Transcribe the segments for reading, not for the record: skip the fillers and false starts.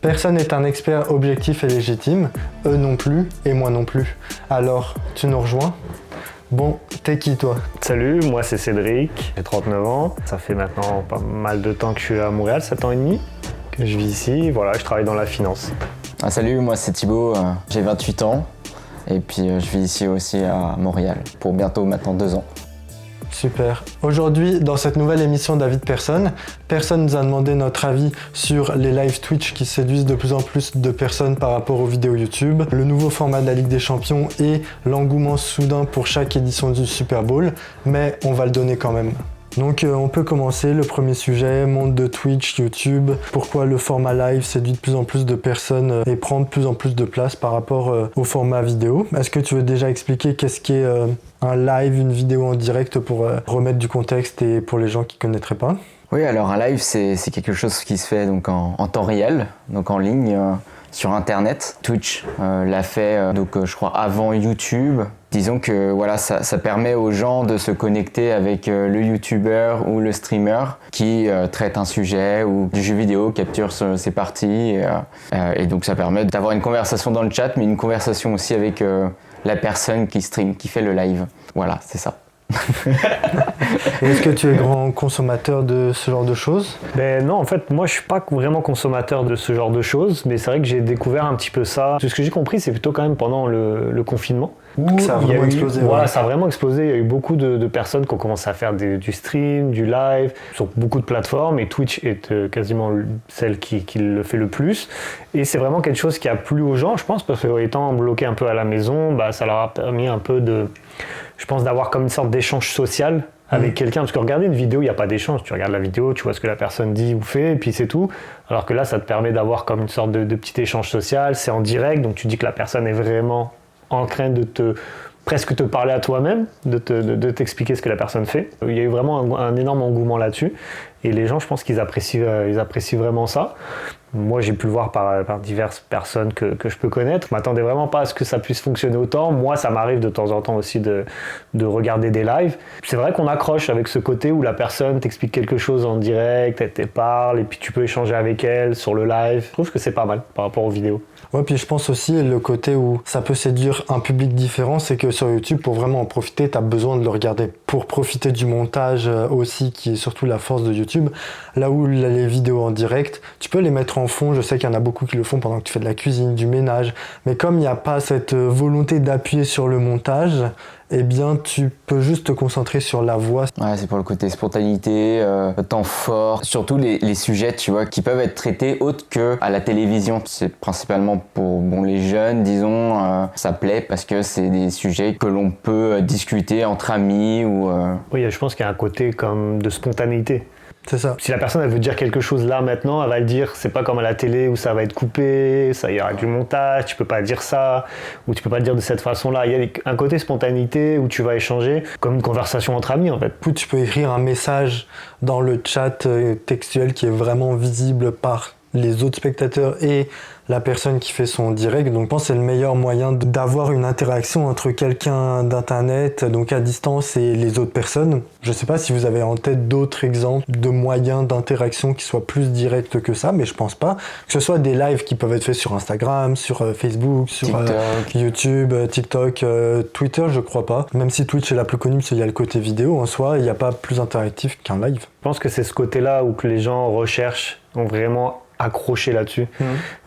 Personne n'est un expert objectif et légitime, eux non plus et moi non plus. Alors, tu nous rejoins? Bon, t'es qui toi? Salut, moi c'est Cédric, j'ai 39 ans. Ça fait maintenant pas mal de temps que je suis à Montréal, 7 ans et demi que je vis ici. Voilà, je travaille dans la finance. Salut, moi c'est Thibaut, j'ai 28 ans et puis je vis ici aussi à Montréal pour bientôt maintenant 2 ans. Super. Aujourd'hui, dans cette nouvelle émission d'Avis de Personne, personne nous a demandé notre avis sur les live Twitch qui séduisent de plus en plus de personnes par rapport aux vidéos YouTube, le nouveau format de la Ligue des Champions et l'engouement soudain pour chaque édition du Super Bowl, mais on va le donner quand même. Donc on peut commencer, le premier sujet, monde de Twitch, YouTube, pourquoi le format live séduit de plus en plus de personnes et prend de plus en plus de place par rapport au format vidéo. Est-ce que tu veux déjà expliquer qu'est-ce qu'est un live, une vidéo en direct pour remettre du contexte et pour les gens qui ne connaîtraient pas? Oui, alors un live c'est quelque chose qui se fait donc en temps réel, donc en ligne sur internet. Twitch l'a fait je crois avant YouTube. Disons que voilà, ça permet aux gens de se connecter avec le youtubeur ou le streamer qui traite un sujet ou du jeu vidéo, capture ses parties et donc ça permet d'avoir une conversation dans le chat mais une conversation aussi avec la personne qui stream, qui fait le live. Voilà, c'est ça. Est-ce que tu es grand consommateur de ce genre de choses? Ben non, en fait, moi je suis pas vraiment consommateur de ce genre de choses, mais c'est vrai que j'ai découvert un petit peu ça. Ce que j'ai compris, c'est plutôt quand même pendant le confinement. Ça a vraiment explosé. Voilà, ça a vraiment explosé. Il y a eu beaucoup de personnes qui ont commencé à faire du stream, du live, sur beaucoup de plateformes, et Twitch est quasiment celle qui le fait le plus. Et c'est vraiment quelque chose qui a plu aux gens, je pense, parce qu'étant bloqué un peu à la maison, ça leur a permis un peu d'avoir comme une sorte d'échange social avec quelqu'un, parce que regarder une vidéo, il n'y a pas d'échange. Tu regardes la vidéo, tu vois ce que la personne dit ou fait, et puis c'est tout. Alors que là, ça te permet d'avoir comme une sorte de petit échange social. C'est en direct, donc tu dis que la personne est vraiment en train de presque te parler à toi-même, de t'expliquer ce que la personne fait. Il y a eu vraiment un énorme engouement là-dessus. Et les gens, je pense qu'ils apprécient vraiment ça. Moi, j'ai pu le voir par diverses personnes que je peux connaître. Je m'attendais vraiment pas à ce que ça puisse fonctionner autant. Moi, ça m'arrive de temps en temps aussi de regarder des lives. C'est vrai qu'on accroche avec ce côté où la personne t'explique quelque chose en direct, elle te parle, et puis tu peux échanger avec elle sur le live. Je trouve que c'est pas mal par rapport aux vidéos. Ouais, puis je pense aussi le côté où ça peut séduire un public différent, c'est que sur YouTube, pour vraiment en profiter, tu as besoin de le regarder. Pour profiter du montage aussi, qui est surtout la force de YouTube, là où les vidéos en direct, tu peux les mettre en fond. Je sais qu'il y en a beaucoup qui le font pendant que tu fais de la cuisine, du ménage, mais comme il n'y a pas cette volonté d'appuyer sur le montage, eh bien tu peux juste te concentrer sur la voix. Ouais, c'est pour le côté spontanéité, temps fort, surtout les sujets, tu vois, qui peuvent être traités autres que à la télévision. C'est principalement pour les jeunes, disons, ça plaît parce que c'est des sujets que l'on peut discuter entre amis ou... Oui, je pense qu'il y a un côté comme de spontanéité. C'est ça. Si la personne elle veut dire quelque chose là maintenant, elle va le dire. C'est pas comme à la télé où ça va être coupé, ça y aura du montage, tu peux pas dire ça, ou tu peux pas le dire de cette façon-là. Il y a un côté spontanéité où tu vas échanger comme une conversation entre amis en fait. Tu peux écrire un message dans le chat textuel qui est vraiment visible par les autres spectateurs et la personne qui fait son direct. Donc je pense que c'est le meilleur moyen d'avoir une interaction entre quelqu'un d'internet, donc à distance, et les autres personnes. Je sais pas si vous avez en tête d'autres exemples de moyens d'interaction qui soient plus directs que ça, mais je pense pas. Que ce soit des lives qui peuvent être faits sur Instagram, sur Facebook, sur YouTube, TikTok, Twitter, je crois pas. Même si Twitch est la plus connue, parce qu'il y a le côté vidéo en soi, il n'y a pas plus interactif qu'un live. Je pense que c'est ce côté-là où que les gens recherchent, ont vraiment accroché là-dessus.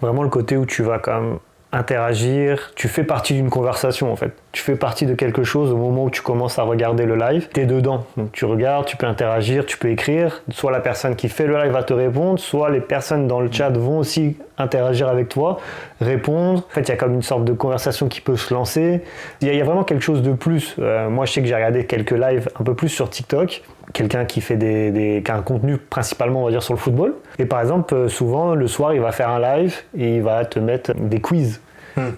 Vraiment le côté où tu vas quand même interagir, tu fais partie d'une conversation en fait. Tu fais partie de quelque chose au moment où tu commences à regarder le live, t'es dedans. Donc tu regardes, tu peux interagir, tu peux écrire. Soit la personne qui fait le live va te répondre, soit les personnes dans le chat vont aussi interagir avec toi, répondre. En fait, il y a comme une sorte de conversation qui peut se lancer. Il y a vraiment quelque chose de plus. Moi, je sais que j'ai regardé quelques lives un peu plus sur TikTok. Quelqu'un qui fait qui a un contenu principalement, on va dire, sur le football. Et par exemple, souvent, le soir, il va faire un live et il va te mettre des quiz.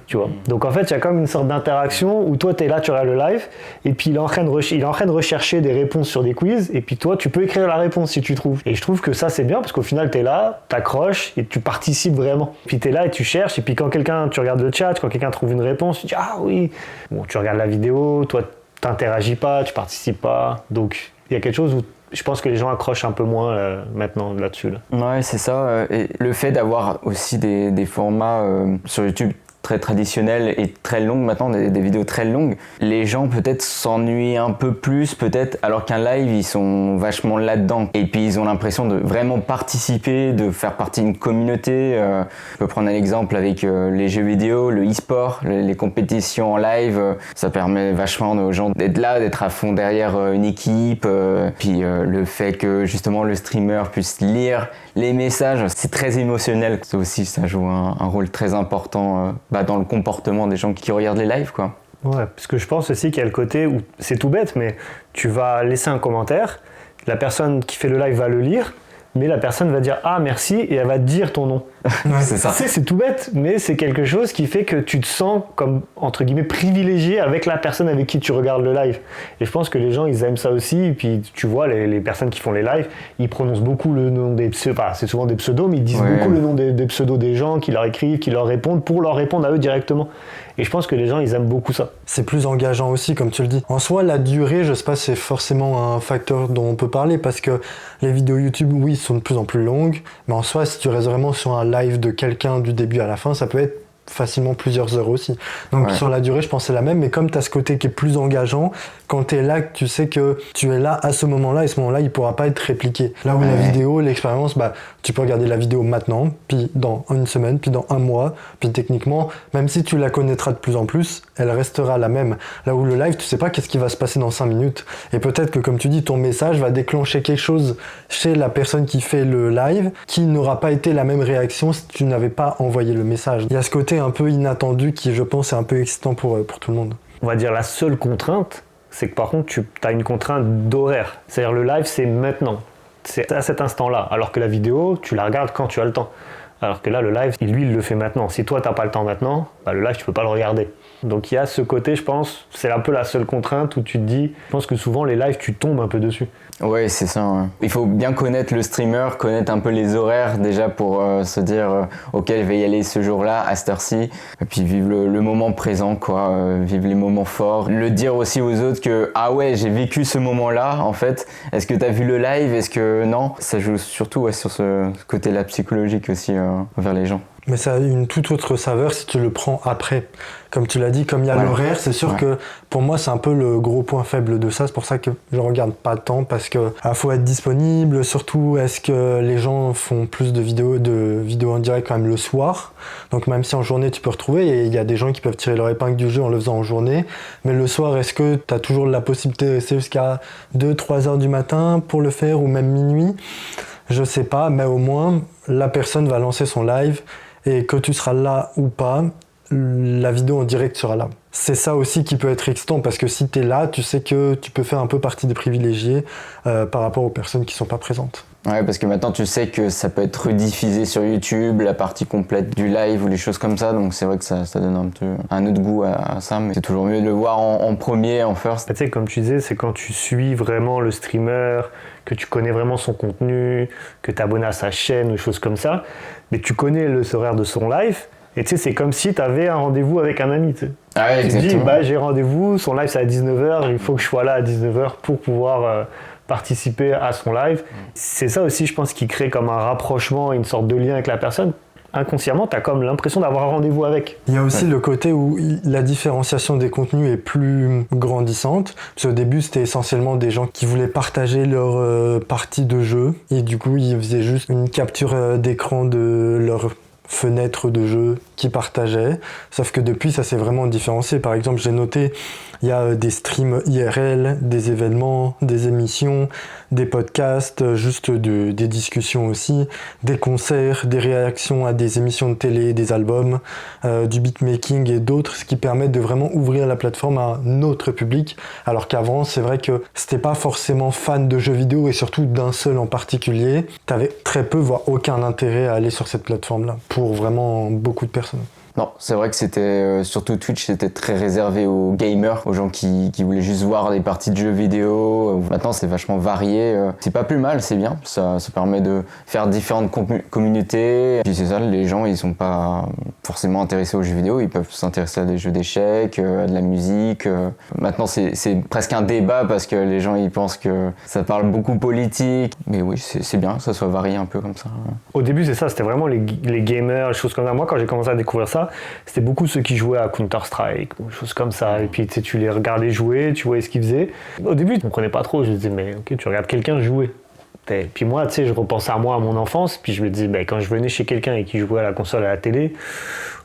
Tu vois. Donc en fait, il y a comme une sorte d'interaction où toi, tu es là, tu regardes le live, et puis il est en train de rechercher des réponses sur des quiz, et puis toi, tu peux écrire la réponse si tu trouves. Et je trouve que ça, c'est bien, parce qu'au final, tu es là, tu accroches, et tu participes vraiment. Puis tu es là et tu cherches, et puis quand tu regardes le chat, quand quelqu'un trouve une réponse, tu dis « Ah oui !» Bon, tu regardes la vidéo, toi, tu n'interagis pas, tu participes pas, donc... y a quelque chose où je pense que les gens accrochent un peu moins maintenant là-dessus. Là. Ouais, c'est ça. Et le fait d'avoir aussi des formats sur YouTube très traditionnels et très longues maintenant, des vidéos très longues, les gens peut-être s'ennuient un peu plus, peut-être, alors qu'un live, ils sont vachement là-dedans. Et puis ils ont l'impression de vraiment participer, de faire partie d'une communauté. Je peux prendre un exemple avec les jeux vidéo, le e-sport, les compétitions en live. Ça permet vachement aux gens d'être là, d'être à fond derrière une équipe. Puis le fait que justement le streamer puisse lire les messages, c'est très émotionnel. Ça aussi, ça joue un rôle très important dans le comportement des gens qui regardent les lives, quoi. Ouais, parce que je pense aussi qu'il y a le côté où c'est tout bête, mais tu vas laisser un commentaire, la personne qui fait le live va le lire, mais la personne va dire « Ah, merci » et elle va te dire ton nom. C'est ça. C'est tout bête, mais c'est quelque chose qui fait que tu te sens comme, entre guillemets, privilégié avec la personne avec qui tu regardes le live. Et je pense que les gens, ils aiment ça aussi. Et puis, tu vois, les personnes qui font les lives, ils prononcent beaucoup le nom des pseudos. Enfin, c'est souvent des pseudos, mais ils disent beaucoup le nom des pseudos des gens qui leur écrivent, qui leur répondent, pour leur répondre à eux directement. Et je pense que les gens, ils aiment beaucoup ça. C'est plus engageant aussi, comme tu le dis. En soi, la durée, je sais pas, c'est forcément un facteur dont on peut parler, parce que les vidéos YouTube, oui, sont de plus en plus longues, mais en soi, si tu restes vraiment sur un live de quelqu'un du début à la fin, ça peut être facilement plusieurs heures aussi. Donc sur la durée, je pense que c'est la même, mais comme tu as ce côté qui est plus engageant, quand tu es là, tu sais que tu es là à ce moment-là, et ce moment-là, il pourra pas être répliqué. Là où la vidéo, l'expérience, tu peux regarder la vidéo maintenant, puis dans une semaine, puis dans un mois, puis techniquement, même si tu la connaîtras de plus en plus, elle restera la même. Là où le live, tu sais pas qu'est-ce qui va se passer dans 5 minutes. Et peut-être que, comme tu dis, ton message va déclencher quelque chose chez la personne qui fait le live, qui n'aura pas été la même réaction si tu n'avais pas envoyé le message. Il y a ce côté un peu inattendu qui, je pense, est un peu excitant pour tout le monde. On va dire la seule contrainte, c'est que par contre, tu as une contrainte d'horaire. C'est-à-dire le live, c'est maintenant. C'est à cet instant-là. Alors que la vidéo, tu la regardes quand tu as le temps. Alors que là, le live, lui, il le fait maintenant. Si toi, tu n'as pas le temps maintenant, le live, tu peux pas le regarder. Donc il y a ce côté, je pense, c'est un peu la seule contrainte où tu te dis, je pense que souvent, les lives, tu tombes un peu dessus. Ouais, c'est ça. Ouais. Il faut bien connaître le streamer, connaître un peu les horaires déjà pour se dire ok, je vais y aller ce jour-là à cette heure-ci, et puis vivre le moment présent, quoi, vivre les moments forts, le dire aussi aux autres que ah ouais, j'ai vécu ce moment-là en fait. Est-ce que t'as vu le live? Est-ce que non? Ça joue surtout sur ce côté-là psychologique aussi envers les gens. Mais ça a une toute autre saveur si tu le prends après. Comme tu l'as dit, comme il y a l'horaire, c'est sûr que pour moi c'est un peu le gros point faible de ça. C'est pour ça que je regarde pas tant, parce que faut être disponible. Surtout, est-ce que les gens font plus de vidéos en direct quand même le soir? Donc même si en journée tu peux retrouver, et il y a des gens qui peuvent tirer leur épingle du jeu en le faisant en journée. Mais le soir, est-ce que tu as toujours la possibilité de rester jusqu'à 2-3 heures du matin pour le faire, ou même minuit? Je sais pas, mais au moins la personne va lancer son live. Et que tu seras là ou pas, la vidéo en direct sera là. C'est ça aussi qui peut être excitant, parce que si tu es là, tu sais que tu peux faire un peu partie des privilégiés par rapport aux personnes qui sont pas présentes. Ouais, parce que maintenant tu sais que ça peut être rediffusé sur YouTube, la partie complète du live ou les choses comme ça, donc c'est vrai que ça donne un autre goût à ça, mais c'est toujours mieux de le voir en premier, en first. Tu sais, comme tu disais, c'est quand tu suis vraiment le streamer, que tu connais vraiment son contenu, que tu es abonné à sa chaîne ou des choses comme ça, mais tu connais le horaire de son live, et tu sais, c'est comme si tu avais un rendez-vous avec un ami. Tu sais. Ah ouais, tu te exactement. dis, j'ai rendez-vous, son live c'est à 19h, il faut que je sois là à 19h pour pouvoir participer à son live. C'est ça aussi, je pense, qui crée comme un rapprochement, une sorte de lien avec la personne. Inconsciemment, tu as comme l'impression d'avoir un rendez-vous avec. Il y a aussi le côté où la différenciation des contenus est plus grandissante. Parce qu'au début, c'était essentiellement des gens qui voulaient partager leur partie de jeu. Et du coup, ils faisaient juste une capture d'écran de leur fenêtre de jeu qui partageaient. Sauf que depuis, ça s'est vraiment différencié. Par exemple, j'ai noté, il y a des streams IRL, des événements, des émissions, des podcasts, juste des discussions aussi, des concerts, des réactions à des émissions de télé, des albums, du beatmaking et d'autres, ce qui permet de vraiment ouvrir la plateforme à un autre public. Alors qu'avant, c'est vrai que c'était pas forcément fan de jeux vidéo, et surtout d'un seul en particulier. T'avais très peu, voire aucun intérêt à aller sur cette plateforme-là, pour vraiment beaucoup de personnes. Non, c'est vrai que c'était surtout Twitch, c'était très réservé aux gamers, aux gens qui voulaient juste voir des parties de jeux vidéo. Maintenant, c'est vachement varié. C'est pas plus mal, c'est bien. Ça permet de faire différentes communautés. Puis c'est ça, les gens, ils sont pas forcément intéressés aux jeux vidéo, ils peuvent s'intéresser à des jeux d'échecs, à de la musique. Maintenant, c'est presque un débat parce que les gens, ils pensent que ça parle beaucoup politique. Mais oui, c'est bien que ça soit varié un peu comme ça. Au début, c'est ça, c'était vraiment les gamers, les choses comme ça. Moi, quand j'ai commencé à découvrir ça, c'était beaucoup ceux qui jouaient à Counter-Strike, des choses comme ça. Et puis, tu les regardais jouer, tu voyais ce qu'ils faisaient. Au début, je ne comprenais pas trop. Je me disais, mais ok, tu regardes quelqu'un jouer. Et puis moi, tu sais, je repensais à moi, à mon enfance. Puis je me disais, quand je venais chez quelqu'un et qui jouait à la console, à la télé,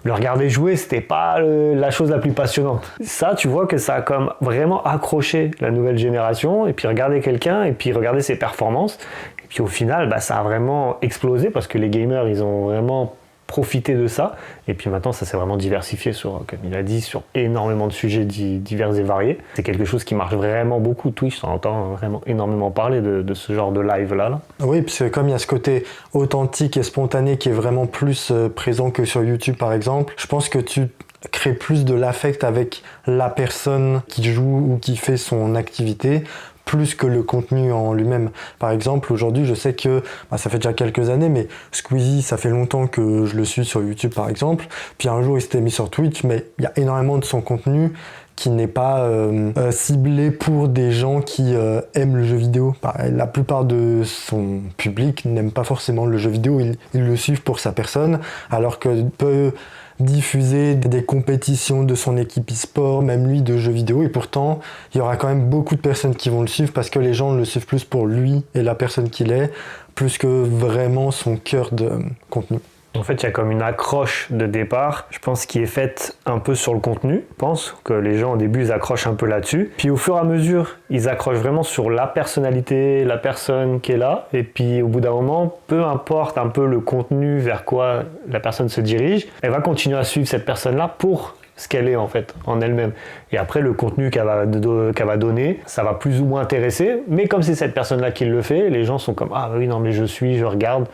le regarder jouer, c'était pas la chose la plus passionnante. Ça, tu vois que ça a comme vraiment accroché la nouvelle génération. Et puis regarder quelqu'un, et puis regarder ses performances. Et puis au final, ça a vraiment explosé parce que les gamers, ils ont vraiment profiter de ça. Et puis maintenant, ça s'est vraiment diversifié sur, comme il a dit, sur énormément de sujets divers et variés. C'est quelque chose qui marche vraiment beaucoup. Twitch, on entend vraiment énormément parler de ce genre de live-là. Oui, parce que comme il y a ce côté authentique et spontané qui est vraiment plus présent que sur YouTube, par exemple, je pense que tu crées plus de l'affect avec la personne qui joue ou qui fait son activité, plus que le contenu en lui-même. Par exemple, aujourd'hui, je sais que, ça fait déjà quelques années, mais Squeezie, ça fait longtemps que je le suis sur YouTube, par exemple. Puis un jour, il s'était mis sur Twitch, mais il y a énormément de son contenu qui n'est pas ciblé pour des gens qui aiment le jeu vidéo. La plupart de son public n'aime pas forcément le jeu vidéo, ils le suivent pour sa personne, alors que peut diffuser des compétitions de son équipe e-sport, même lui de jeux vidéo, et pourtant il y aura quand même beaucoup de personnes qui vont le suivre parce que les gens le suivent plus pour lui et la personne qu'il est, plus que vraiment son cœur de contenu. En fait, il y a comme une accroche de départ, je pense, qui est faite un peu sur le contenu. Je pense que les gens, au début, ils accrochent un peu là-dessus. Puis au fur et à mesure, ils accrochent vraiment sur la personnalité, la personne qui est là. Et puis au bout d'un moment, peu importe un peu le contenu vers quoi la personne se dirige, elle va continuer à suivre cette personne-là pour ce qu'elle est en fait, en elle-même. Et après, le contenu qu'elle va donner, ça va plus ou moins intéresser. Mais comme c'est cette personne-là qui le fait, les gens sont comme « Ah oui, non mais je regarde ».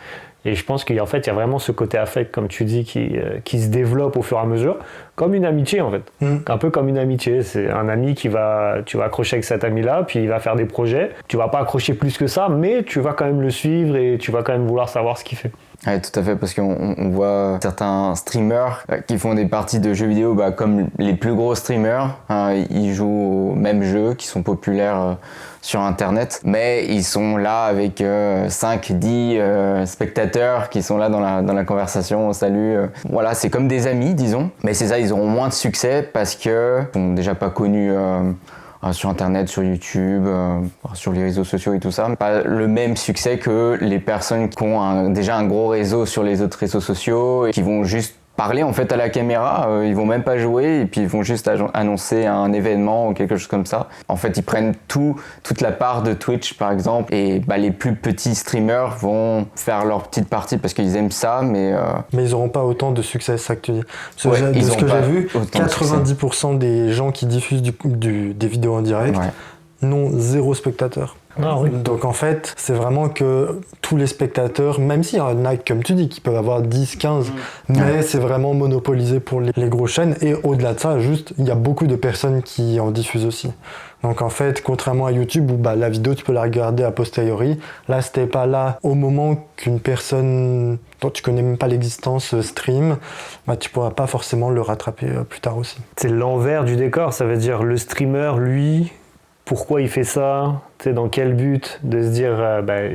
Et je pense qu'en fait, il y a vraiment ce côté affect, comme tu dis, qui se développe au fur et à mesure, comme une amitié en fait. Un peu comme une amitié. C'est un ami tu vas accrocher avec cet ami-là, puis il va faire des projets. Tu vas pas accrocher plus que ça, mais tu vas quand même le suivre et tu vas quand même vouloir savoir ce qu'il fait. Oui, tout à fait, parce qu'on voit certains streamers qui font des parties de jeux vidéo comme les plus gros streamers. Ils jouent au même jeu, qui sont populaires sur Internet, mais ils sont là avec 5-10 spectateurs qui sont là dans la conversation. Salut. Voilà, c'est comme des amis, disons. Mais c'est ça, ils auront moins de succès parce qu'ils sont déjà pas connus sur Internet, sur YouTube, sur les réseaux sociaux et tout ça. Pas le même succès que les personnes qui ont déjà un gros réseau sur les autres réseaux sociaux et qui vont juste parler en fait à la caméra, ils vont même pas jouer et puis ils vont juste annoncer un événement ou quelque chose comme ça. En fait, ils prennent toute la part de Twitch par exemple et les plus petits streamers vont faire leur petite partie parce qu'ils aiment ça, mais ils n'auront pas autant de succès, c'est ça que tu dis. De ce que j'ai vu, 90% des gens qui diffusent des vidéos en direct n'ont 0 spectateur. Ah, oui. Donc en fait, c'est vraiment que tous les spectateurs, même s'il y en a, comme tu dis, qui peuvent avoir 10, 15, mais c'est vraiment monopolisé pour les grosses chaînes. Et au-delà de ça, il y a beaucoup de personnes qui en diffusent aussi. Donc en fait, contrairement à YouTube où la vidéo, tu peux la regarder a posteriori, là, c'était pas là au moment qu'une personne dont tu connais même pas l'existence stream, tu pourras pas forcément le rattraper plus tard aussi. C'est l'envers du décor, ça veut dire le streamer, lui, pourquoi il fait ça, dans quel but, de se dire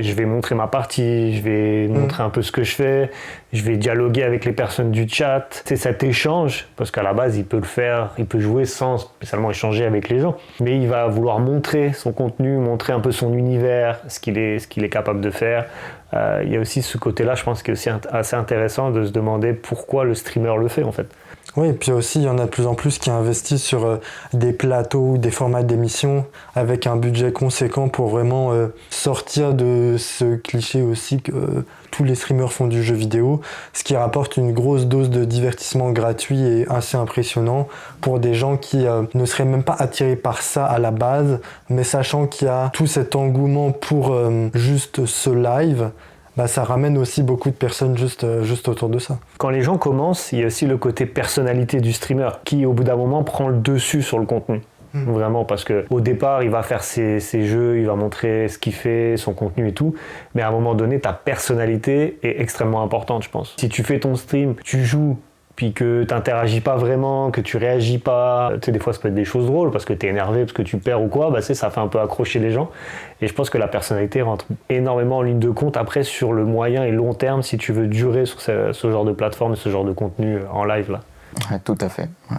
je vais montrer ma partie, je vais montrer un peu ce que je fais, je vais dialoguer avec les personnes du chat, cet échange, parce qu'à la base il peut le faire, il peut jouer sans spécialement échanger avec les gens, mais il va vouloir montrer son contenu, montrer un peu son univers, ce qu'il est capable de faire. Il y a aussi ce côté-là, je pense que c'est assez intéressant de se demander pourquoi le streamer le fait en fait. Oui, et puis aussi, il y en a de plus en plus qui investissent sur des plateaux ou des formats d'émissions avec un budget conséquent pour vraiment sortir de ce cliché aussi que tous les streamers font du jeu vidéo, ce qui rapporte une grosse dose de divertissement gratuit et assez impressionnant pour des gens qui ne seraient même pas attirés par ça à la base, mais sachant qu'il y a tout cet engouement pour juste ce live, ça ramène aussi beaucoup de personnes juste autour de ça. Quand les gens commencent, il y a aussi le côté personnalité du streamer qui, au bout d'un moment, prend le dessus sur le contenu. Vraiment, parce qu'au départ, il va faire ses jeux, il va montrer ce qu'il fait, son contenu et tout. Mais à un moment donné, ta personnalité est extrêmement importante, je pense. Si tu fais ton stream, tu joues, puis que tu n'interagis pas vraiment, que tu réagis pas, tu sais, des fois, ça peut être des choses drôles parce que tu es énervé, parce que tu perds ou quoi, ça fait un peu accrocher les gens. Et je pense que la personnalité rentre énormément en ligne de compte après sur le moyen et long terme si tu veux durer sur ce genre de plateforme, ce genre de contenu en live là. Ouais, tout à fait. Ouais.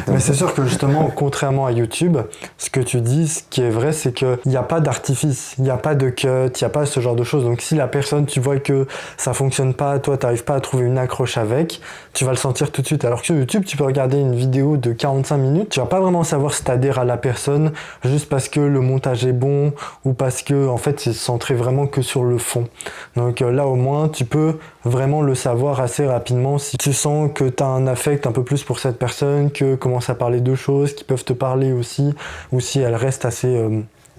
Mais c'est sûr que justement, contrairement à YouTube, ce que tu dis, ce qui est vrai, c'est qu'il n'y a pas d'artifice, il n'y a pas de cut, il n'y a pas ce genre de choses. Donc si la personne, tu vois que ça fonctionne pas, toi, tu n'arrives pas à trouver une accroche avec, tu vas le sentir tout de suite. Alors que sur YouTube, tu peux regarder une vidéo de 45 minutes, tu vas pas vraiment savoir si tu adhères à la personne juste parce que le montage est bon ou parce que, en fait, c'est centré vraiment que sur le fond. Donc là, au moins, tu peux vraiment le savoir assez rapidement si tu sens que tu as un affect un peu plus pour cette personne, que commence à parler de choses qui peuvent te parler aussi, ou si elle reste assez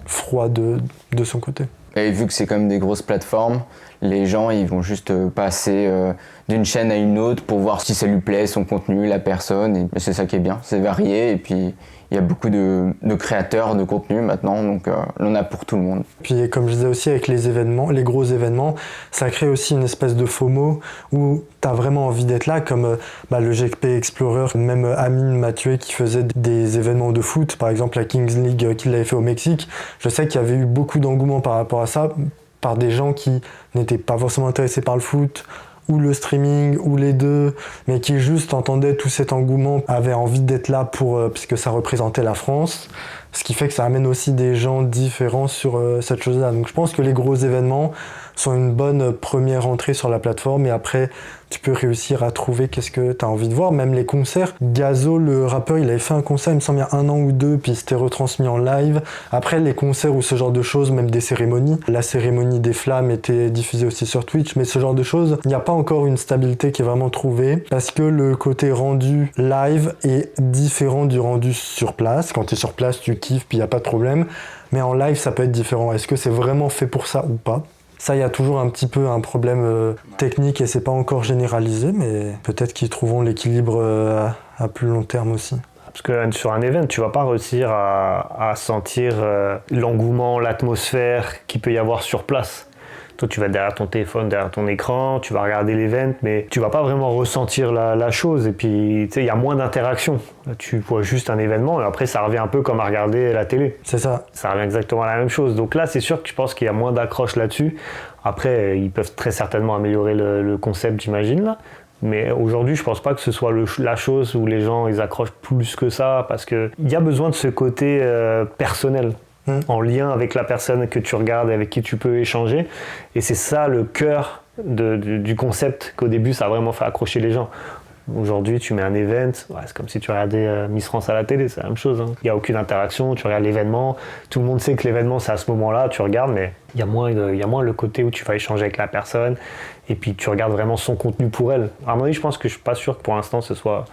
froide de son côté. Et vu que c'est quand même des grosses plateformes, les gens ils vont juste passer d'une chaîne à une autre pour voir si ça lui plaît, son contenu, la personne, et c'est ça qui est bien, c'est varié, et puis il y a beaucoup de créateurs de contenu maintenant, donc on en a pour tout le monde. Puis comme je disais aussi avec les événements, les gros événements, ça crée aussi une espèce de FOMO où tu as vraiment envie d'être là, comme le GP Explorer, même Amine Mathieu qui faisait des événements de foot, par exemple la Kings League qu'il avait fait au Mexique. Je sais qu'il y avait eu beaucoup d'engouement par rapport à ça, par des gens qui n'étaient pas forcément intéressés par le foot, ou le streaming, ou les deux, mais qui juste entendaient tout cet engouement, avaient envie d'être là puisque ça représentait la France, ce qui fait que ça amène aussi des gens différents sur cette chose-là. Donc je pense que les gros événements sont une bonne première entrée sur la plateforme, et après tu peux réussir à trouver qu'est-ce que tu as envie de voir. Même les concerts, Gazo le rappeur, il avait fait un concert il me semble il y a 1 an ou 2, puis c'était retransmis en live. Après les concerts ou ce genre de choses, même des cérémonies, la cérémonie des flammes était diffusée aussi sur Twitch, mais ce genre de choses, il n'y a pas encore une stabilité qui est vraiment trouvée, parce que le côté rendu live est différent du rendu sur place. Quand tu es sur place, tu kiffes, puis il n'y a pas de problème, mais en live ça peut être différent. Est-ce que c'est vraiment fait pour ça ou pas ? Ça, il y a toujours un petit peu un problème technique et c'est pas encore généralisé, mais peut-être qu'ils trouveront l'équilibre à plus long terme aussi. Parce que sur un event, tu vas pas réussir à sentir l'engouement, l'atmosphère qu'il peut y avoir sur place. Toi, tu vas derrière ton téléphone, derrière ton écran, tu vas regarder l'event, mais tu vas pas vraiment ressentir la chose. Et puis, tu sais, il y a moins d'interaction. Là, tu vois juste un événement et après, ça revient un peu comme à regarder la télé. C'est ça. Ça revient exactement à la même chose. Donc là, c'est sûr que je pense qu'il y a moins d'accroche là-dessus. Après, ils peuvent très certainement améliorer le concept, j'imagine, là. Mais aujourd'hui, je pense pas que ce soit la chose où les gens ils accrochent plus que ça, parce qu'il y a besoin de ce côté personnel. En lien avec la personne que tu regardes, avec qui tu peux échanger. Et c'est ça le cœur du concept qu'au début, ça a vraiment fait accrocher les gens. Aujourd'hui, tu mets un event, c'est comme si tu regardais Miss France à la télé, c'est la même chose. Il n'y a aucune interaction, tu regardes l'événement, tout le monde sait que l'événement c'est à ce moment-là, tu regardes, mais il y a moins le côté où tu vas échanger avec la personne et puis tu regardes vraiment son contenu pour elle. À mon avis, je pense que je ne suis pas sûr que pour l'instant ce soit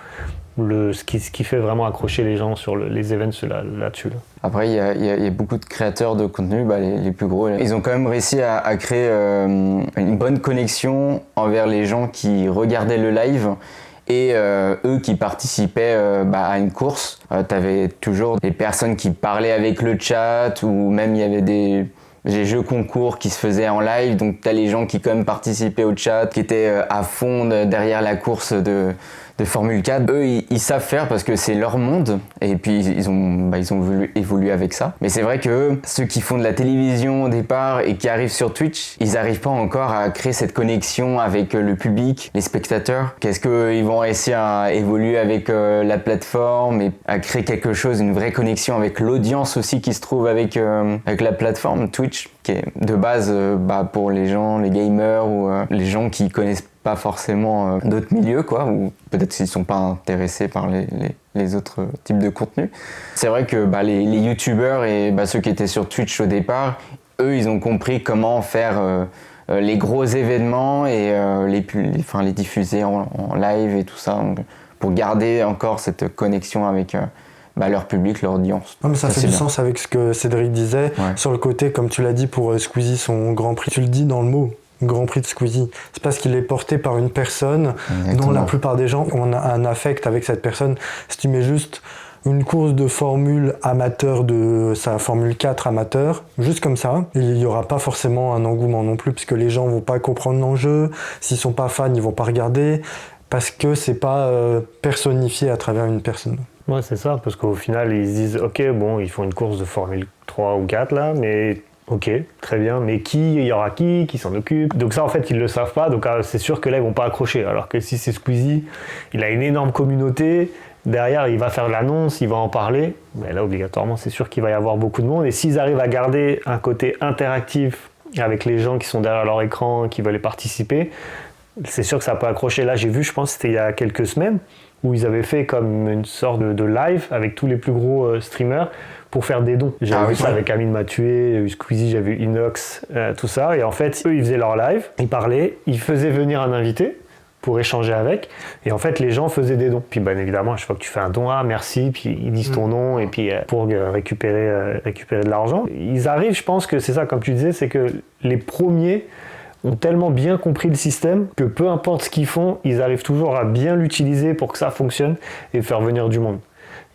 ce qui fait vraiment accrocher les gens sur les events là-dessus. Après, il y a beaucoup de créateurs de contenu, les plus gros. Ils ont quand même réussi à créer une bonne connexion envers les gens qui regardaient le live et eux qui participaient à une course. T'avais toujours des personnes qui parlaient avec le chat, ou même il y avait des jeux concours qui se faisaient en live, donc t'as les gens qui quand même participaient au chat, qui étaient à fond derrière la course de Formule 4. Eux, ils savent faire parce que c'est leur monde, et puis ils ont voulu évoluer avec ça. Mais c'est vrai que ceux qui font de la télévision au départ et qui arrivent sur Twitch, ils n'arrivent pas encore à créer cette connexion avec le public, les spectateurs. Qu'est-ce qu'ils vont réussir à évoluer avec la plateforme et à créer quelque chose, une vraie connexion avec l'audience aussi qui se trouve avec la plateforme Twitch, qui est de base pour les gens, les gamers ou les gens qui connaissent pas forcément d'autres milieux, quoi, ou peut-être s'ils sont pas intéressés par les autres types de contenus. C'est vrai que les youtubeurs et ceux qui étaient sur Twitch au départ, eux, ils ont compris comment faire les gros événements et les diffuser en live et tout ça, donc, pour garder encore cette connexion avec leur public, leur audience. Non, mais ça fait c'est du bien. sens avec ce que Cédric disait. Ouais. Sur le côté, comme tu l'as dit pour Squeezie, son Grand Prix, tu le dis dans le mot. Grand Prix de Squeezie. C'est parce qu'il est porté par une personne Exactement. dont la plupart des gens ont un affect avec cette personne. Si tu mets juste une course de formule amateur de sa Formule 4 amateur, juste comme ça, il n'y aura pas forcément un engouement non plus, puisque les gens vont pas comprendre l'enjeu. S'ils sont pas fans, ils vont pas regarder, parce que c'est pas personnifié à travers une personne. Ouais, c'est ça, parce qu'au final, ils se disent, ok, bon, ils font une course de Formule 3 ou 4 là, mais ok, très bien, mais il y aura qui s'en occupe? Donc ça, en fait, ils le savent pas, donc c'est sûr que là, ils vont pas accrocher. Alors que si c'est Squeezie, il a une énorme communauté, derrière, il va faire l'annonce, il va en parler, mais là, obligatoirement, c'est sûr qu'il va y avoir beaucoup de monde. Et s'ils arrivent à garder un côté interactif avec les gens qui sont derrière leur écran, qui veulent y participer, c'est sûr que ça peut accrocher. Là, j'ai vu, je pense, c'était il y a quelques semaines, où ils avaient fait comme une sorte de live avec tous les plus gros streamers pour faire des dons. J'ai vu ça avec Amine Mathieu, Squeezie, j'ai vu Inox, tout ça. Et en fait, eux, ils faisaient leur live, ils parlaient, ils faisaient venir un invité pour échanger avec. Et en fait, les gens faisaient des dons. Puis, bien évidemment, à chaque fois que tu fais un don, merci, puis ils disent ton nom, et puis pour récupérer de l'argent. Ils arrivent, je pense que c'est ça, comme tu disais, c'est que les premiers ont tellement bien compris le système que peu importe ce qu'ils font, ils arrivent toujours à bien l'utiliser pour que ça fonctionne et faire venir du monde.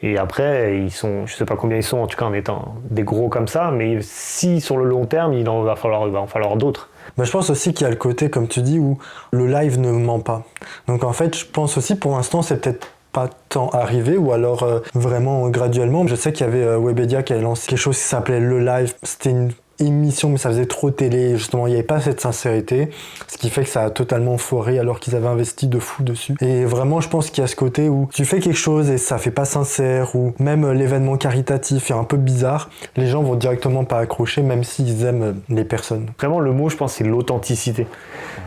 Et après, ils sont, je sais pas combien ils sont, en tout cas en étant des gros comme ça, mais si sur le long terme, il va en falloir d'autres. Mais je pense aussi qu'il y a le côté, comme tu dis, où le live ne ment pas. Donc en fait, je pense aussi, pour l'instant, c'est peut-être pas tant arrivé, ou alors vraiment graduellement. Je sais qu'il y avait Webedia qui avait lancé quelque chose qui s'appelait Le Live. C'était une émission, mais ça faisait trop télé, justement, il n'y avait pas cette sincérité, ce qui fait que ça a totalement foiré alors qu'ils avaient investi de fou dessus. Et vraiment, je pense qu'il y a ce côté où tu fais quelque chose et ça fait pas sincère, ou même l'événement caritatif est un peu bizarre, les gens vont directement pas accrocher, même s'ils aiment les personnes. Vraiment, le mot, je pense, c'est l'authenticité.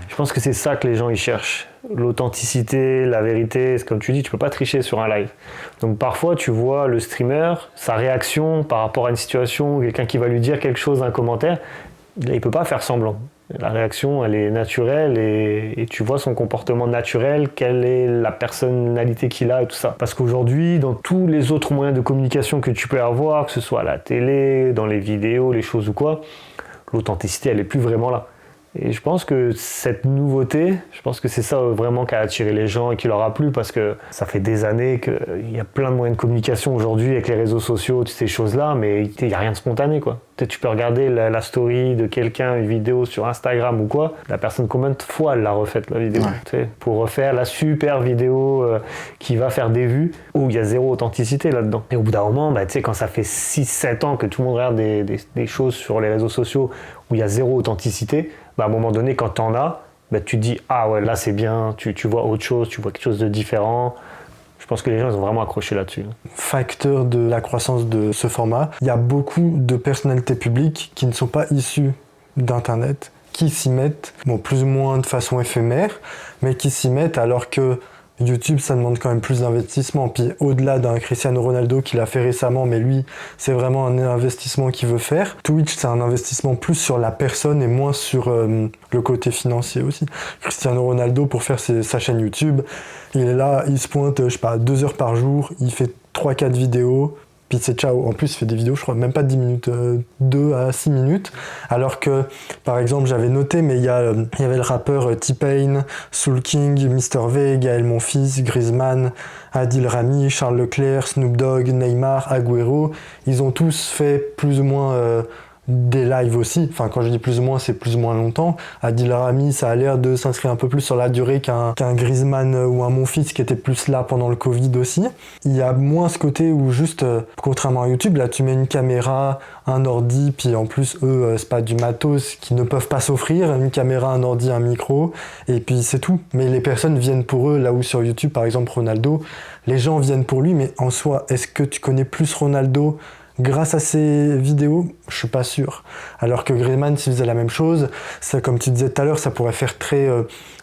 Je pense que c'est ça que les gens ils cherchent. L'authenticité, la vérité, c'est comme tu dis, tu peux pas tricher sur un live. Donc parfois tu vois le streamer, sa réaction par rapport à une situation, quelqu'un qui va lui dire quelque chose, un commentaire, il peut pas faire semblant. La réaction, elle est naturelle et tu vois son comportement naturel, quelle est la personnalité qu'il a et tout ça. Parce qu'aujourd'hui, dans tous les autres moyens de communication que tu peux avoir, que ce soit à la télé, dans les vidéos, les choses ou quoi, l'authenticité, elle est plus vraiment là. Et je pense que cette nouveauté, je pense que c'est ça vraiment qui a attiré les gens et qui leur a plu, parce que ça fait des années qu'il y a plein de moyens de communication aujourd'hui avec les réseaux sociaux, toutes ces choses-là, mais il n'y a rien de spontané, quoi. Peut-être tu peux regarder la story de quelqu'un, une vidéo sur Instagram ou quoi, la personne combien de fois elle l'a refaite la vidéo, pour refaire la super vidéo qui va faire des vues, où il y a zéro authenticité là-dedans. Et au bout d'un moment, quand ça fait 6-7 ans que tout le monde regarde des choses sur les réseaux sociaux où il y a zéro authenticité, à un moment donné, quand t'en as, tu te dis « Ah ouais, là c'est bien, tu vois autre chose, tu vois quelque chose de différent ». Je pense que les gens ils ont vraiment accroché là-dessus. Facteur de la croissance de ce format, il y a beaucoup de personnalités publiques qui ne sont pas issues d'Internet, qui s'y mettent, plus ou moins de façon éphémère, mais qui s'y mettent alors que YouTube, ça demande quand même plus d'investissement. Puis au-delà d'un Cristiano Ronaldo qui l'a fait récemment, mais lui, c'est vraiment un investissement qu'il veut faire. Twitch, c'est un investissement plus sur la personne et moins sur le côté financier aussi. Cristiano Ronaldo, pour faire sa chaîne YouTube, il est là, il se pointe, 2 heures par jour, il fait 3-4 vidéos, puis c'est ciao. En plus, il fait des vidéos, je crois, même pas de 10 minutes, 2 à 6 minutes. Alors que, par exemple, j'avais noté, mais il y avait le rappeur T-Pain, Soul King, Mr. V, Gaël Monfils, Griezmann, Adil Rami, Charles Leclerc, Snoop Dogg, Neymar, Agüero. Ils ont tous fait plus ou moins des lives aussi. Enfin, quand je dis plus ou moins, c'est plus ou moins longtemps. Adil Rami, ça a l'air de s'inscrire un peu plus sur la durée qu'un Griezmann ou un Monfils qui était plus là pendant le Covid aussi. Il y a moins ce côté où juste, contrairement à YouTube, là tu mets une caméra, un ordi, puis en plus eux, c'est pas du matos qu'ils ne peuvent pas s'offrir, une caméra, un ordi, un micro, et puis c'est tout. Mais les personnes viennent pour eux, là où sur YouTube, par exemple Ronaldo, les gens viennent pour lui, mais en soi, est-ce que tu connais plus Ronaldo grâce à ses vidéos? Je suis pas sûr. Alors que Griezmann, s'il faisait la même chose, ça, comme tu disais tout à l'heure, ça pourrait faire très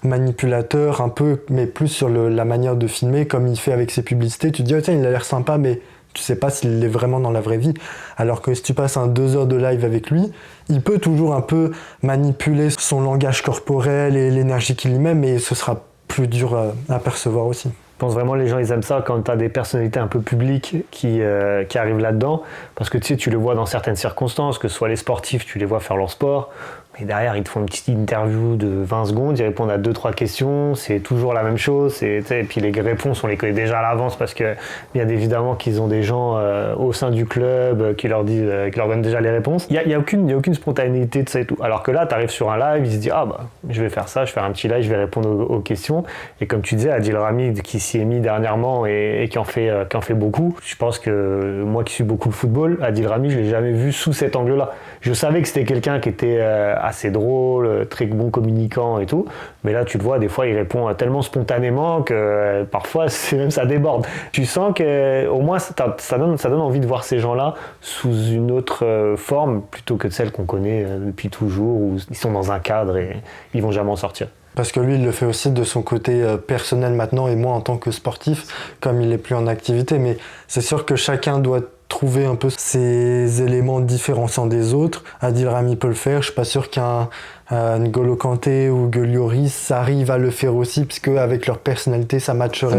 manipulateur, un peu, mais plus sur la manière de filmer, comme il fait avec ses publicités. Tu te dis, oh, tiens, il a l'air sympa, mais tu sais pas s'il l'est vraiment dans la vraie vie. Alors que si tu passes 2 heures de live avec lui, il peut toujours un peu manipuler son langage corporel et l'énergie qu'il y met, mais ce sera plus dur à percevoir aussi. Je pense vraiment que les gens ils aiment ça quand tu as des personnalités un peu publiques qui arrivent là-dedans, parce que tu sais, tu le vois dans certaines circonstances, que ce soit les sportifs, tu les vois faire leur sport, mais derrière ils te font une petite interview de 20 secondes, ils répondent à 2-3 questions, c'est toujours la même chose, et puis les réponses on les connaît déjà à l'avance parce que bien évidemment qu'ils ont des gens au sein du club qui leur donnent déjà les réponses. Il y a aucune spontanéité de ça et tout. Alors que là tu arrives sur un live, ils se disent je vais faire ça, je vais faire un petit live, je vais répondre aux questions, et comme tu disais, Adil Rami qui s'y est mis dernièrement et qui en fait beaucoup. Je pense que moi qui suis beaucoup le football, Adil Rami je l'ai jamais vu sous cet angle-là. Je savais que c'était quelqu'un qui était assez drôle, très bon communicant et tout, mais là tu le vois, des fois il répond tellement spontanément que parfois ça déborde. Tu sens qu'au moins ça donne envie de voir ces gens-là sous une autre forme plutôt que de celle qu'on connaît depuis toujours, où ils sont dans un cadre et ils vont jamais en sortir. Parce que lui, il le fait aussi de son côté personnel maintenant, et moi en tant que sportif, comme il est plus en activité. Mais c'est sûr que chacun doit trouver un peu ses éléments différenciants des autres. Adil Rami peut le faire, je suis pas sûr qu'un N'Golo Kanté ou Guy Lloris arrive à le faire aussi, parce qu'avec leur personnalité, ça matcherait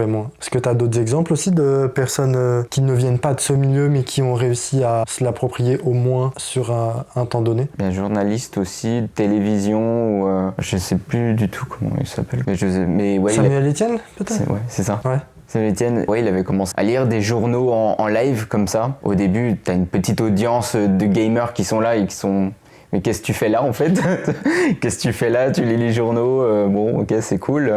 moins. Est-ce que tu as d'autres exemples aussi de personnes qui ne viennent pas de ce milieu, mais qui ont réussi à se l'approprier au moins sur un temps donné? Il y a un journaliste aussi, de télévision, ou je sais plus du tout comment il s'appelle. Mais ouais, Samuel Etienne, peut-être? C'est ça. Ouais. Samuel Etienne, il avait commencé à lire des journaux en live comme ça. Au début, t'as une petite audience de gamers qui sont là et qui sont... Mais qu'est-ce que tu fais là en fait? Qu'est-ce que tu fais là? Tu lis les journaux, bon ok c'est cool.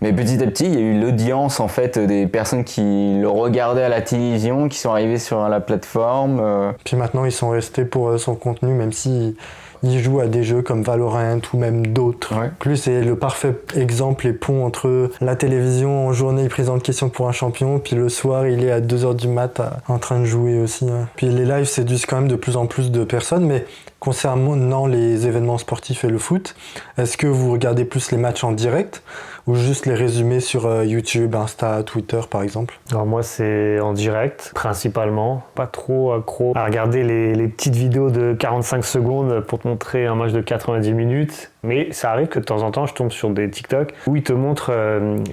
Mais petit à petit, il y a eu l'audience en fait des personnes qui le regardaient à la télévision, qui sont arrivées sur la plateforme. Puis maintenant ils sont restés pour son contenu, même si il joue à des jeux comme Valorant ou même d'autres. Ouais. Lui, c'est le parfait exemple et pont entre la télévision, en journée, il présente question pour un champion, puis le soir, il est à 2h du mat en train de jouer aussi. Puis les lives séduisent quand même de plus en plus de personnes, mais concernant les événements sportifs et le foot, est-ce que vous regardez plus les matchs en direct ou juste les résumés sur YouTube, Insta, Twitter par exemple? Alors moi c'est en direct principalement, pas trop accro à regarder les petites vidéos de 45 secondes pour te montrer un match de 90 minutes, mais ça arrive que de temps en temps je tombe sur des TikTok où ils te montrent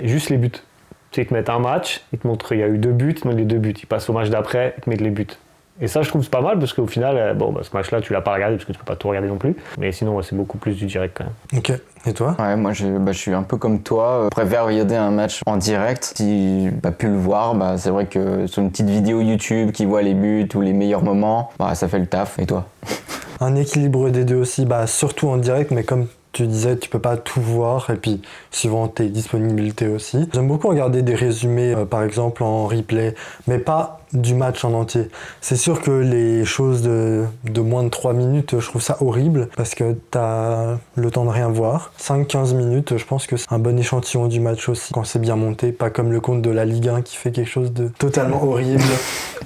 juste les buts. Tu sais, ils te mettent un match, ils te montrent il y a eu 2 buts, ils te mettent les 2 buts, ils passent au match d'après, ils te mettent les buts. Et ça, je trouve c'est pas mal parce qu'au final, ce match-là, tu l'as pas regardé parce que tu peux pas tout regarder non plus. Mais sinon, c'est beaucoup plus du direct quand même. Ok. Et toi? Ouais, moi, je suis un peu comme toi. Je préfère regarder un match en direct. Si j'ai pas pu le voir, c'est vrai que sur une petite vidéo YouTube qui voit les buts ou les meilleurs moments, ça fait le taf. Et toi? Un équilibre des deux aussi, surtout en direct, mais comme tu disais, tu peux pas tout voir, et puis suivant tes disponibilités aussi. J'aime beaucoup regarder des résumés, par exemple en replay, mais pas du match en entier. C'est sûr que les choses de moins de 3 minutes, je trouve ça horrible, parce que t'as le temps de rien voir. 5-15 minutes, je pense que c'est un bon échantillon du match aussi, quand c'est bien monté, pas comme le compte de la Ligue 1 qui fait quelque chose de totalement horrible.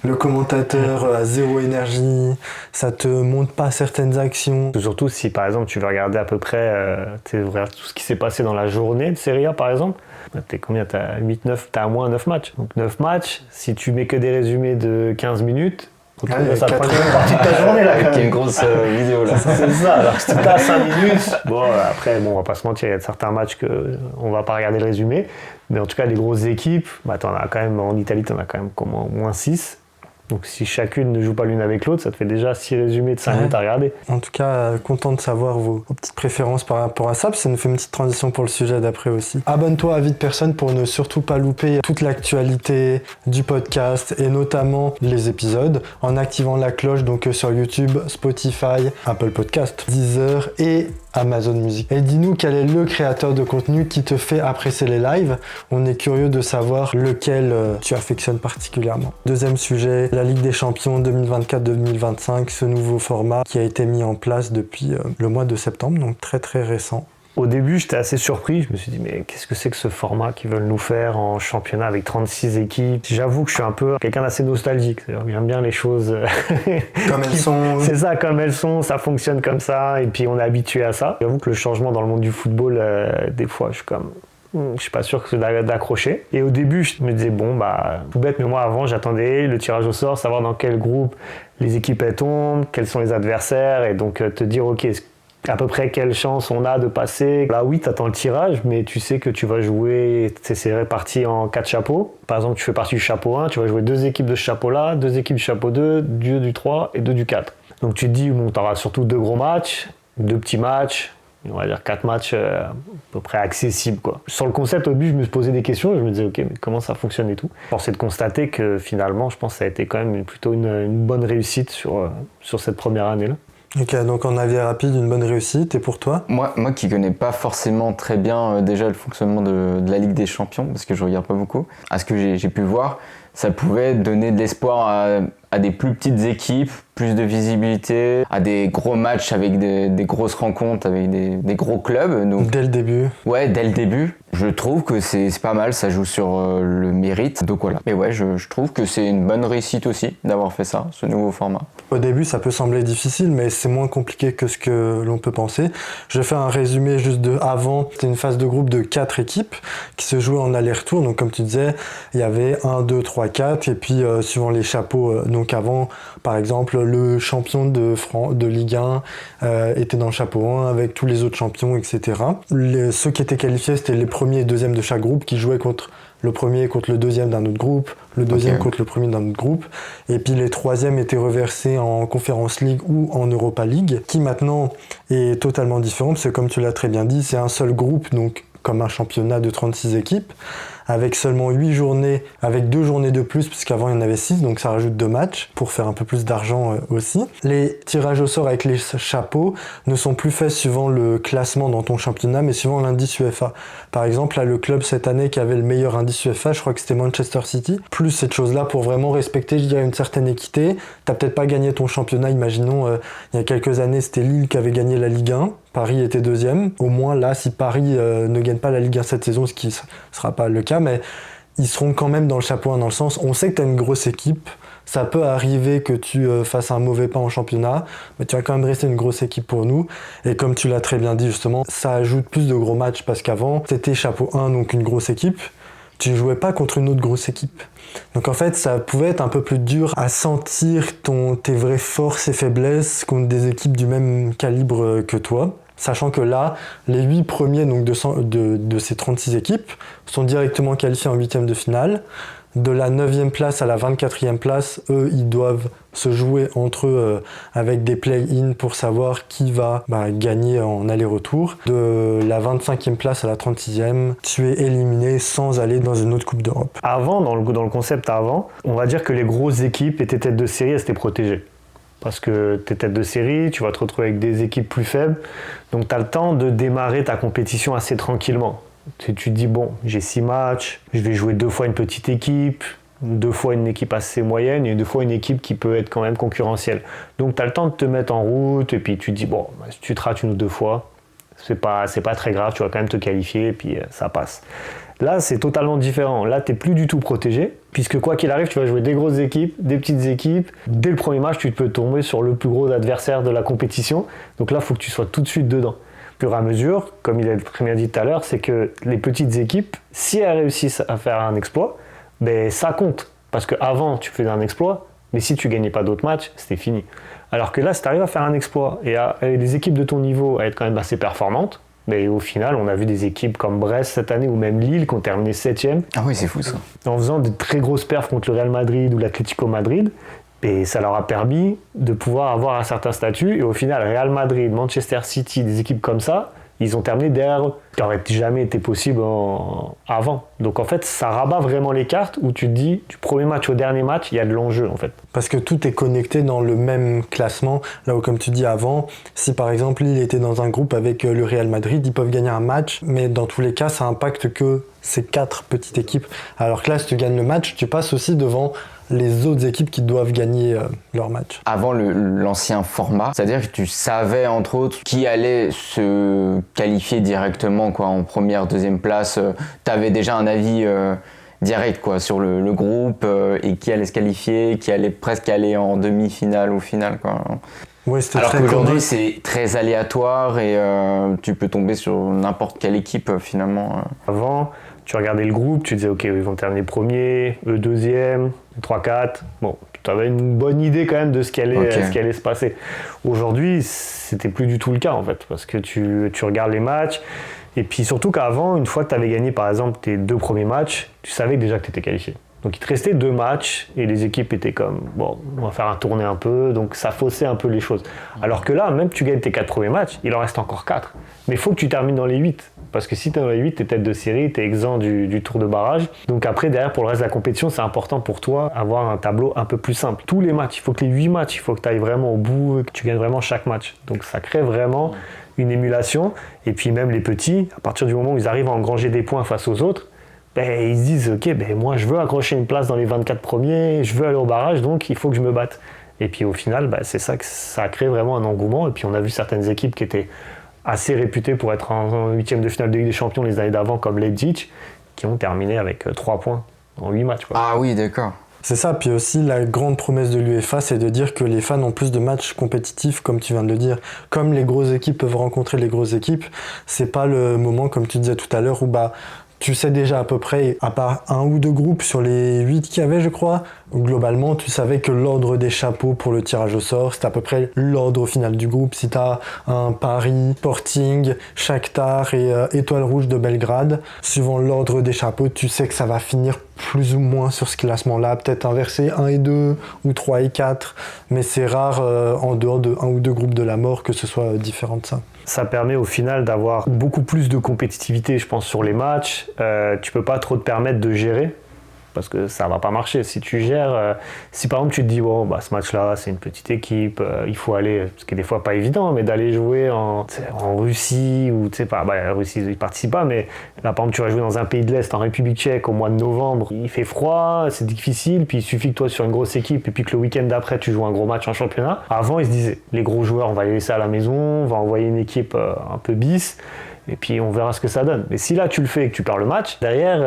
Le commentateur a zéro énergie, ça te montre pas certaines actions. Surtout si par exemple tu veux regarder à peu près tout ce qui s'est passé dans la journée de Serie A par exemple, t'es combien? T'as 8-9, t'as à moins 9 matchs. Donc 9 matchs, si tu mets que des résumés de 15 minutes, ça prend une partie de ta journée là. Avec une grosse vidéo là. C'est ça, alors que si t'as 5 minutes, après on va pas se mentir, il y a certains matchs qu'on va pas regarder le résumé, mais en tout cas les grosses équipes, t'en as quand même, en Italie t'en as quand même au moins 6. Donc si chacune ne joue pas l'une avec l'autre, ça te fait déjà 6 résumés de 5 minutes à regarder. En tout cas, content de savoir vos petites préférences par rapport à ça, puis ça nous fait une petite transition pour le sujet d'après aussi. Abonne-toi à Vie de Personne pour ne surtout pas louper toute l'actualité du podcast et notamment les épisodes en activant la cloche donc sur YouTube, Spotify, Apple Podcast, Deezer et Amazon Music. Et dis-nous quel est le créateur de contenu qui te fait apprécier les lives. On est curieux de savoir lequel tu affectionnes particulièrement. Deuxième sujet, la Ligue des Champions 2024-2025, ce nouveau format qui a été mis en place depuis le mois de septembre, donc très très récent. Au début, j'étais assez surpris. Je me suis dit, mais qu'est-ce que c'est que ce format qu'ils veulent nous faire en championnat avec 36 équipes? J'avoue que je suis un peu quelqu'un d'assez nostalgique. J'aime bien les choses comme elles sont. C'est ça, comme elles sont, ça fonctionne comme ça, et puis on est habitué à ça. J'avoue que le changement dans le monde du football, des fois, je suis pas sûr que c'est d'accrocher. Et au début, je me disais, tout bête, mais moi avant, j'attendais le tirage au sort, savoir dans quel groupe les équipes elles tombent, quels sont les adversaires, et donc te dire, ok, à peu près quelle chance on a de passer. Là oui, tu attends le tirage, mais tu sais que tu vas jouer, c'est réparti en 4 chapeaux. Par exemple, tu fais partie du chapeau 1, tu vas jouer 2 équipes de ce chapeau-là, 2 équipes du chapeau 2, 2 du 3 et 2 du 4. Donc tu te dis, bon, tu auras surtout 2 gros matchs, 2 petits matchs, on va dire 4 matchs à peu près accessibles, quoi. Sur le concept, au début, je me posais des questions, je me disais, ok, mais comment ça fonctionne et tout. Force est de constater que finalement, je pense que ça a été quand même plutôt une bonne réussite sur cette première année-là. Ok, donc en avis rapide, une bonne réussite. Et pour toi? Moi qui connais pas forcément très bien déjà le fonctionnement de la Ligue des Champions, parce que je regarde pas beaucoup, à ce que j'ai pu voir, ça pouvait donner de l'espoir à des plus petites équipes, plus de visibilité, à des gros matchs avec des grosses rencontres, avec des gros clubs. Donc, dès le début? Ouais, dès le début. Je trouve que c'est pas mal, ça joue sur le mérite. Donc voilà. Mais ouais, je trouve que c'est une bonne réussite aussi d'avoir fait ça, ce nouveau format. Au début, ça peut sembler difficile, mais c'est moins compliqué que ce que l'on peut penser. Je vais faire un résumé juste de avant. C'était une phase de groupe de 4 équipes qui se jouaient en aller-retour. Donc comme tu disais, il y avait 1, 2, 3, 4. Et puis suivant les chapeaux, donc avant, par exemple, le champion de Ligue 1 était dans le chapeau 1 avec tous les autres champions, etc. Ceux qui étaient qualifiés, c'était les premiers et deuxièmes de chaque groupe qui jouaient contre le premier contre le deuxième d'un autre groupe, le deuxième contre le premier d'un autre groupe, et puis les troisièmes étaient reversés en Conference League ou en Europa League, qui maintenant est totalement différent, parce que comme tu l'as très bien dit, c'est un seul groupe, donc comme un championnat de 36 équipes, avec seulement 8 journées, avec 2 journées de plus, puisqu'avant il y en avait 6, donc ça rajoute 2 matchs, pour faire un peu plus d'argent aussi. Les tirages au sort avec les chapeaux ne sont plus faits suivant le classement dans ton championnat, mais suivant l'indice UEFA. Par exemple, là, le club cette année qui avait le meilleur indice UEFA, je crois que c'était Manchester City, plus cette chose-là pour vraiment respecter, je dirais, une certaine équité. T'as peut-être pas gagné ton championnat, imaginons, il y a quelques années, c'était Lille qui avait gagné la Ligue 1, Paris était deuxième. Au moins là, si Paris ne gagne pas la Ligue 1 cette saison, ce qui ne sera pas le cas, mais ils seront quand même dans le chapeau 1 dans le sens, on sait que tu as une grosse équipe, ça peut arriver que tu fasses un mauvais pas en championnat, mais tu vas quand même rester une grosse équipe pour nous. Et comme tu l'as très bien dit justement, ça ajoute plus de gros matchs parce qu'avant, c'était chapeau 1, donc une grosse équipe, tu jouais pas contre une autre grosse équipe. Donc en fait, ça pouvait être un peu plus dur à sentir tes vraies forces et faiblesses contre des équipes du même calibre que toi. Sachant que là, les 8 premiers donc de ces 36 équipes sont directement qualifiés en 8e de finale. De la 9e place à la 24e place, eux, ils doivent se jouer entre eux avec des play-in pour savoir qui va gagner en aller-retour. De la 25e place à la 36e, tu es éliminé sans aller dans une autre Coupe d'Europe. Avant, dans le concept avant, on va dire que les grosses équipes et tes têtes de série, elles étaient protégées. Parce que tes têtes de série, tu vas te retrouver avec des équipes plus faibles. Donc tu as le temps de démarrer ta compétition assez tranquillement. Tu te dis, bon, j'ai 6 matchs, je vais jouer 2 fois une petite équipe, 2 fois une équipe assez moyenne et 2 fois une équipe qui peut être quand même concurrentielle. Donc tu as le temps de te mettre en route et puis tu te dis, bon, si tu te rates 1 ou 2 fois, c'est pas très grave, tu vas quand même te qualifier et puis ça passe. Là, c'est totalement différent. Là, tu n'es plus du tout protégé, puisque quoi qu'il arrive, tu vas jouer des grosses équipes, des petites équipes. Dès le premier match, tu peux tomber sur le plus gros adversaire de la compétition. Donc là, il faut que tu sois tout de suite dedans. Au fur et à mesure, comme il a très bien dit tout à l'heure, c'est que les petites équipes, si elles réussissent à faire un exploit, ben, ça compte. Parce qu'avant, tu faisais un exploit, mais si tu ne gagnais pas d'autres matchs, c'était fini. Alors que là, si tu arrives à faire un exploit et les équipes de ton niveau à être quand même assez performantes, mais au final, on a vu des équipes comme Brest cette année ou même Lille qui ont terminé 7e. Ah oui, c'est fou ça. En faisant de très grosses perfs contre le Real Madrid ou l'Atlético Madrid. Et ça leur a permis de pouvoir avoir un certain statut. Et au final, Real Madrid, Manchester City, des équipes comme ça, ils ont terminé derrière eux. Ça n'aurait jamais été possible avant. Donc en fait, ça rabat vraiment les cartes où tu te dis, du premier match au dernier match, il y a de l'enjeu en fait. Parce que tout est connecté dans le même classement. Là où, comme tu dis avant, si par exemple Lille était dans un groupe avec le Real Madrid, ils peuvent gagner un match, mais dans tous les cas, ça impacte que ces 4 petites équipes. Alors que là, si tu gagnes le match, tu passes aussi devant les autres équipes qui doivent gagner leur match. Avant l'ancien format, c'est-à-dire que tu savais entre autres qui allait se qualifier directement quoi, en première, deuxième place. Tu avais déjà un avis direct quoi, sur le groupe et qui allait se qualifier, qui allait presque aller en demi-finale ou finale. Quoi. Ouais, alors qu'aujourd'hui c'est très aléatoire et tu peux tomber sur n'importe quelle équipe finalement. Avant, Tu regardais le groupe, tu disais ok, ils vont terminer premier, eux deuxième, 3-4. Bon, tu avais une bonne idée quand même de ce qui allait se passer. Aujourd'hui, c'était plus du tout le cas en fait, parce que tu regardes les matchs, et puis surtout qu'avant, une fois que tu avais gagné par exemple tes 2 premiers matchs, tu savais déjà que tu étais qualifié. Donc il te restait 2 matchs et les équipes étaient comme bon, on va faire un tournée un peu, donc ça faussait un peu les choses. Alors que là, même que tu gagnes tes 4 premiers matchs, il en reste encore 4. Mais il faut que tu termines dans les 8. Parce que si tu es dans les 8, tu es tête de série, tu es exempt du tour de barrage. Donc après, derrière, pour le reste de la compétition, c'est important pour toi d'avoir un tableau un peu plus simple. Tous les matchs, il faut que les 8 matchs, il faut que tu ailles vraiment au bout, que tu gagnes vraiment chaque match. Donc ça crée vraiment une émulation. Et puis même les petits, à partir du moment où ils arrivent à engranger des points face aux autres, ben, ils se disent ok, ben, moi je veux accrocher une place dans les 24 premiers, je veux aller au barrage, donc il faut que je me batte. Et puis au final, ben, c'est ça que ça a créé vraiment un engouement. Et puis on a vu certaines équipes qui étaient assez réputées pour être en 8e de finale de Ligue des Champions les années d'avant, comme Leipzig, qui ont terminé avec 3 points en 8 matchs. Quoi. Ah oui, d'accord. C'est ça, puis aussi la grande promesse de l'UEFA, c'est de dire que les fans ont plus de matchs compétitifs, comme tu viens de le dire. Comme les grosses équipes peuvent rencontrer les grosses équipes, c'est pas le moment, comme tu disais tout à l'heure, où tu sais déjà à peu près, à part 1 ou 2 groupes sur les 8 qu'il y avait, je crois, globalement, tu savais que l'ordre des chapeaux pour le tirage au sort, c'était à peu près l'ordre final du groupe. Si tu as un Paris, Sporting, Shakhtar et Étoile Rouge de Belgrade, suivant l'ordre des chapeaux, tu sais que ça va finir plus ou moins sur ce classement-là, peut-être inversé 1 et 2 ou 3 et 4, mais c'est rare en dehors de 1 ou 2 groupes de la mort que ce soit différent de ça. Ça permet au final d'avoir beaucoup plus de compétitivité, je pense, sur les matchs. Tu peux pas trop te permettre de gérer, parce que ça va pas marcher. Si tu gères, si par exemple tu te dis bon, bah, ce match-là, c'est une petite équipe, il faut aller, ce qui est des fois pas évident, mais d'aller jouer en Russie, ou tu sais pas, bah, Russie ils participent pas, mais là par exemple tu vas jouer dans un pays de l'Est, en République tchèque, au mois de novembre, il fait froid, c'est difficile, puis il suffit que toi sur une grosse équipe, et puis que le week-end d'après tu joues un gros match en championnat. Avant ils se disaient, les gros joueurs on va les laisser à la maison, on va envoyer une équipe un peu bis, et puis on verra ce que ça donne. Mais si là tu le fais et que tu perds le match, derrière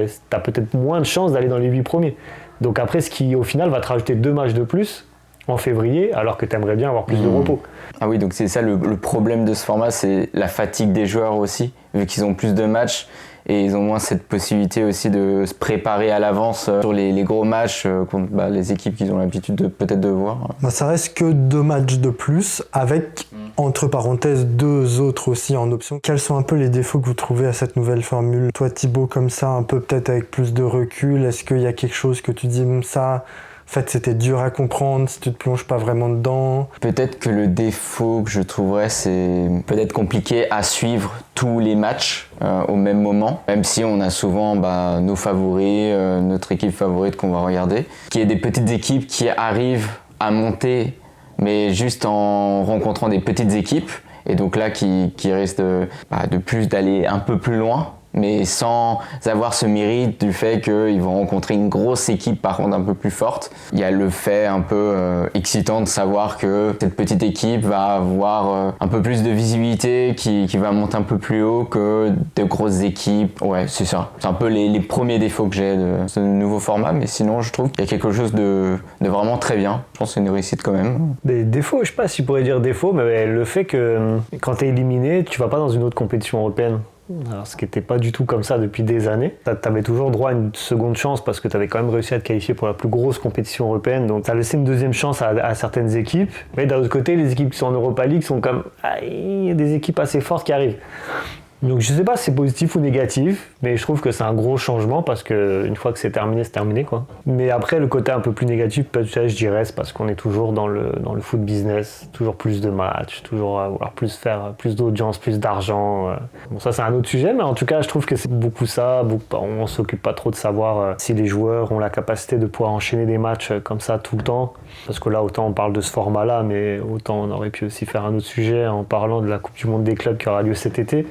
tu as peut-être moins de chances d'aller dans les 8 premiers. Donc après, ce qui au final va te rajouter 2 matchs de plus en février, alors que tu aimerais bien avoir plus de repos. Ah oui, donc c'est ça le problème de ce format, c'est la fatigue des joueurs aussi, vu qu'ils ont plus de matchs. Et ils ont moins cette possibilité aussi de se préparer à l'avance sur les gros matchs contre les équipes qu'ils ont l'habitude peut-être de voir. Ça reste que 2 matchs de plus, avec, entre parenthèses, 2 autres aussi en option. Quels sont un peu les défauts que vous trouvez à cette nouvelle formule? Toi Thibaut, comme ça, un peu peut-être avec plus de recul, est-ce qu'il y a quelque chose que tu dis, ça, en fait, c'était dur à comprendre si tu te plonges pas vraiment dedans? Peut-être que le défaut que je trouverais, c'est peut-être compliqué à suivre tous les matchs au même moment, même si on a souvent nos favoris, notre équipe favorite qu'on va regarder. Qu'il y ait des petites équipes qui arrivent à monter, mais juste en rencontrant des petites équipes, et donc là qui risquent de plus d'aller un peu plus loin, mais sans avoir ce mérite du fait qu'ils vont rencontrer une grosse équipe par contre un peu plus forte. Il y a le fait un peu excitant de savoir que cette petite équipe va avoir un peu plus de visibilité, qui va monter un peu plus haut que de grosses équipes. Ouais, c'est ça. C'est un peu les premiers défauts que j'ai de ce nouveau format, mais sinon je trouve qu'il y a quelque chose de vraiment très bien. Je pense que c'est une réussite quand même. Des défauts, je sais pas si je pourrais dire défaut, mais le fait que quand tu es éliminé, tu vas pas dans une autre compétition européenne. Alors, ce qui n'était pas du tout comme ça depuis des années. Tu avais toujours droit à une seconde chance parce que tu avais quand même réussi à te qualifier pour la plus grosse compétition européenne. Donc, tu as laissé une deuxième chance à certaines équipes. Mais d'un autre côté, les équipes qui sont en Europa League sont comme... il y a des équipes assez fortes qui arrivent. Donc, je ne sais pas si c'est positif ou négatif, mais je trouve que c'est un gros changement parce qu'une fois que c'est terminé, quoi. Mais après, le côté un peu plus négatif, peut-être, je dirais, c'est parce qu'on est toujours dans le foot business, toujours plus de matchs, toujours à vouloir faire plus d'audience, plus d'argent. Bon, ça, c'est un autre sujet, mais en tout cas, je trouve que c'est beaucoup ça. On ne s'occupe pas trop de savoir si les joueurs ont la capacité de pouvoir enchaîner des matchs comme ça tout le temps. Parce que là, autant on parle de ce format-là, mais autant on aurait pu aussi faire un autre sujet en parlant de la Coupe du Monde des clubs qui aura lieu cet été.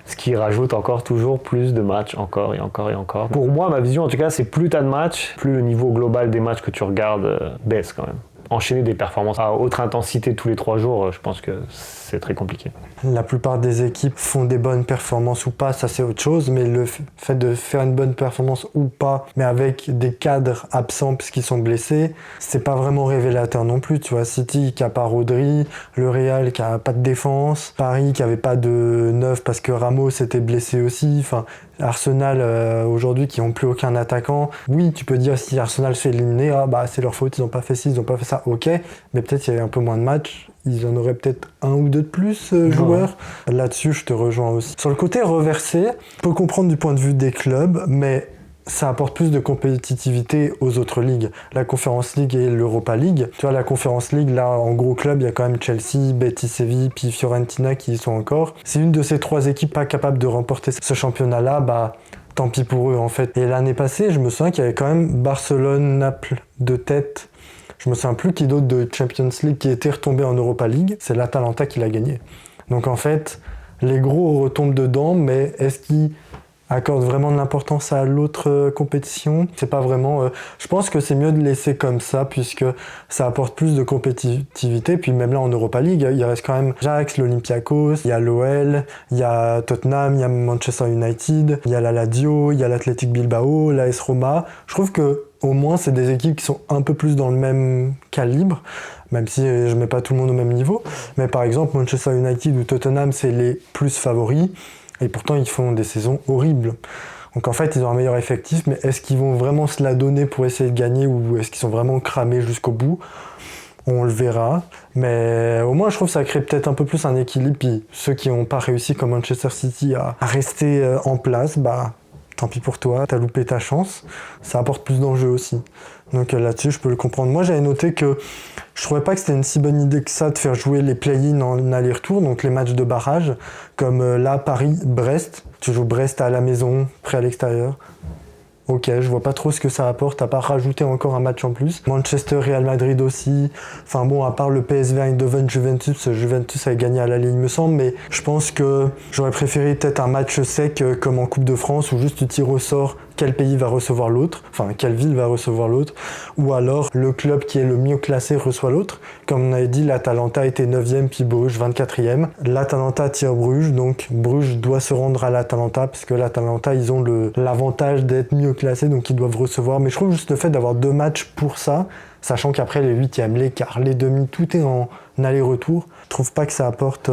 Ce qui rajoute encore toujours plus de matchs, encore et encore et encore. Pour moi, ma vision en tout cas, c'est plus t'as de matchs, plus le niveau global des matchs que tu regardes baisse quand même. enchaîner des performances à haute intensité tous les 3 jours, je pense que c'est très compliqué. La plupart des équipes font des bonnes performances ou pas, ça c'est autre chose, mais le fait de faire une bonne performance ou pas, mais avec des cadres absents parce qu'ils sont blessés, c'est pas vraiment révélateur non plus. Tu vois, City qui a pas Rodri, le Real qui a pas de défense, Paris qui avait pas de neuf parce que Ramos était blessé aussi, enfin Arsenal aujourd'hui qui n'ont plus aucun attaquant. Oui, tu peux dire si Arsenal se fait éliminer, c'est leur faute, ils n'ont pas fait ci, ils n'ont pas fait ça, ok, mais peut-être il y avait un peu moins de matchs. Ils en auraient peut-être un ou deux de plus, joueurs. Là-dessus, je te rejoins aussi. Sur le côté reversé, on peut comprendre du point de vue des clubs, mais ça apporte plus de compétitivité aux autres ligues. La Conference League et l'Europa League. Tu vois, la Conference League, là, en gros club, il y a quand même Chelsea, Betis Séville, puis Fiorentina qui y sont encore. Si une de ces 3 équipes pas capable de remporter ce championnat-là, tant pis pour eux, en fait. Et l'année passée, je me souviens qu'il y avait quand même Barcelone-Naples de tête. Je me souviens plus qui d'autre de Champions League qui était retombé en Europa League. C'est l'Atalanta qui l'a gagné. Donc en fait, les gros retombent dedans, mais est-ce qu'ils accordent vraiment de l'importance à l'autre compétition ? C'est pas vraiment... je pense que c'est mieux de laisser comme ça, puisque ça apporte plus de compétitivité. Puis même là en Europa League, il reste quand même Ajax, l'Olympiakos, il y a l'OL, il y a Tottenham, il y a Manchester United, il y a la Lazio, il y a l'Athletic Bilbao, l'AS Roma. Je trouve que au moins, c'est des équipes qui sont un peu plus dans le même calibre, même si je mets pas tout le monde au même niveau. Mais par exemple, Manchester United ou Tottenham, c'est les plus favoris, et pourtant ils font des saisons horribles. Donc en fait, ils ont un meilleur effectif, mais est-ce qu'ils vont vraiment se la donner pour essayer de gagner, ou est-ce qu'ils sont vraiment cramés jusqu'au bout ? On le verra, mais au moins je trouve que ça crée peut-être un peu plus un équilibre. Puis ceux qui n'ont pas réussi, comme Manchester City, à rester en place, tant pis pour toi, t'as loupé ta chance. Ça apporte plus d'enjeux aussi. Donc là-dessus, je peux le comprendre. Moi, j'avais noté que je trouvais pas que c'était une si bonne idée que ça de faire jouer les play-in en aller-retour, donc les matchs de barrage, comme là, Paris-Brest. Tu joues Brest à la maison, près à l'extérieur. Ok, je vois pas trop ce que ça apporte, à part rajouter encore un match en plus. Manchester, Real Madrid aussi. Enfin bon, à part le PSV Eindhoven, Juventus avait gagné à l'aller, il me semble, mais je pense que j'aurais préféré peut-être un match sec comme en Coupe de France, où juste tu tires au sort quel pays va recevoir l'autre, enfin quelle ville va recevoir l'autre, ou alors le club qui est le mieux classé reçoit l'autre. Comme on avait dit, l'Atalanta était 9e, puis Bruges 24e. L'Atalanta tire Bruges, donc Bruges doit se rendre à l'Atalanta, parce que l'Atalanta, ils ont l'avantage d'être mieux classés, donc ils doivent recevoir. Mais je trouve juste le fait d'avoir 2 matchs pour ça, sachant qu'après les 8e, les quarts, les demi, tout est en aller-retour, je trouve pas que ça apporte...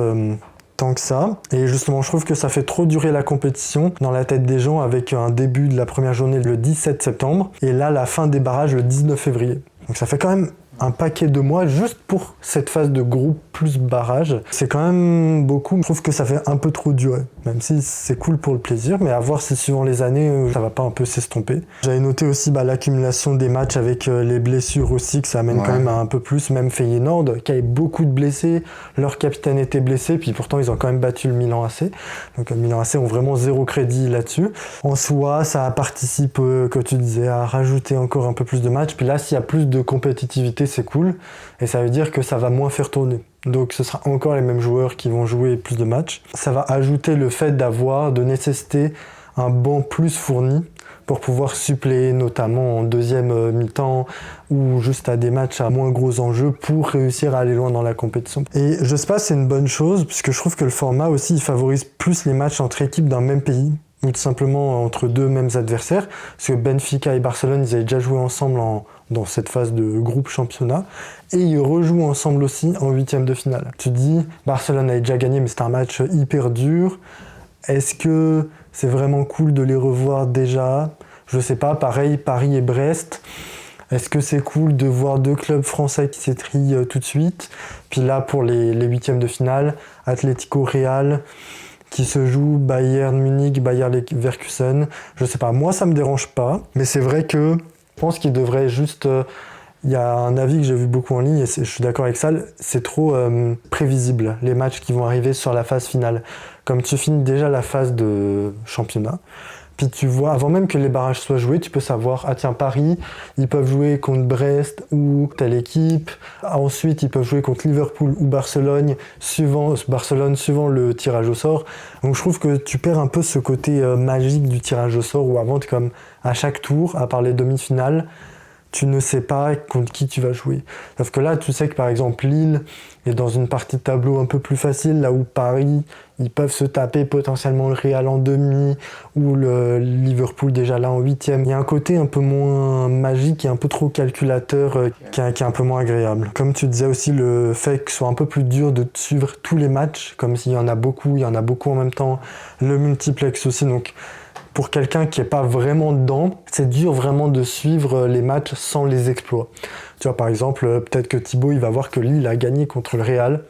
tant que ça, et justement je trouve que ça fait trop durer la compétition dans la tête des gens, avec un début de la première journée le 17 septembre et là la fin des barrages le 19 février. Donc ça fait quand même un paquet de mois juste pour cette phase de groupe plus barrage. C'est quand même beaucoup. Je trouve que ça fait un peu trop durer, même si c'est cool pour le plaisir, mais à voir si suivant les années, ça va pas un peu s'estomper. J'avais noté aussi l'accumulation des matchs avec les blessures aussi, que ça amène quand même à un peu plus. Même Feyenoord, qui avait beaucoup de blessés, leur capitaine était blessé, puis pourtant ils ont quand même battu le Milan AC. Donc le Milan AC ont vraiment 0 crédit là-dessus. En soi, ça participe, comme tu disais, à rajouter encore un peu plus de matchs. Puis là, s'il y a plus de compétitivité, c'est cool, et ça veut dire que ça va moins faire tourner. Donc ce sera encore les mêmes joueurs qui vont jouer plus de matchs. Ça va ajouter le fait de nécessiter un banc plus fourni pour pouvoir suppléer, notamment en deuxième mi-temps ou juste à des matchs à moins gros enjeux pour réussir à aller loin dans la compétition. Et je sais pas, c'est une bonne chose, puisque je trouve que le format aussi il favorise plus les matchs entre équipes d'un même pays, ou tout simplement entre 2 mêmes adversaires, parce que Benfica et Barcelone, ils avaient déjà joué ensemble dans cette phase de groupe championnat, et ils rejouent ensemble aussi en 8e de finale. Tu te dis, Barcelone avait déjà gagné, mais c'était un match hyper dur. Est-ce que c'est vraiment cool de les revoir déjà ? Je sais pas, pareil, Paris et Brest. Est-ce que c'est cool de voir 2 clubs français qui s'étrillent tout de suite ? Puis là, pour les 8e de finale, Atlético Real, qui se joue Bayern Munich, Bayer Leverkusen. Je sais pas, moi ça me dérange pas, mais c'est vrai que je pense qu'il devrait juste... Il y a un avis que j'ai vu beaucoup en ligne, et je suis d'accord avec ça, c'est trop prévisible, les matchs qui vont arriver sur la phase finale. Comme tu finis déjà la phase de championnat, puis tu vois, avant même que les barrages soient joués, tu peux savoir, ah tiens, Paris, ils peuvent jouer contre Brest ou telle équipe. Ensuite, ils peuvent jouer contre Liverpool ou Barcelone, suivant le tirage au sort. Donc je trouve que tu perds un peu ce côté magique du tirage au sort, où avant, t'es comme à chaque tour, à part les demi-finales, tu ne sais pas contre qui tu vas jouer. Sauf que là, tu sais que par exemple Lille est dans une partie de tableau un peu plus facile, là où Paris, ils peuvent se taper potentiellement le Real en demi, ou le Liverpool déjà là en huitième. Il y a un côté un peu moins magique et un peu trop calculateur qui est un peu moins agréable. Comme tu disais aussi, le fait que ce soit un peu plus dur de suivre tous les matchs, comme s'il y en a beaucoup en même temps, le multiplex aussi, donc pour quelqu'un qui n'est pas vraiment dedans, c'est dur vraiment de suivre les matchs sans les exploits. Tu vois, par exemple, peut-être que Thibaut, il va voir que Lille a gagné contre le Real,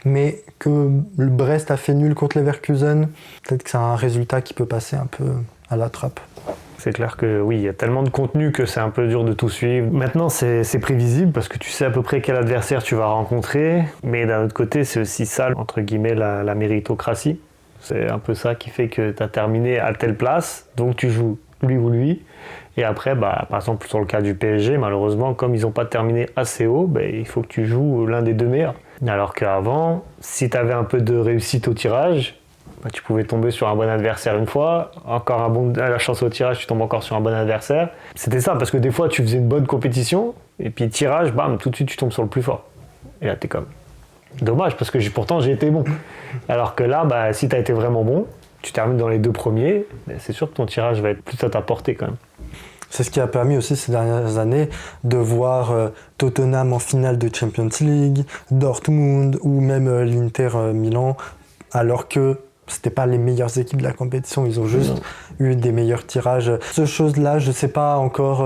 mais que le Brest a fait nul contre Leverkusen. Peut-être que c'est un résultat qui peut passer un peu à la trappe. C'est clair que oui, il y a tellement de contenu que c'est un peu dur de tout suivre. Maintenant, c'est prévisible parce que tu sais à peu près quel adversaire tu vas rencontrer, mais d'un autre côté, c'est aussi ça, entre guillemets, la méritocratie. C'est un peu ça qui fait que tu as terminé à telle place, donc tu joues lui ou lui. Et après, par exemple, sur le cas du PSG, malheureusement, comme ils n'ont pas terminé assez haut, il faut que tu joues l'un des deux meilleurs. Alors qu'avant, si tu avais un peu de réussite au tirage, tu pouvais tomber sur un bon adversaire une fois, encore à la chance au tirage, tu tombes encore sur un bon adversaire. C'était ça, parce que des fois, tu faisais une bonne compétition, et puis tirage, bam, tout de suite, tu tombes sur le plus fort. Et là, t'es comme... Dommage, parce que pourtant j'ai été bon. Alors que là, si tu as été vraiment bon, tu termines dans les deux premiers, c'est sûr que ton tirage va être plus à ta portée quand même. C'est ce qui a permis aussi ces dernières années de voir Tottenham en finale de Champions League, Dortmund ou même l'Inter Milan, alors que c'était pas les meilleures équipes de la compétition, ils ont juste eu des meilleurs tirages. Ce chose-là, je sais pas encore,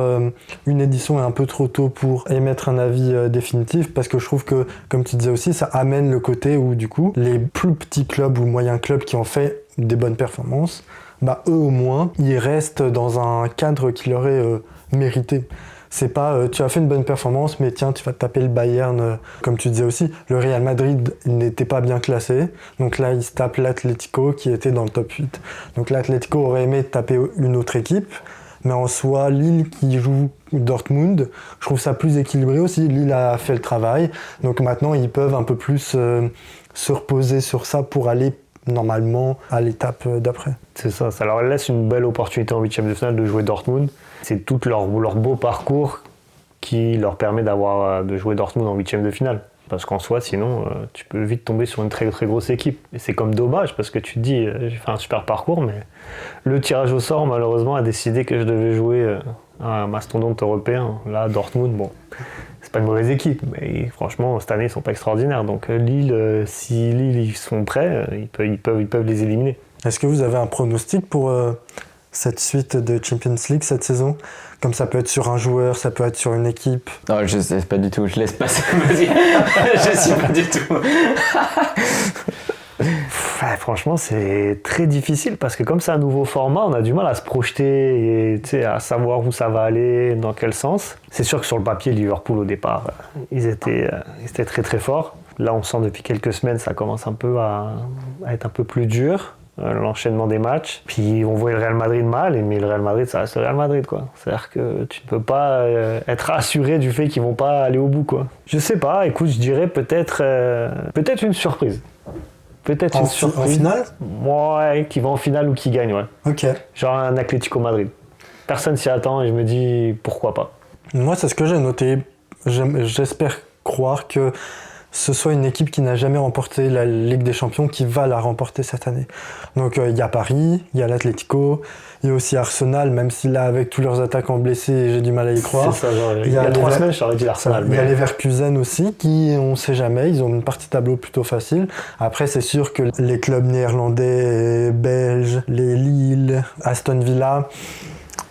une édition est un peu trop tôt pour émettre un avis définitif, parce que je trouve que, comme tu disais aussi, ça amène le côté où du coup, les plus petits clubs ou moyens clubs qui ont fait des bonnes performances, eux au moins, ils restent dans un cadre qui leur est mérité. C'est pas tu as fait une bonne performance, mais tiens, tu vas te taper le Bayern. Comme tu disais aussi, le Real Madrid n'était pas bien classé. Donc là, il se tape l'Atlético qui était dans le top 8. Donc l'Atlético aurait aimé taper une autre équipe. Mais en soi, Lille qui joue Dortmund, je trouve ça plus équilibré aussi. Lille a fait le travail. Donc maintenant, ils peuvent un peu plus se reposer sur ça pour aller normalement à l'étape d'après. C'est ça, ça leur laisse une belle opportunité en huitième de finale de jouer Dortmund. C'est tout leur beau parcours qui leur permet de jouer Dortmund en huitième de finale. Parce qu'en soi, sinon, tu peux vite tomber sur une très très grosse équipe. Et c'est comme dommage, parce que tu te dis, j'ai fait un super parcours, mais le tirage au sort, malheureusement, a décidé que je devais jouer un mastodonte européen. Là, Dortmund, bon, c'est pas une mauvaise équipe, mais franchement, cette année, ils sont pas extraordinaires. Donc Lille, si Lille, ils sont prêts, ils peuvent les éliminer. Est-ce que vous avez un pronostic pour cette suite de Champions League cette saison? Comme ça peut être sur un joueur, ça peut être sur une équipe. Non, je sais pas du tout, je laisse passer. Vas-y. Je sais pas du tout. Franchement, c'est très difficile parce que comme c'est un nouveau format, on a du mal à se projeter et à savoir où ça va aller, dans quel sens. C'est sûr que sur le papier, Liverpool au départ, ils étaient très très forts. Là, on sent depuis quelques semaines, ça commence un peu à être un peu plus dur. L'enchaînement des matchs, puis on voit le Real Madrid mal, mais le Real Madrid, ça reste le Real Madrid, quoi. C'est-à-dire que tu ne peux pas être assuré du fait qu'ils vont pas aller au bout, quoi. Je sais pas, écoute, je dirais peut-être une surprise. Peut-être une surprise. En finale ? Ouais, qui va en finale ou qui gagne, ouais. Ok. Genre un Atlético Madrid. Personne s'y attend et je me dis pourquoi pas. Moi, c'est ce que j'ai noté. J'espère croire que ce soit une équipe qui n'a jamais remporté la Ligue des Champions qui va la remporter cette année. Donc il y a Paris, il y a l'Atlético, il y a aussi Arsenal, même si là avec tous leurs attaquants blessés, j'ai du mal à y croire. C'est ça, genre, il y a 3 semaines, j'aurais dit l'Arsenal. Il y a les Leverkusen aussi, qui on sait jamais, ils ont une partie tableau plutôt facile. Après c'est sûr que les clubs néerlandais, belges, les Lille, Aston Villa,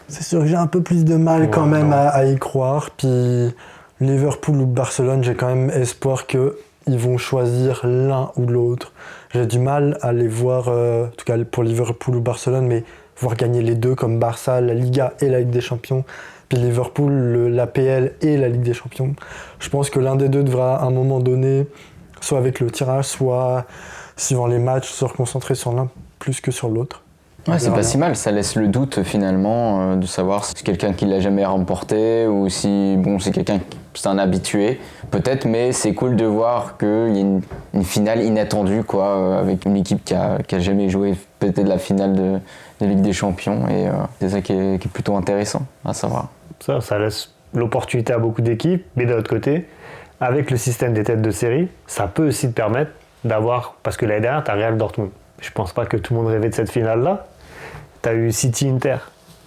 c'est sûr que j'ai un peu plus de mal quand même à y croire. Puis Liverpool ou Barcelone, j'ai quand même espoir qu'ils vont choisir l'un ou l'autre. J'ai du mal à les voir, en tout cas pour Liverpool ou Barcelone, mais voir gagner les deux comme Barça, la Liga et la Ligue des Champions, puis Liverpool, l'APL et la Ligue des Champions. Je pense que l'un des deux devra à un moment donné, soit avec le tirage, soit suivant les matchs, se reconcentrer sur l'un plus que sur l'autre. Ouais, c'est pas si mal, ça laisse le doute finalement de savoir si c'est quelqu'un qui l'a jamais remporté ou si c'est quelqu'un c'est un habitué peut-être, mais c'est cool de voir qu'il y a une finale inattendue quoi, avec une équipe qui a jamais joué peut-être la finale de Ligue des Champions et c'est ça qui est plutôt intéressant à savoir. Ça laisse l'opportunité à beaucoup d'équipes, mais d'un autre côté, avec le système des têtes de série, ça peut aussi te permettre d'avoir, parce que l'année dernière, tu as Real Dortmund. Je pense pas que tout le monde rêvait de cette finale-là. Tu as eu City-Inter.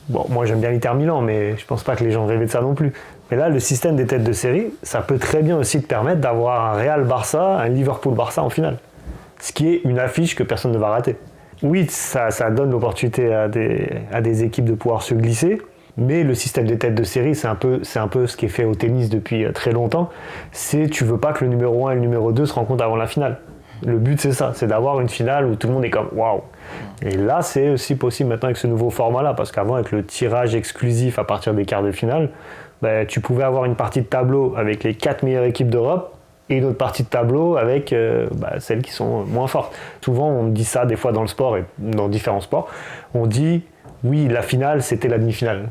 Bon, moi j'aime bien l'Inter Milan, mais je pense pas que les gens rêvaient de ça non plus. Mais là, le système des têtes de série, ça peut très bien aussi te permettre d'avoir un Real Barça, un Liverpool Barça en finale. Ce qui est une affiche que personne ne va rater. Oui, ça donne l'opportunité à des équipes de pouvoir se glisser, mais le système des têtes de série, c'est un peu ce qui est fait au tennis depuis très longtemps. Tu veux pas que le numéro 1 et le numéro 2 se rencontrent avant la finale. Le but, c'est ça, c'est d'avoir une finale où tout le monde est comme waouh. Et là, c'est aussi possible maintenant avec ce nouveau format-là, parce qu'avant, avec le tirage exclusif à partir des quarts de finale, tu pouvais avoir une partie de tableau avec les 4 meilleures équipes d'Europe et une autre partie de tableau avec celles qui sont moins fortes. Souvent, on dit ça des fois dans le sport et dans différents sports. On dit, oui, la finale, c'était la demi-finale.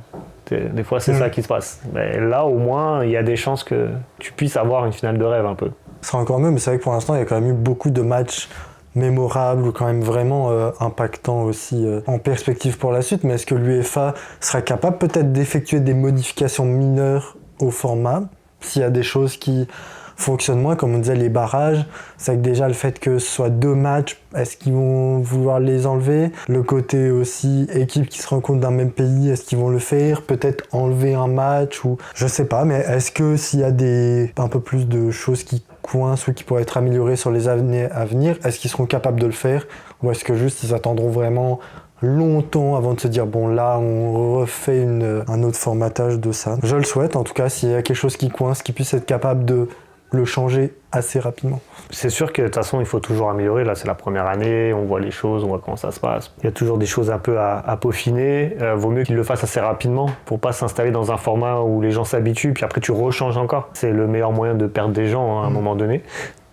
Des fois, c'est ça qui se passe. Mais là, au moins, il y a des chances que tu puisses avoir une finale de rêve un peu. Ce sera encore mieux, mais c'est vrai que pour l'instant, il y a quand même eu beaucoup de matchs mémorables ou quand même vraiment impactants aussi en perspective pour la suite. Mais est-ce que l'UEFA sera capable peut-être d'effectuer des modifications mineures au format s'il y a des choses qui fonctionnent moins, comme on disait les barrages, c'est que déjà le fait que ce soit 2 matchs, est-ce qu'ils vont vouloir les enlever? Le côté aussi équipe qui se rencontrent d'un même pays, est-ce qu'ils vont le faire? Peut-être enlever un match ou je sais pas, mais est-ce que s'il y a un peu plus de choses qui coincent ou qui pourraient être améliorées sur les années à venir, est-ce qu'ils seront capables de le faire? Ou est-ce que juste ils attendront vraiment longtemps avant de se dire bon là on refait un autre formatage de ça? Je le souhaite en tout cas, s'il y a quelque chose qui coince, qui puisse être capable de le changer assez rapidement. C'est sûr que de toute façon il faut toujours améliorer, là c'est la première année, on voit les choses, on voit comment ça se passe. Il y a toujours des choses un peu à peaufiner, vaut mieux qu'ils le fassent assez rapidement pour pas s'installer dans un format où les gens s'habituent puis après tu rechanges encore. C'est le meilleur moyen de perdre des gens à un moment donné.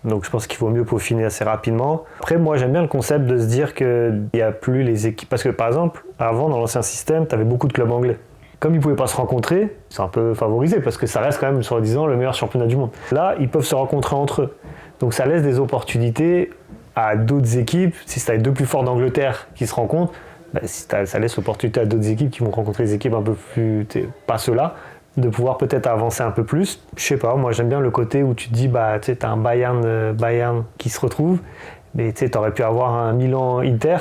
Donc je pense qu'il vaut mieux peaufiner assez rapidement. Après moi j'aime bien le concept de se dire qu'il n'y a plus les équipes, parce que par exemple avant dans l'ancien système tu avais beaucoup de clubs anglais. Comme ils ne pouvaient pas se rencontrer, c'est un peu favorisé parce que ça reste quand même, soi-disant, le meilleur championnat du monde. Là, ils peuvent se rencontrer entre eux. Donc ça laisse des opportunités à d'autres équipes. Si c'est les 2 plus forts d'Angleterre qui se rencontrent, ça laisse l'opportunité à d'autres équipes qui vont rencontrer des équipes un peu plus, pas ceux-là, de pouvoir peut-être avancer un peu plus. Je sais pas, moi j'aime bien le côté où tu te dis, tu as un Bayern qui se retrouve, mais tu aurais pu avoir un Milan-Inter.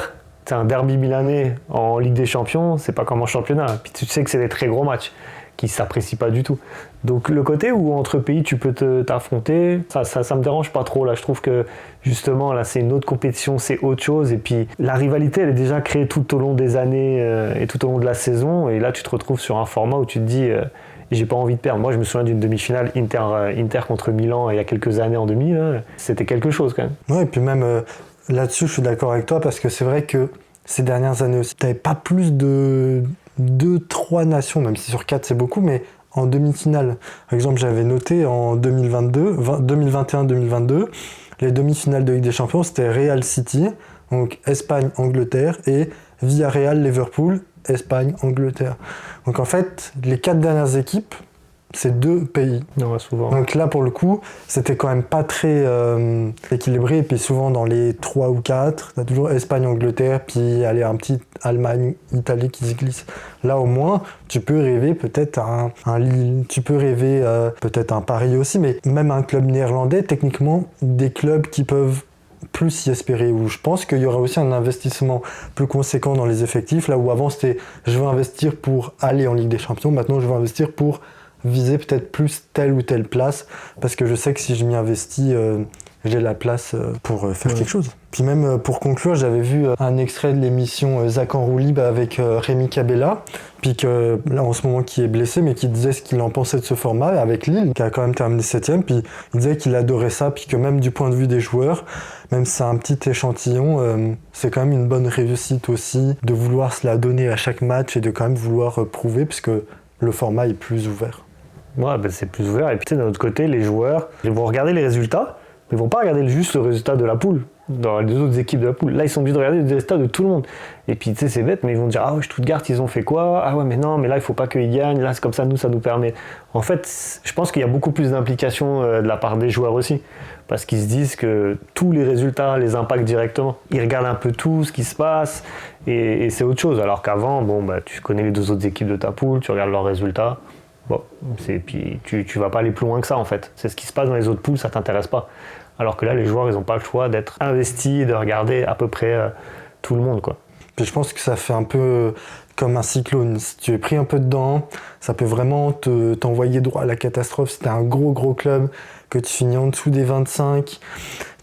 C'est un derby milanais en Ligue des Champions, c'est pas comme en championnat. Puis tu sais que c'est des très gros matchs qui s'apprécient pas du tout. Donc le côté où entre pays tu peux t'affronter, ça me dérange pas trop là. Je trouve que justement là c'est une autre compétition, c'est autre chose. Et puis la rivalité elle est déjà créée tout au long des années et tout au long de la saison. Et là tu te retrouves sur un format où tu te dis j'ai pas envie de perdre. Moi je me souviens d'une demi-finale Inter contre Milan il y a quelques années en demi. Là. C'était quelque chose quand même. Ouais, et puis même là-dessus, je suis d'accord avec toi parce que c'est vrai que ces dernières années aussi, tu n'avais pas plus de 2-3 nations, même si sur 4 c'est beaucoup, mais en demi-finale. Par exemple, j'avais noté en 2021-2022, les demi-finales de Ligue des Champions, c'était Real City, donc Espagne-Angleterre, et Villarreal-Liverpool, Espagne-Angleterre. Donc en fait, les 4 dernières équipes, c'est 2 pays. Non, souvent. Donc là, pour le coup, c'était quand même pas très équilibré. Et puis souvent, dans les 3 ou 4, t'as toujours Espagne-Angleterre, puis allez, un petit Allemagne-Italie qui se glisse. Là, au moins, tu peux rêver peut-être un Lille, tu peux rêver peut-être un Paris aussi, mais même un club néerlandais, techniquement, des clubs qui peuvent plus y espérer, où je pense qu'il y aura aussi un investissement plus conséquent dans les effectifs, là où avant c'était je veux investir pour aller en Ligue des Champions, maintenant je veux investir pour viser peut-être plus telle ou telle place, parce que je sais que si je m'y investis, j'ai la place pour faire quelque chose. Puis même pour conclure, j'avais vu un extrait de l'émission Zach en roue libre avec Rémi Cabella, puis que là en ce moment qui est blessé, mais qui disait ce qu'il en pensait de ce format avec Lille, qui a quand même terminé 7ème, puis il disait qu'il adorait ça, puis que même du point de vue des joueurs, même si c'est un petit échantillon, c'est quand même une bonne réussite aussi de vouloir se la donner à chaque match et de quand même vouloir prouver, parce que le format est plus ouvert. Ouais, c'est plus ouvert. Et puis d'un autre côté, les joueurs, ils vont regarder les résultats, mais ils vont pas regarder juste le résultat de la poule, dans les autres équipes de la poule. Là, ils sont obligés de regarder les résultats de tout le monde. Et puis, tu sais, c'est bête, mais ils vont dire, ah ouais, Stuttgart, ils ont fait quoi? Ah ouais, mais non, mais là, il faut pas qu'ils gagnent. Là, c'est comme ça, ça nous permet. En fait, je pense qu'il y a beaucoup plus d'implication de la part des joueurs aussi. Parce qu'ils se disent que tous les résultats les impactent directement. Ils regardent un peu tout ce qui se passe et c'est autre chose. Alors qu'avant, tu connais les 2 autres équipes de ta poule, tu regardes leurs résultats. Bon, puis tu vas pas aller plus loin que ça en fait. C'est ce qui se passe dans les autres poules, ça t'intéresse pas. Alors que là, les joueurs, ils n'ont pas le choix d'être investis, de regarder à peu près tout le monde, quoi. Puis je pense que ça fait un peu comme un cyclone. Si tu es pris un peu dedans, ça peut vraiment t'envoyer droit à la catastrophe. Si t'es un gros club, que tu finis en dessous des 25,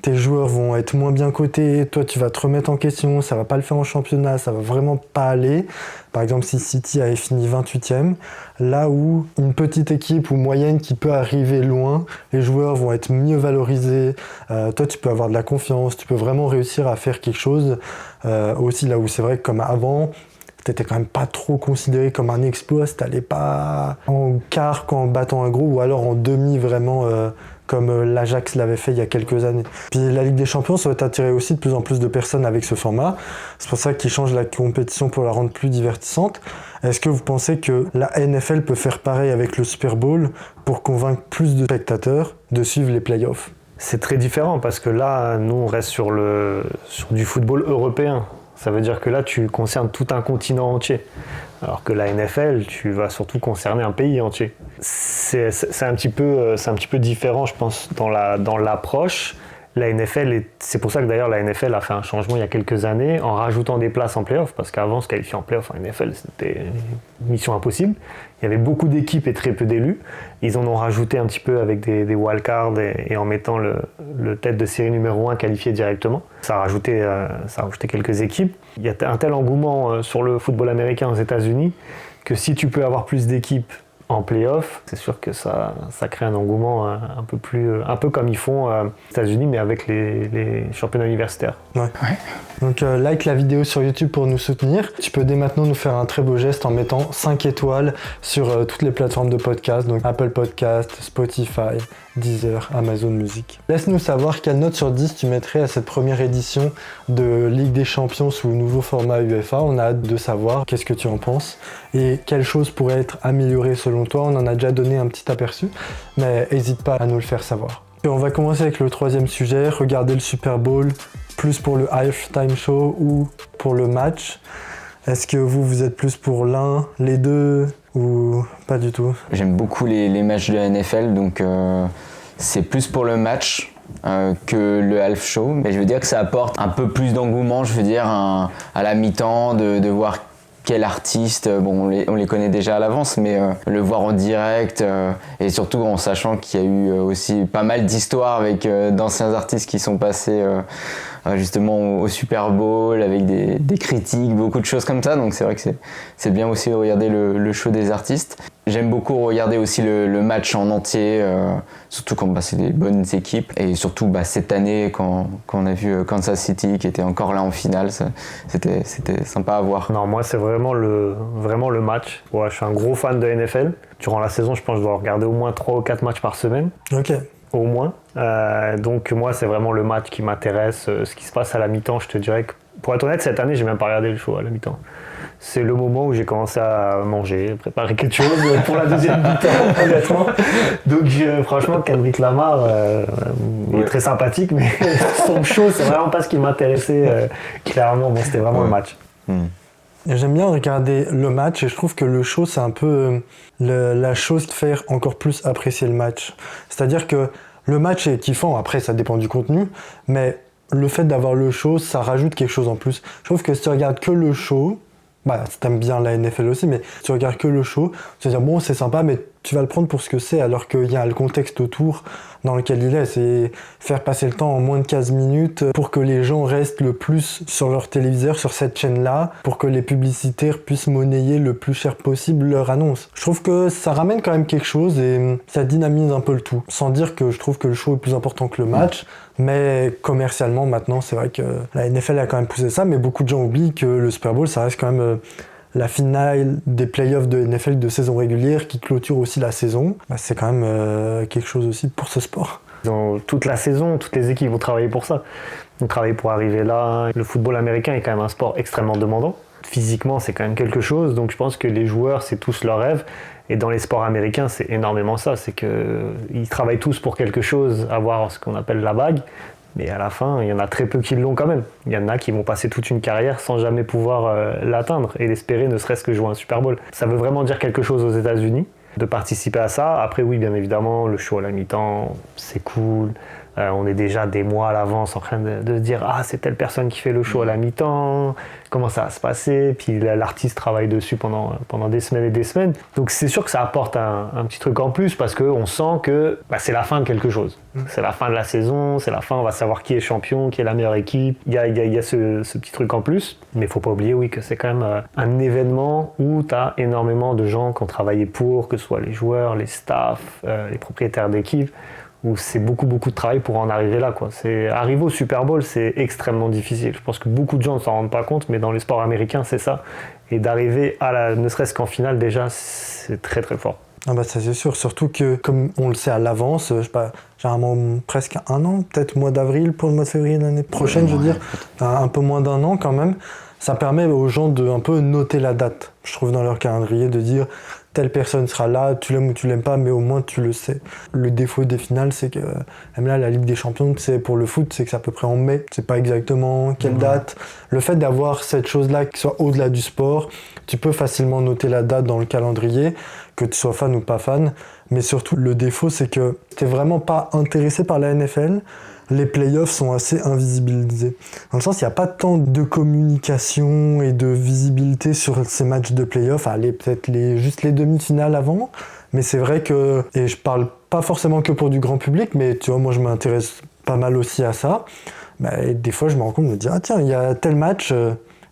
tes joueurs vont être moins bien cotés, toi tu vas te remettre en question, ça va pas le faire en championnat, ça va vraiment pas aller. Par exemple, si City avait fini 28e, là où une petite équipe ou moyenne qui peut arriver loin, les joueurs vont être mieux valorisés, toi tu peux avoir de la confiance, tu peux vraiment réussir à faire quelque chose. Aussi là où c'est vrai que comme avant, t'étais quand même pas trop considéré comme un exploit, si t'allais pas en quart qu'en battant un gros, ou alors en demi vraiment comme l'Ajax l'avait fait il y a quelques années. Puis la Ligue des Champions, ça va t'attirer aussi de plus en plus de personnes avec ce format. C'est pour ça qu'ils changent la compétition pour la rendre plus divertissante. Est-ce que vous pensez que la NFL peut faire pareil avec le Super Bowl pour convaincre plus de spectateurs de suivre les playoffs? C'est très différent parce que là, nous, on reste sur du football européen. Ça veut dire que là, tu concernes tout un continent entier. Alors que la NFL, tu vas surtout concerner un pays entier. C'est un petit peu différent, je pense, dans l'approche. La NFL, c'est pour ça que d'ailleurs la NFL a fait un changement il y a quelques années en rajoutant des places en play-off, parce qu'avant, se qualifier en play-off en NFL, c'était une mission impossible. Il y avait beaucoup d'équipes et très peu d'élus. Ils en ont rajouté un petit peu avec des wildcards et en mettant le tête de série numéro 1 qualifié directement. Ça a rajouté quelques équipes. Il y a un tel engouement sur le football américain aux États-Unis que si tu peux avoir plus d'équipes en play-off, c'est sûr que ça crée un engouement un peu comme ils font aux États-Unis, mais avec les championnats universitaires. Ouais. Donc like la vidéo sur YouTube pour nous soutenir. Tu peux dès maintenant nous faire un très beau geste en mettant 5 étoiles sur toutes les plateformes de podcast, donc Apple Podcast, Spotify, Deezer, Amazon Music. Laisse-nous savoir quelle note sur 10 tu mettrais à cette première édition de Ligue des Champions sous le nouveau format UEFA. On a hâte de savoir qu'est-ce que tu en penses et quelles choses pourraient être améliorées selon toi. On en a déjà donné un petit aperçu, mais n'hésite pas à nous le faire savoir. Et on va commencer avec le troisième sujet, regarder le Super Bowl, plus pour le halftime show ou pour le match. Est-ce que vous êtes plus pour l'un, les deux ou pas du tout? J'aime beaucoup les matchs de la NFL, donc c'est plus pour le match que le half show. Mais je veux dire que ça apporte un peu plus d'engouement, je veux dire, à la mi-temps, de voir quel artiste, bon on les connaît déjà à l'avance, mais le voir en direct et surtout en sachant qu'il y a eu aussi pas mal d'histoires avec d'anciens artistes qui sont passés justement au Super Bowl avec des critiques, beaucoup de choses comme ça, donc c'est vrai que c'est bien aussi de regarder le show des artistes. J'aime beaucoup regarder aussi le match en entier, surtout quand c'est des bonnes équipes, et surtout cette année quand on a vu Kansas City qui était encore là en finale, c'était sympa à voir. Non, moi c'est vraiment le match. Ouais, je suis un gros fan de NFL. Durant la saison, je pense que je dois regarder au moins 3 ou 4 matchs par semaine. Ok. Au moins. Donc moi c'est vraiment le match qui m'intéresse. Ce qui se passe à la mi-temps, je te dirais que pour être honnête, cette année j'ai même pas regardé le show à la mi-temps. C'est le moment où j'ai commencé à manger, préparer quelque chose pour la deuxième mi-temps, honnêtement. Donc franchement Kendrick Lamar il est très sympathique, mais son show c'est vraiment pas ce qui m'intéressait clairement. Bon, c'était vraiment le match. J'aime bien regarder le match et je trouve que le show c'est un peu la chose qui fait encore plus apprécier le match. C'est-à-dire que le match est kiffant, après ça dépend du contenu, mais le fait d'avoir le show, ça rajoute quelque chose en plus. Je trouve que si tu regardes que le show, si t'aimes bien la NFL aussi, mais si tu regardes que le show, tu vas dire bon c'est sympa, mais tu vas le prendre pour ce que c'est, alors qu'il y a le contexte autour dans lequel il est. C'est faire passer le temps en moins de 15 minutes pour que les gens restent le plus sur leur téléviseur, sur cette chaîne-là, pour que les publicitaires puissent monnayer le plus cher possible leur annonce. Je trouve que ça ramène quand même quelque chose et ça dynamise un peu le tout. Sans dire que je trouve que le show est plus important que le match, mais commercialement maintenant, c'est vrai que la NFL a quand même poussé ça, mais beaucoup de gens oublient que le Super Bowl, ça reste quand même la finale des playoffs de NFL de saison régulière qui clôture aussi la saison. C'est quand même quelque chose aussi pour ce sport. Dans toute la saison, toutes les équipes vont travailler pour ça. Ils travaillent pour arriver là. Le football américain est quand même un sport extrêmement demandant. Physiquement, c'est quand même quelque chose. Donc je pense que les joueurs, c'est tous leur rêve. Et dans les sports américains, c'est énormément ça. C'est qu'ils travaillent tous pour quelque chose, avoir ce qu'on appelle la bague. Mais à la fin, il y en a très peu qui l'ont quand même. Il y en a qui vont passer toute une carrière sans jamais pouvoir l'atteindre et l'espérer ne serait-ce que jouer un Super Bowl. Ça veut vraiment dire quelque chose aux États-Unis. de participer à ça. Après oui, bien évidemment, le show à la mi-temps, c'est cool. On est déjà des mois à l'avance en train de se dire « Ah, c'est telle personne qui fait le show à la mi-temps, comment ça va se passer ?» Puis l'artiste travaille dessus pendant des semaines et des semaines. Donc c'est sûr que ça apporte un petit truc en plus parce qu'on sent que c'est la fin de quelque chose. C'est la fin de la saison, c'est la fin, on va savoir qui est champion, qui est la meilleure équipe. Il y a ce petit truc en plus. Mais il ne faut pas oublier oui, que c'est quand même un événement où tu as énormément de gens qui ont travaillé pour, que ce soit les joueurs, les staffs, les propriétaires d'équipe, où c'est beaucoup de travail pour en arriver là, quoi. Arriver au Super Bowl, c'est extrêmement difficile. Je pense que beaucoup de gens ne s'en rendent pas compte, mais dans les sports américains, c'est ça. Et d'arriver ne serait-ce qu'en finale, déjà, c'est très très fort. Ah bah ça c'est sûr, surtout que comme on le sait à l'avance, je sais pas, généralement presque un an, peut-être mois d'avril pour le mois de février de l'année prochaine, je veux dire, un peu moins d'un an quand même, ça permet aux gens de un peu noter la date, je trouve, dans leur calendrier, de dire telle personne sera là, tu l'aimes ou tu l'aimes pas, mais au moins tu le sais. Le défaut des finales, c'est que même là, la Ligue des Champions, c'est pour le foot, c'est que c'est à peu près en mai, c'est pas exactement quelle date. Le fait d'avoir cette chose-là qui soit au-delà du sport, tu peux facilement noter la date dans le calendrier, que tu sois fan ou pas fan, mais surtout le défaut, c'est que t'es vraiment pas intéressé par la NFL. Les playoffs sont assez invisibilisés. Dans le sens, il n'y a pas tant de communication et de visibilité sur ces matchs de playoffs. Allez, peut-être juste les demi-finales avant. Mais c'est vrai que, et je parle pas forcément que pour du grand public, mais tu vois, moi je m'intéresse pas mal aussi à ça. Et des fois, je me rends compte, je me dis, ah tiens, il y a tel match,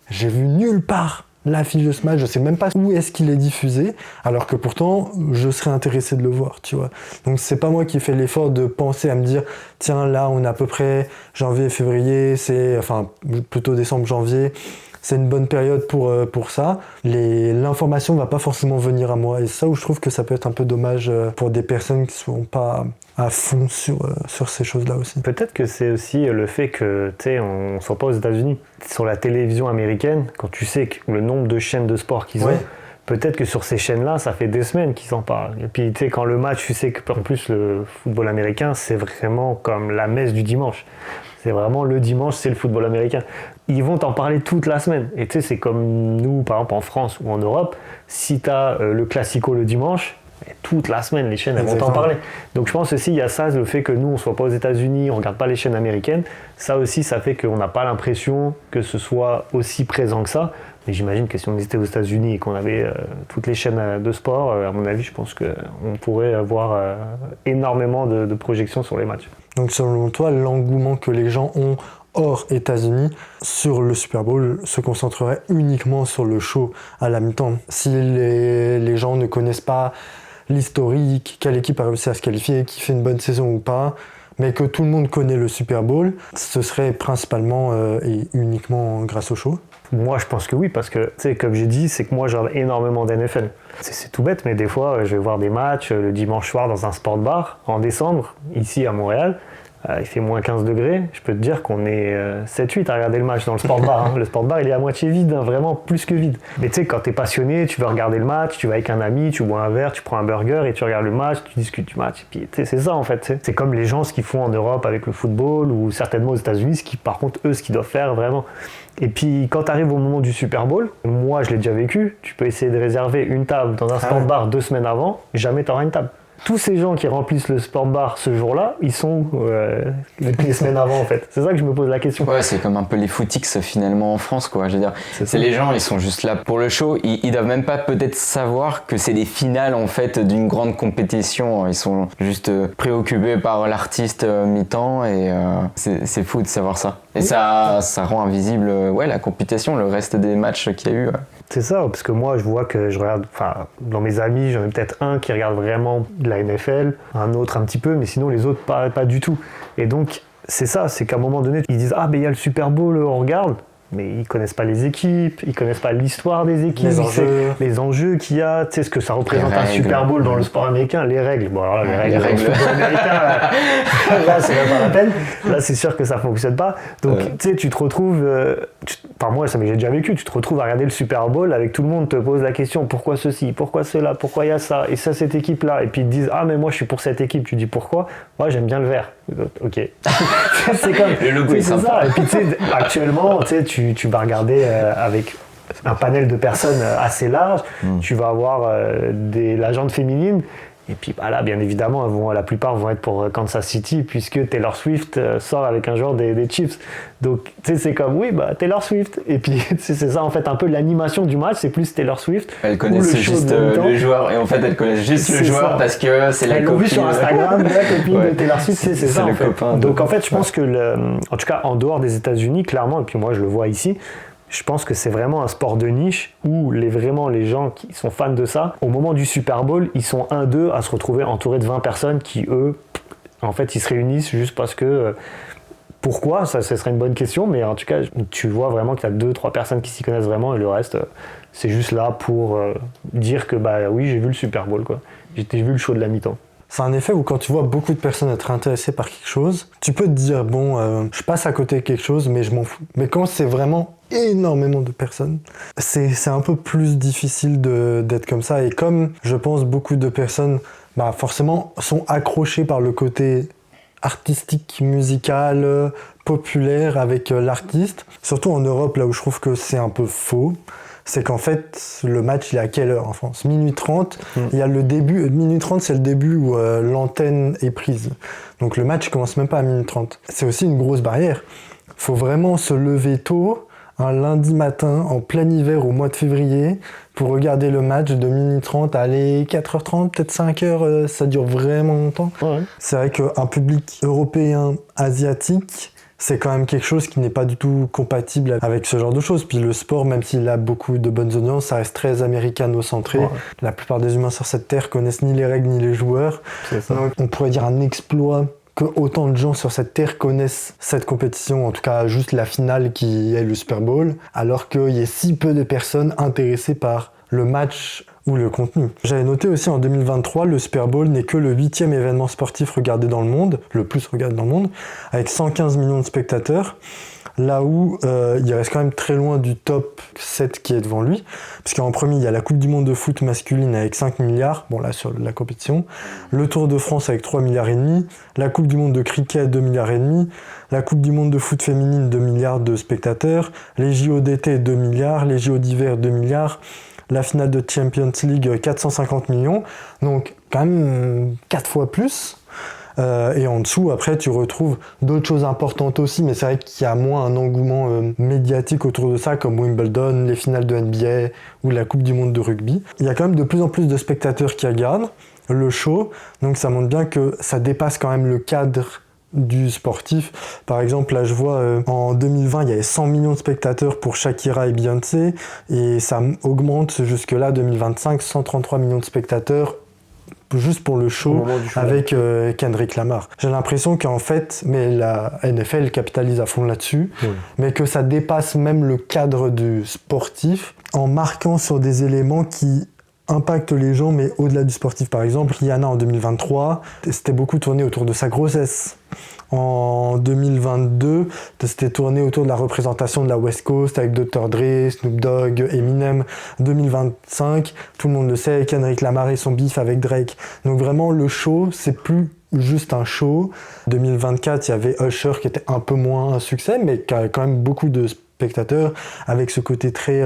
j'ai vu nulle part l'affiche de ce match, je sais même pas où est-ce qu'il est diffusé, alors que pourtant, je serais intéressé de le voir, tu vois. Donc c'est pas moi qui fais l'effort de penser à me dire, tiens, là, on est à peu près janvier, février, enfin, plutôt décembre, janvier, c'est une bonne période pour ça. L'information va pas forcément venir à moi, et c'est ça où je trouve que ça peut être un peu dommage pour des personnes qui sont pas à fond sur ces choses-là aussi. Peut-être que c'est aussi le fait que, tu sais, on ne soit pas aux États-Unis. Sur la télévision américaine, quand tu sais que le nombre de chaînes de sport qu'ils ont, peut-être que sur ces chaînes-là, ça fait des semaines qu'ils en parlent. Et puis, tu sais, quand le match, tu sais qu'en plus, le football américain, c'est vraiment comme la messe du dimanche. C'est vraiment le dimanche, c'est le football américain. Ils vont t'en parler toute la semaine. Et tu sais, c'est comme nous, par exemple, en France ou en Europe, si tu as le Classico le dimanche, toute la semaine, les chaînes elles vont t'en parler. Donc je pense aussi il y a ça, le fait que nous on ne soit pas aux États-Unis, on ne regarde pas les chaînes américaines, ça aussi ça fait qu'on n'a pas l'impression que ce soit aussi présent que ça. Mais j'imagine que si on était aux États-Unis et qu'on avait toutes les chaînes de sport, à mon avis je pense qu'on pourrait avoir énormément de projections sur les matchs. Donc selon toi, l'engouement que les gens ont hors États-Unis sur le Super Bowl se concentrerait uniquement sur le show à la mi-temps. Si les gens ne connaissent pas l'historique, quelle équipe a réussi à se qualifier, qui fait une bonne saison ou pas, mais que tout le monde connaît le Super Bowl, ce serait principalement et uniquement grâce au show. Moi, je pense que oui, parce que, tu sais, comme j'ai dit, c'est que moi, j'ai énormément d'NFL. C'est tout bête, mais des fois, je vais voir des matchs le dimanche soir dans un sport bar, en décembre, ici à Montréal. Il fait moins 15 degrés, je peux te dire qu'on est 7-8 à regarder le match dans le sport bar. Hein. Le sport bar, il est à moitié vide, hein, vraiment plus que vide. Mais tu sais, quand t'es passionné, tu veux regarder le match, tu vas avec un ami, tu bois un verre, tu prends un burger et tu regardes le match, tu discutes du match. Et puis, tu sais, c'est ça en fait. T'sais. C'est comme les gens ce qu'ils font en Europe avec le football ou certainement aux États-Unis, par contre, eux, ce qu'ils doivent faire vraiment. Et puis, quand tu arrives au moment du Super Bowl, moi, je l'ai déjà vécu, tu peux essayer de réserver une table dans un sport bar 2 semaines avant, jamais t'auras une table. Tous ces gens qui remplissent le sport bar ce jour-là, ils sont les semaines avant en fait. C'est ça que je me pose la question. Ouais, c'est comme un peu les footix finalement en France quoi. Je veux dire, c'est les gens, ils sont juste là pour le show. Ils doivent même pas peut-être savoir que c'est des finales en fait d'une grande compétition. Ils sont juste préoccupés par l'artiste mi-temps et c'est fou de savoir ça. Et ça rend invisible la compétition, le reste des matchs qu'il y a eu. C'est ça, parce que moi je vois que je regarde, dans mes amis, j'en ai peut-être un qui regarde vraiment de la NFL, un autre un petit peu, mais sinon les autres pas du tout. Et donc c'est ça, c'est qu'à un moment donné, ils disent « Ah ben il y a le Super Bowl, on regarde », mais ils connaissent pas les équipes, ils connaissent pas l'histoire des équipes, les enjeux qu'il y a, tu sais ce que ça représente un Super Bowl dans le sport américain, les règles. Bon alors là, les règles américains, là c'est même pas la peine, là c'est sûr que ça fonctionne pas. Donc tu sais, tu te retrouves, moi ça j'ai déjà vécu, tu te retrouves à regarder le Super Bowl avec tout le monde te pose la question pourquoi ceci, pourquoi cela, pourquoi il y a ça, et ça cette équipe là, et puis ils te disent ah mais moi je suis pour cette équipe, tu dis pourquoi, moi j'aime bien le vert. Ok. C'est comme le logo est sympa. Ça. Et puis tu sais actuellement tu vas regarder avec un panel de personnes assez large. Tu vas avoir la gente féminine. Et puis là, bien évidemment, la plupart vont être pour Kansas City puisque Taylor Swift sort avec un joueur des Chiefs. Donc, tu sais, c'est comme, oui, Taylor Swift. Et puis, c'est ça, en fait, un peu l'animation du match, c'est plus Taylor Swift. Elle connaît juste le joueur. Et en fait, elle connaît juste le joueur ça. Parce que c'est la copine. Elle l'a vu sur Instagram, la copine de Taylor Swift, c'est ça, en fait. Donc, en fait, je pense que, en tout cas, en dehors des États-Unis, clairement, et puis moi, je le vois ici, je pense que c'est vraiment un sport de niche où les gens qui sont fans de ça, au moment du Super Bowl, ils sont 1-2 à se retrouver entourés de 20 personnes qui, eux, en fait, ils se réunissent juste parce que... pourquoi ? Ça serait une bonne question, mais en tout cas, tu vois vraiment qu'il y a 2-3 personnes qui s'y connaissent vraiment et le reste, c'est juste là pour dire que, oui, j'ai vu le Super Bowl, quoi. J'ai vu le show de la mi-temps. C'est un effet où quand tu vois beaucoup de personnes être intéressées par quelque chose, tu peux te dire, je passe à côté de quelque chose, mais je m'en fous. Mais quand c'est vraiment énormément de personnes, c'est un peu plus difficile d'être comme ça. Et comme je pense beaucoup de personnes, forcément, sont accrochées par le côté artistique, musical, populaire avec l'artiste, surtout en Europe, là où je trouve que c'est un peu faux, c'est qu'en fait, le match, il est à quelle heure en France ? Minuit 30, il y a le début, minuit 30, c'est le début où l'antenne est prise. Donc le match commence même pas à minuit 30. C'est aussi une grosse barrière. Faut vraiment se lever tôt, un lundi matin, en plein hiver, au mois de février, pour regarder le match de minuit 30 à aller 4h30, peut-être 5h, ça dure vraiment longtemps. Ouais. C'est vrai qu'un public européen, asiatique, c'est quand même quelque chose qui n'est pas du tout compatible avec ce genre de choses. Puis le sport, même s'il a beaucoup de bonnes audiences, ça reste très américano-centré. Ouais. La plupart des humains sur cette terre connaissent ni les règles ni les joueurs. Donc on pourrait dire un exploit que autant de gens sur cette terre connaissent cette compétition, en tout cas juste la finale qui est le Super Bowl, alors qu'il y ait si peu de personnes intéressées par le match ou le contenu. J'avais noté aussi en 2023, le Super Bowl n'est que le 8e événement sportif regardé dans le monde, le plus regardé dans le monde, avec 115 millions de spectateurs, là où il reste quand même très loin du top 7 qui est devant lui, puisqu'en premier, il y a la Coupe du Monde de foot masculine avec 5 milliards, bon là sur la compétition, le Tour de France avec 3 milliards et demi, la Coupe du Monde de cricket 2 milliards et demi, la Coupe du Monde de foot féminine 2 milliards de spectateurs, les JO d'été 2 milliards, les JO d'hiver 2 milliards, la finale de Champions League 450 millions, donc quand même 4 fois plus. Et en dessous, après, tu retrouves d'autres choses importantes aussi, mais c'est vrai qu'il y a moins un engouement médiatique autour de ça, comme Wimbledon, les finales de NBA ou la Coupe du Monde de rugby. Il y a quand même de plus en plus de spectateurs qui regardent le show, donc ça montre bien que ça dépasse quand même le cadre du sportif. Par exemple, là je vois en 2020 il y avait 100 millions de spectateurs pour Shakira et Beyoncé et ça augmente jusque là 2025 133 millions de spectateurs juste pour le show avec Kendrick Lamar. J'ai l'impression qu'en fait, mais la NFL capitalise à fond là-dessus, mais que ça dépasse même le cadre du sportif en marquant sur des éléments qui impactent les gens, mais au-delà du sportif. Par exemple, Rihanna en 2023, c'était beaucoup tourné autour de sa grossesse. En 2022, c'était tourné autour de la représentation de la West Coast avec Dr. Dre, Snoop Dogg, Eminem. 2025, tout le monde le sait, Kendrick Lamar et son beef avec Drake. Donc vraiment, le show, c'est plus juste un show. 2024, il y avait Usher qui était un peu moins un succès, mais qui a quand même beaucoup de spectateurs avec ce côté très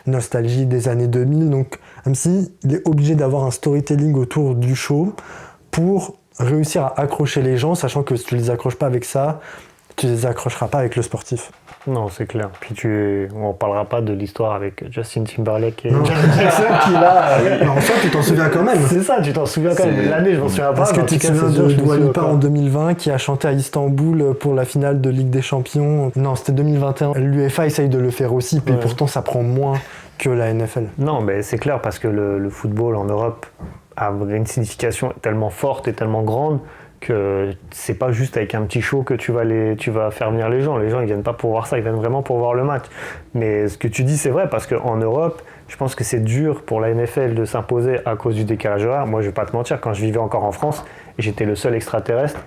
nostalgie des années 2000. Donc même si il est obligé d'avoir un storytelling autour du show pour réussir à accrocher les gens, sachant que si tu les accroches pas avec ça, tu les accrocheras pas avec le sportif. Non, c'est clair. Puis on parlera pas de l'histoire avec Justin Timberlake et Janet Jackson qui là. En fait, tu t'en souviens quand même. C'est ça, tu t'en souviens quand même. L'année, je m'en souviens pas. Parce que tu te souviens de Dua Lipa en 2020 qui a chanté à Istanbul pour la finale de Ligue des Champions. Non, c'était 2021. L'UEFA essaye de le faire aussi, puis pourtant ça prend moins que la NFL. Non, mais c'est clair parce que le football en Europe a une signification tellement forte et tellement grande que c'est pas juste avec un petit show que tu vas faire venir les gens. Les gens, ils viennent pas pour voir ça, ils viennent vraiment pour voir le match. Mais ce que tu dis, c'est vrai, parce qu'en Europe, je pense que c'est dur pour la NFL de s'imposer à cause du décalage horaire. Moi, je vais pas te mentir, quand je vivais encore en France, j'étais le seul extraterrestre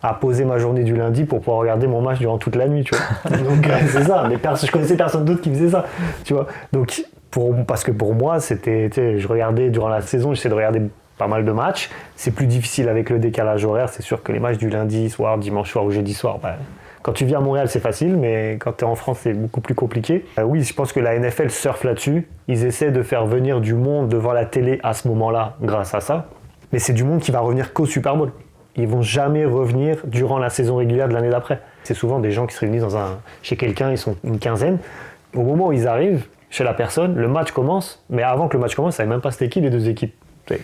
à poser ma journée du lundi pour pouvoir regarder mon match durant toute la nuit, tu vois. Donc, c'est ça. Mais je connaissais personne d'autre qui faisait ça, tu vois. Donc, parce que pour moi, c'était, je regardais durant la saison, j'essayais de regarder pas mal de matchs. C'est plus difficile avec le décalage horaire. C'est sûr que les matchs du lundi soir, dimanche soir ou jeudi soir, Quand tu vis à Montréal, c'est facile, mais quand tu es en France, c'est beaucoup plus compliqué. Oui, je pense que la NFL surfe là-dessus. Ils essaient de faire venir du monde devant la télé à ce moment-là, grâce à ça. Mais c'est du monde qui va revenir qu'au Super Bowl. Ils vont jamais revenir durant la saison régulière de l'année d'après. C'est souvent des gens qui se réunissent chez quelqu'un, ils sont une quinzaine. Au moment où ils arrivent chez la personne, le match commence, mais avant que le match commence, ils ne savaient même pas c'était qui les deux équipes.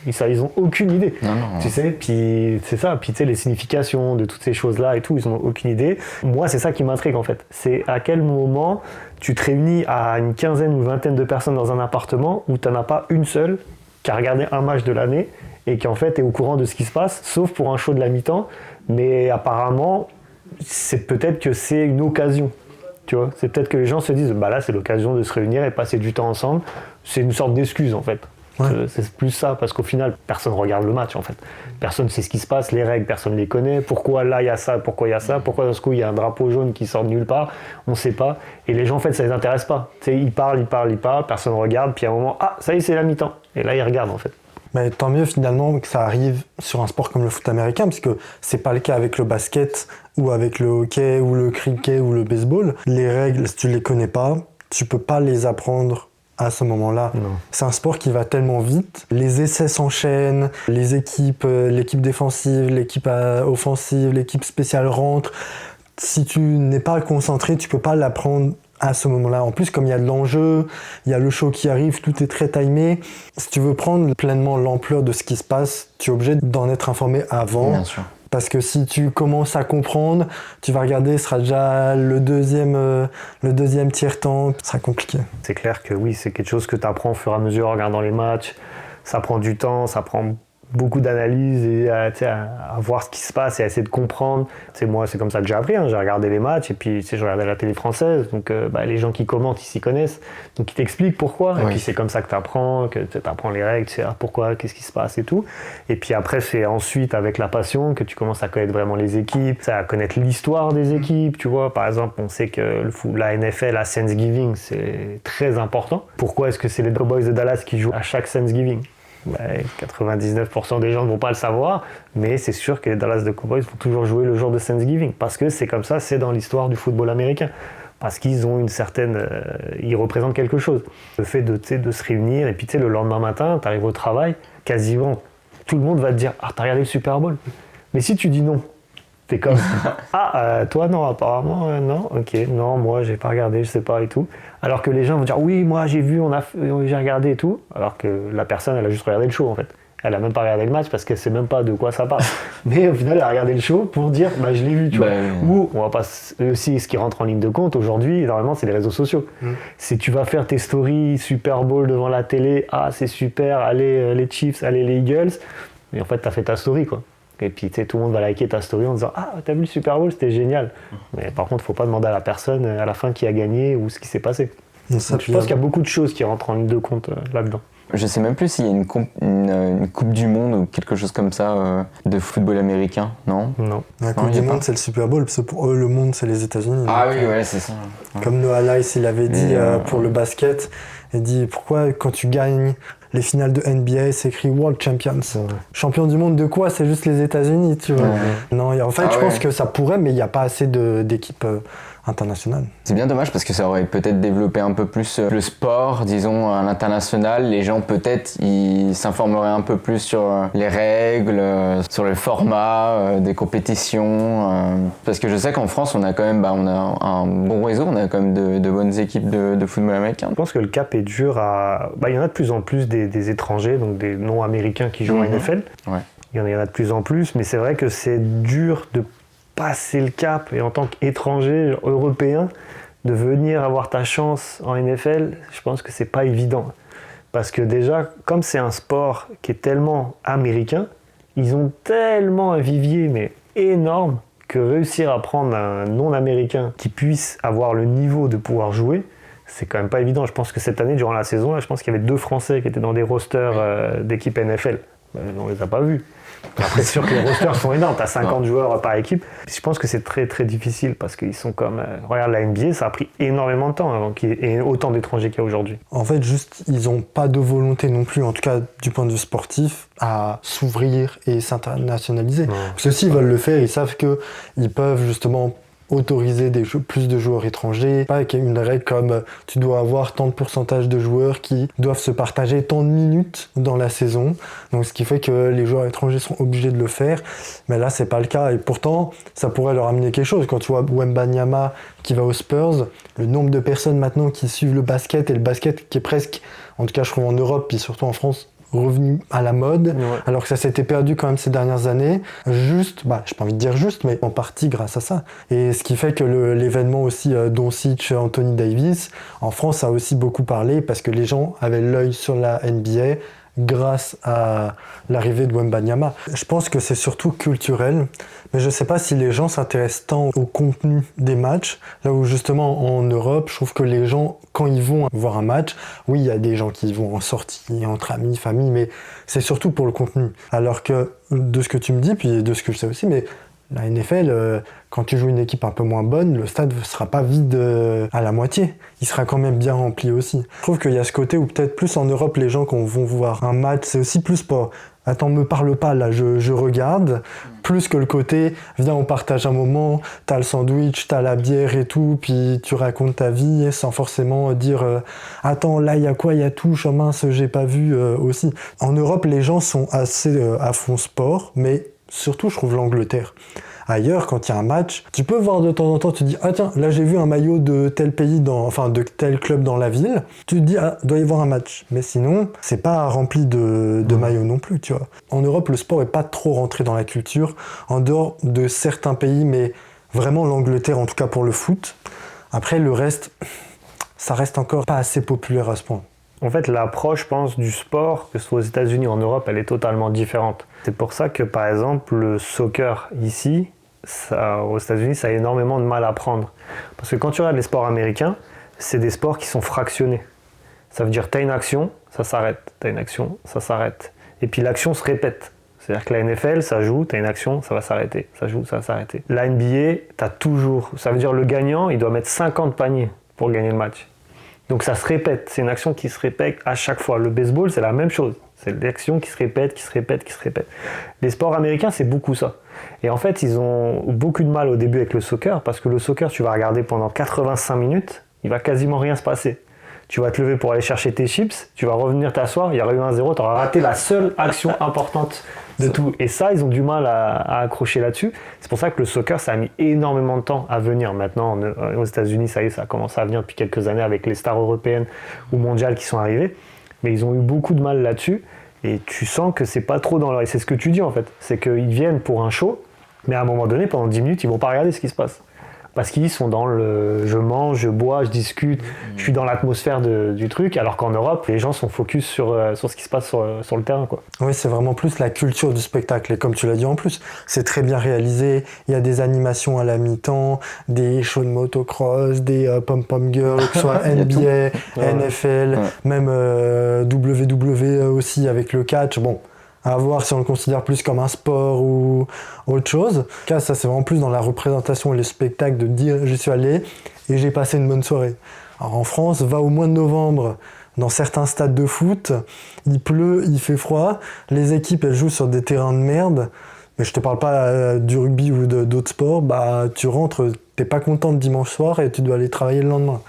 Ils ont aucune idée, tu sais, puis c'est ça, puis tu sais, les significations de toutes ces choses-là et tout, ils ont aucune idée. Moi, c'est ça qui m'intrigue en fait. C'est à quel moment tu te réunis à une quinzaine ou vingtaine de personnes dans un appartement où tu n'en as pas une seule qui a regardé un match de l'année et qui en fait est au courant de ce qui se passe, sauf pour un show de la mi-temps, mais apparemment, c'est peut-être que c'est une occasion. Tu vois, c'est peut-être que les gens se disent, bah là c'est l'occasion de se réunir et passer du temps ensemble. C'est une sorte d'excuse en fait. Ouais. C'est plus ça, parce qu'au final, personne regarde le match en fait. Personne ne sait ce qui se passe, les règles, personne ne les connaît. Pourquoi là il y a ça, pourquoi il y a ça, pourquoi dans ce coup il y a un drapeau jaune qui sort de nulle part, on ne sait pas. Et les gens en fait ça les intéresse pas. Tu sais, ils parlent, personne ne regarde, puis à un moment, ah ça y est c'est la mi-temps. Et là ils regardent en fait. Mais tant mieux finalement que ça arrive sur un sport comme le foot américain, parce que c'est pas le cas avec le basket ou avec le hockey ou le cricket ou le baseball. Les règles, si tu les connais pas, tu peux pas les apprendre à ce moment-là. Non. C'est un sport qui va tellement vite, les essais s'enchaînent, les équipes, l'équipe défensive, l'équipe offensive, l'équipe spéciale rentre. Si tu n'es pas concentré, tu peux pas l'apprendre à ce moment-là. En plus, comme il y a de l'enjeu, il y a le show qui arrive, tout est très timé. Si tu veux prendre pleinement l'ampleur de ce qui se passe, tu es obligé d'en être informé avant. Bien sûr. Parce que si tu commences à comprendre, tu vas regarder, ce sera déjà le deuxième tiers-temps, ce sera compliqué. C'est clair que oui, c'est quelque chose que tu apprends au fur et à mesure en regardant les matchs. Ça prend du temps, ça prend beaucoup d'analyse et à voir ce qui se passe et à essayer de comprendre. Moi, c'est comme ça que j'ai appris. J'ai regardé les matchs et puis je regardais la télé française. Donc, les gens qui commentent, ils s'y connaissent. Donc, ils t'expliquent pourquoi. Oui. Et puis, c'est comme ça que tu apprends les règles, tu sais pourquoi, qu'est-ce qui se passe et tout. Et puis après, c'est ensuite avec la passion que tu commences à connaître vraiment les équipes, à connaître l'histoire des équipes. Tu vois, par exemple, on sait que la NFL à Thanksgiving, c'est très important. Pourquoi est-ce que c'est les Cowboys de Dallas qui jouent à chaque Thanksgiving ? 99% des gens ne vont pas le savoir, mais c'est sûr que les Dallas Cowboys vont toujours jouer le jour de Thanksgiving, parce que c'est comme ça, c'est dans l'histoire du football américain, parce qu'ils ont une certaine... ils représentent quelque chose. Le fait de se réunir, et puis le lendemain matin, tu arrives au travail, quasiment tout le monde va te dire « Ah, t'as regardé le Super Bowl ?» Mais si tu dis non, t'es comme « Ah, toi non, apparemment, non, ok, non, moi j'ai pas regardé, je sais pas et tout. » Alors que les gens vont dire « Oui, moi j'ai vu, j'ai regardé et tout. » Alors que la personne, elle a juste regardé le show en fait. Elle a même pas regardé le match parce qu'elle sait même pas de quoi ça parle. Mais au final, elle a regardé le show pour dire « Bah je l'ai vu, tu vois. » Ou, on va pas... aussi, ce qui rentre en ligne de compte aujourd'hui, normalement, c'est les réseaux sociaux. Si tu vas faire tes stories Super Bowl devant la télé, « Ah, c'est super, allez les Chiefs, allez les Eagles. » Mais en fait, t'as fait ta story, quoi. Et puis tout le monde va liker ta story en disant « Ah, t'as vu le Super Bowl, c'était génial. » Mais par contre, faut pas demander à la personne à la fin qui a gagné ou ce qui s'est passé. Donc, je pense qu'il y a beaucoup de choses qui rentrent en ligne de compte là-dedans. Je sais même plus s'il y a une coupe du monde ou quelque chose comme ça de football américain, non ? Non. La coupe du monde, c'est le Super Bowl, parce que pour eux, le monde, c'est les États-Unis. Ah oui, ouais, c'est ça. Comme Noah Lyles, il avait dit pour le basket, il dit « Pourquoi quand tu gagnes les finales de NBA, c'est écrit World Champions. Champion du monde de quoi ? C'est juste les États-Unis, tu vois. Non, en fait, je pense que ça pourrait, mais il n'y a pas assez d'équipes internationales. C'est bien dommage parce que ça aurait peut-être développé un peu plus le sport, disons, à l'international. Les gens, peut-être, ils s'informeraient un peu plus sur les règles, sur le format des compétitions. Parce que je sais qu'en France, on a quand même on a un bon réseau, on a quand même de bonnes équipes de football américain. Je pense que le cap est dur à... il y en a de plus en plus des étrangers, donc des non-américains qui jouent à NFL. Ouais. Il y en a de plus en plus, mais c'est vrai que c'est dur de passer le cap et en tant qu'étranger européen, de venir avoir ta chance en NFL, je pense que c'est pas évident. Parce que déjà, comme c'est un sport qui est tellement américain, ils ont tellement un vivier mais énorme que réussir à prendre un non-américain qui puisse avoir le niveau de pouvoir jouer, c'est quand même pas évident. Je pense que cette année, durant la saison, je pense qu'il y avait 2 Français qui étaient dans des rosters d'équipe NFL. On les a pas vus. Après, c'est sûr que les rosters sont énormes, tu as 50 joueurs par équipe. Je pense que c'est très très difficile parce qu'ils sont comme... regarde la NBA, ça a pris énormément de temps avant qu'il y ait autant d'étrangers qu'il y a aujourd'hui. En fait, juste, ils n'ont pas de volonté non plus, en tout cas du point de vue sportif, à s'ouvrir et s'internationaliser. Parce que s'ils veulent le faire, ils savent qu'ils peuvent justement autoriser plus de joueurs étrangers, pas avec une règle comme tu dois avoir tant de pourcentage de joueurs qui doivent se partager tant de minutes dans la saison. Donc ce qui fait que les joueurs étrangers sont obligés de le faire. Mais là, c'est pas le cas. Et pourtant, ça pourrait leur amener quelque chose. Quand tu vois Wembanyama qui va aux Spurs, le nombre de personnes maintenant qui suivent le basket, et le basket qui est presque, en tout cas je trouve en Europe, puis surtout en France, revenu à la mode, alors que ça s'était perdu quand même ces dernières années, j'ai pas envie de dire juste, mais en partie grâce à ça. Et ce qui fait que l'événement aussi Doncic, Anthony Davis, en France, ça a aussi beaucoup parlé parce que les gens avaient l'œil sur la NBA grâce à l'arrivée de Wembanyama. Je pense que c'est surtout culturel, mais je ne sais pas si les gens s'intéressent tant au contenu des matchs, là où justement en Europe, je trouve que les gens, quand ils vont voir un match, oui, il y a des gens qui vont en sortie, entre amis, famille, mais c'est surtout pour le contenu. Alors que, de ce que tu me dis, puis de ce que je sais aussi, mais la NFL, quand tu joues une équipe un peu moins bonne, le stade ne sera pas vide à la moitié. Il sera quand même bien rempli aussi. Je trouve qu'il y a ce côté où peut-être plus en Europe, les gens quand vont voir un match, c'est aussi plus pour « Attends, me parle pas, là, je regarde », plus que le côté « Viens, on partage un moment, t'as le sandwich, t'as la bière et tout, puis tu racontes ta vie sans forcément dire « Attends, là, il y a quoi, il y a tout, mince, j'ai pas vu aussi ». En Europe, les gens sont assez à fond sport, mais surtout, je trouve l'Angleterre. Ailleurs, quand il y a un match, tu peux voir de temps en temps, tu te dis « Ah tiens, là j'ai vu un maillot de tel pays, de tel club dans la ville », tu te dis « Ah, doit y avoir un match ». Mais sinon, c'est pas rempli de maillots non plus, tu vois. En Europe, le sport est pas trop rentré dans la culture, en dehors de certains pays, mais vraiment l'Angleterre, en tout cas pour le foot. Après, le reste, ça reste encore pas assez populaire à ce point. En fait, l'approche, je pense, du sport, que ce soit aux États-Unis ou en Europe, elle est totalement différente. C'est pour ça que, par exemple, le soccer ici, aux États-Unis, ça a énormément de mal à prendre. Parce que quand tu regardes les sports américains, c'est des sports qui sont fractionnés. Ça veut dire t'as une action, ça s'arrête. T'as une action, ça s'arrête. Et puis l'action se répète. C'est-à-dire que la NFL, ça joue, t'as une action, ça va s'arrêter. Ça joue, ça va s'arrêter. La NBA, t'as toujours... Ça veut dire le gagnant, il doit mettre 50 paniers pour gagner le match. Donc ça se répète, c'est une action qui se répète à chaque fois. Le baseball, c'est la même chose. C'est l'action qui se répète, qui se répète, qui se répète. Les sports américains, c'est beaucoup ça. Et en fait, ils ont beaucoup de mal au début avec le soccer, parce que le soccer, tu vas regarder pendant 85 minutes, il va quasiment rien se passer. Tu vas te lever pour aller chercher tes chips, tu vas revenir t'asseoir, il y aura eu 1-0, tu auras raté la seule action importante de tout. Et ça, ils ont du mal à accrocher là-dessus. C'est pour ça que le soccer, ça a mis énormément de temps à venir. Maintenant, aux États-Unis, ça y est, ça a commencé à venir depuis quelques années avec les stars européennes ou mondiales qui sont arrivées. Mais ils ont eu beaucoup de mal là-dessus. Et tu sens que c'est pas trop dans leur... Et c'est ce que tu dis en fait. C'est qu'ils viennent pour un show, mais à un moment donné, pendant 10 minutes, ils vont pas regarder ce qui se passe. Parce qu'ils sont dans le je mange, je bois, je discute, je suis dans l'atmosphère du truc, alors qu'en Europe, les gens sont focus sur ce qui se passe sur le terrain, quoi. Oui, c'est vraiment plus la culture du spectacle. Et comme tu l'as dit en plus, c'est très bien réalisé. Il y a des animations à la mi-temps, des shows de motocross, des pom-pom girls, que ce soit NBA, NFL, même WWE aussi avec le catch. Bon, à voir si on le considère plus comme un sport ou autre chose. Là, ça c'est vraiment plus dans la représentation et le spectacle de dire j'y suis allé et j'ai passé une bonne soirée. Alors en France, va au mois de novembre dans certains stades de foot, il pleut, il fait froid, les équipes elles jouent sur des terrains de merde, mais je te parle pas du rugby ou d'autres sports, bah tu rentres, t'es pas content le dimanche soir et tu dois aller travailler le lendemain.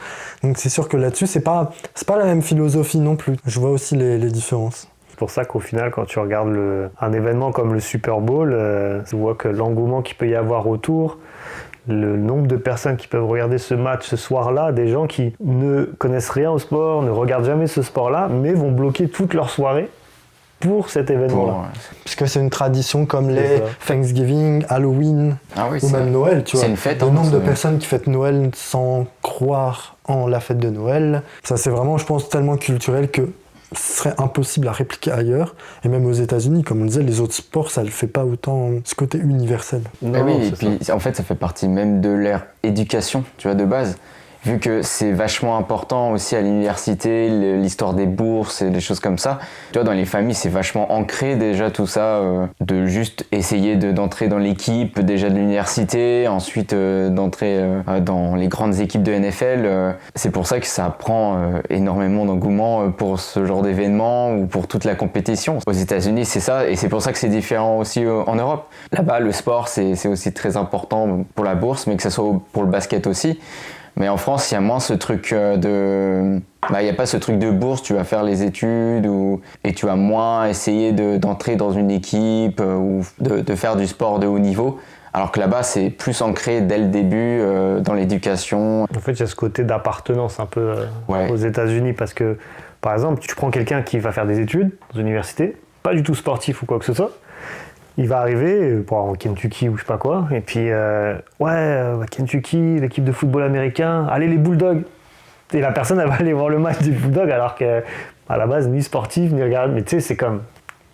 Donc c'est sûr que là-dessus, c'est pas la même philosophie non plus. Je vois aussi les différences. C'est pour ça qu'au final, quand tu regardes un événement comme le Super Bowl, tu vois que l'engouement qu'il peut y avoir autour, le nombre de personnes qui peuvent regarder ce match ce soir-là, des gens qui ne connaissent rien au sport, ne regardent jamais ce sport-là, mais vont bloquer toute leur soirée pour cet événement-là. Parce que c'est une tradition comme les Thanksgiving, Halloween ou même Noël, tu vois. C'est une fête. Le nombre de personnes qui fêtent Noël sans croire en la fête de Noël, ça c'est vraiment, je pense, tellement culturel que ce serait impossible à répliquer ailleurs. Et même aux États-Unis, comme on disait, les autres sports, ça ne fait pas autant ce côté universel. Non, oui, et puis en fait, ça fait partie même de leur éducation, tu vois, de base. vu que c'est vachement important aussi à l'université, l'histoire des bourses et des choses comme ça. Tu vois, dans les familles, c'est vachement ancré déjà tout ça, de juste essayer d'entrer dans l'équipe déjà de l'université, ensuite d'entrer dans les grandes équipes de NFL. C'est pour ça que ça prend énormément d'engouement pour ce genre d'événement ou pour toute la compétition. Aux États-Unis, c'est ça, et c'est pour ça que c'est différent aussi en Europe. Là-bas, le sport, c'est aussi très important pour la bourse, mais que ce soit pour le basket aussi. Mais en France, il y a moins ce truc il n'y a pas ce truc de bourse, tu vas faire les études et tu vas moins essayer d'entrer dans une équipe ou de faire du sport de haut niveau. Alors que là-bas, c'est plus ancré dès le début dans l'éducation. En fait, il y a ce côté d'appartenance un peu aux États-Unis parce que, par exemple, tu prends quelqu'un qui va faire des études dans une université, pas du tout sportif ou quoi que ce soit. Il va arriver pour en Kentucky ou je sais pas quoi, et puis Kentucky, l'équipe de football américain, allez les Bulldogs. Et la personne elle va aller voir le match des Bulldogs alors qu'à la base ni sportif ni regarde, mais tu sais c'est comme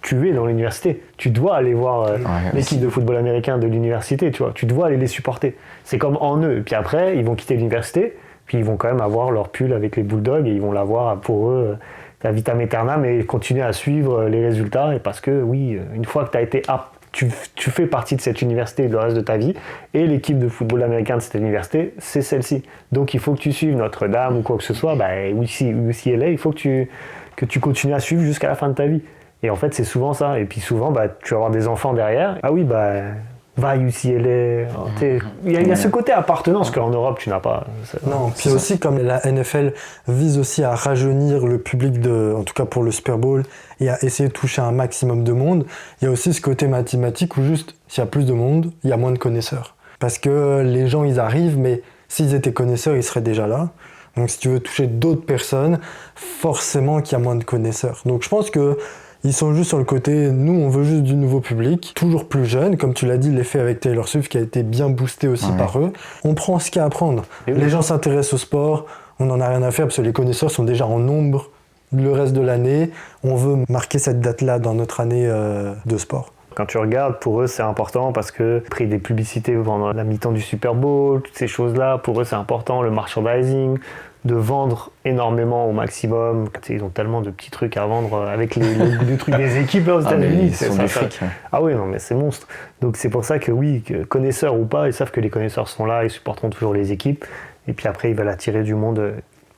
tu es dans l'université, tu dois aller voir l'équipe de football américain de l'université, tu vois, tu dois aller les supporter. C'est comme en eux. Et puis après ils vont quitter l'université, puis ils vont quand même avoir leur pull avec les Bulldogs et ils vont l'avoir pour eux. La vitam aeternam et continuer à suivre les résultats et parce que oui, une fois que tu as été tu fais partie de cette université le reste de ta vie et l'équipe de football américain de cette université, c'est celle-ci. Donc il faut que tu suives Notre-Dame ou quoi que ce soit, UCLA, il faut que tu continues à suivre jusqu'à la fin de ta vie. Et en fait, c'est souvent ça. Et puis souvent, tu vas avoir des enfants derrière. Ah oui, va à UCLA. Il y a ce côté appartenance qu'en Europe, tu n'as pas. Non, puis aussi, comme la NFL vise aussi à rajeunir le public, en tout cas pour le Super Bowl, et à essayer de toucher un maximum de monde, il y a aussi ce côté mathématique où juste, s'il y a plus de monde, il y a moins de connaisseurs. Parce que les gens, ils arrivent, mais s'ils étaient connaisseurs, ils seraient déjà là. Donc si tu veux toucher d'autres personnes, forcément qu'il y a moins de connaisseurs. Donc je pense que ils sont juste sur le côté, nous on veut juste du nouveau public, toujours plus jeune, comme tu l'as dit, l'effet avec Taylor Swift qui a été bien boosté aussi par eux. On prend ce qu'il y a à prendre. Les gens s'intéressent au sport, on n'en a rien à faire parce que les connaisseurs sont déjà en nombre le reste de l'année. On veut marquer cette date-là dans notre année de sport. Quand tu regardes, pour eux c'est important parce que après des publicités pendant la mi-temps du Super Bowl, toutes ces choses-là, pour eux c'est important, le merchandising, de vendre énormément au maximum. Ils ont tellement de petits trucs à vendre avec les trucs des équipes aux États-Unis. C'est du fric. Ah oui, non, mais c'est monstre. Donc c'est pour ça que oui, que connaisseurs ou pas, ils savent que les connaisseurs sont là, ils supporteront toujours les équipes. Et puis après, ils veulent attirer du monde,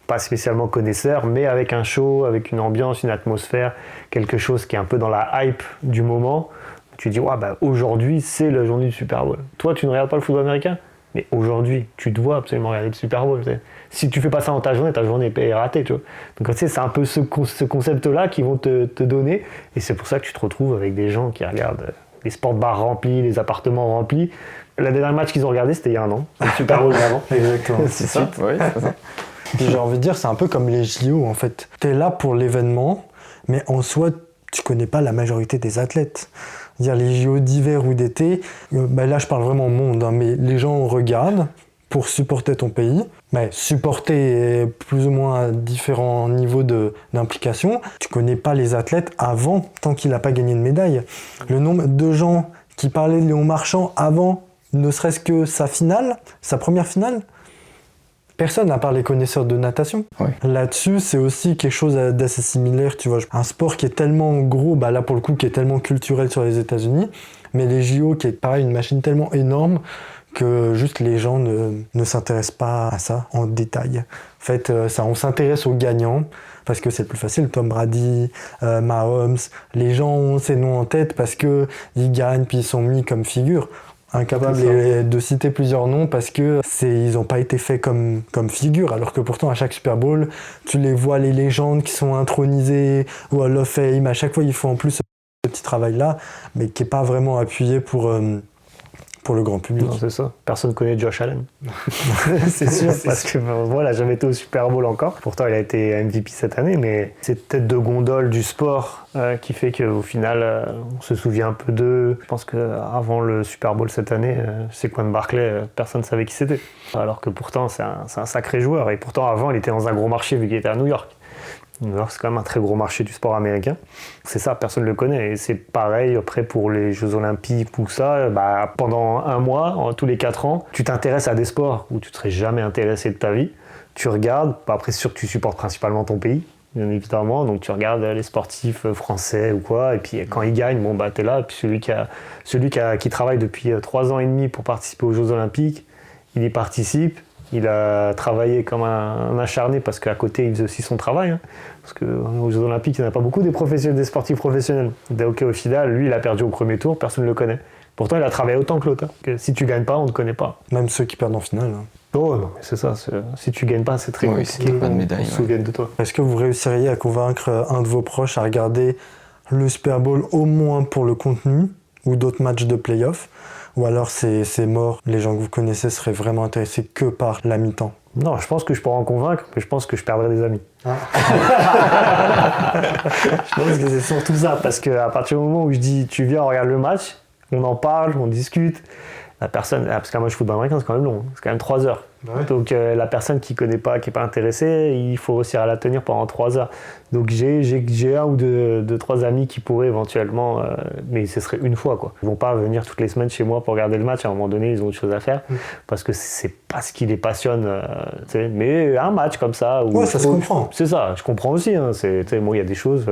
pas spécialement connaisseurs, mais avec un show, avec une ambiance, une atmosphère, quelque chose qui est un peu dans la hype du moment. Tu dis, aujourd'hui, c'est la journée du Super Bowl. Toi, tu ne regardes pas le football américain ? Mais aujourd'hui, tu dois absolument regarder le Super Bowl. Si tu fais pas ça dans ta journée est ratée. Tu vois. Donc c'est un peu ce concept-là qu'ils vont te donner. Et c'est pour ça que tu te retrouves avec des gens qui regardent les sports bars remplis, les appartements remplis. Le dernier match qu'ils ont regardé, c'était il y a un an. Le Super Bowl d'avant. Exactement. C'est ça. Oui, c'est ça. J'ai envie de dire, c'est un peu comme les JO en fait. T'es là pour l'événement, mais en soi, tu connais pas la majorité des athlètes. Dire les JO d'hiver ou d'été, là je parle vraiment monde, mais les gens regardent pour supporter ton pays, mais supporter plus ou moins à différents niveaux d'implication. Tu connais pas les athlètes avant, tant qu'il n'a pas gagné de médaille. Le nombre de gens qui parlaient de Léon Marchand avant, ne serait-ce que sa première finale, personne, à part les connaisseurs de natation. Oui. Là-dessus, c'est aussi quelque chose d'assez similaire, tu vois. Un sport qui est tellement gros, là pour le coup, qui est tellement culturel sur les États-Unis, mais les JO qui est pareil, une machine tellement énorme que juste les gens ne s'intéressent pas à ça en détail. En fait, on s'intéresse aux gagnants parce que c'est le plus facile. Tom Brady, Mahomes, les gens ont ces noms en tête parce qu'ils gagnent puis ils sont mis comme figure. Incapable de citer plusieurs noms parce que ils n'ont pas été faits comme figure, alors que pourtant à chaque Super Bowl, tu les vois, les légendes qui sont intronisées au Hall of Fame, à chaque fois ils font en plus ce petit travail-là, mais qui n'est pas vraiment appuyé pour le grand public. Non, c'est ça. Personne ne connaît Josh Allen. C'est sûr, parce que voilà, jamais été au Super Bowl encore. Pourtant, il a été MVP cette année, mais c'est tête de gondole du sport qui fait qu'au final, on se souvient un peu d'eux. Je pense qu'avant le Super Bowl cette année, Saquon Barkley, personne ne savait qui c'était. Alors que pourtant, c'est un sacré joueur. Et pourtant, avant, il était dans un gros marché vu qu'il était à New York. Alors, c'est quand même un très gros marché du sport américain. C'est ça, personne ne le connaît. Et c'est pareil après pour les Jeux Olympiques ou ça. Pendant un mois, tous les 4 ans, tu t'intéresses à des sports où tu ne serais jamais intéressé de ta vie. Tu regardes, après c'est sûr que tu supportes principalement ton pays, bien évidemment. Donc tu regardes les sportifs français ou quoi. Et puis quand ils gagnent, t'es là. Et puis celui qui travaille depuis 3 ans et demi pour participer aux Jeux Olympiques, il y participe. Il a travaillé comme un acharné parce qu'à côté, il faisait aussi son travail. Hein. Parce qu'aux Jeux Olympiques, il n'y en a pas beaucoup des sportifs professionnels. Donc au final, lui, il a perdu au premier tour, personne ne le connaît. Pourtant, il a travaillé autant que l'autre. Hein. Que si tu ne gagnes pas, on ne te connaît pas. Même ceux qui perdent en finale. Hein. Oh non, mais c'est ça. Si tu ne gagnes pas, c'est très compliqué pas de médaille, on se souvienne de toi. Est-ce que vous réussiriez à convaincre un de vos proches à regarder le Super Bowl au moins pour le contenu ou d'autres matchs de play-off? Ou alors c'est mort, les gens que vous connaissez seraient vraiment intéressés que par la mi-temps? Non, je pense que je pourrais en convaincre, mais je pense que je perdrais des amis. Ah. Je pense que c'est surtout ça, parce qu'à partir du moment où je dis tu viens, on regarde le match, on en parle, on discute, la personne, parce qu'un match football américain c'est quand même long, c'est quand même 3 heures. Ouais. Donc la personne qui ne connaît pas, qui n'est pas intéressée, il faut réussir à la tenir pendant 3 heures. Donc j'ai un ou deux, 3 amis qui pourraient éventuellement, mais ce serait une fois quoi. Ils ne vont pas venir toutes les semaines chez moi pour regarder le match, à un moment donné ils ont autre chose à faire, parce que c'est pas ce qui les passionne. Mais un match comme ça... Ouais, ça se comprend. C'est ça, je comprends aussi. Hein, moi il y a des choses,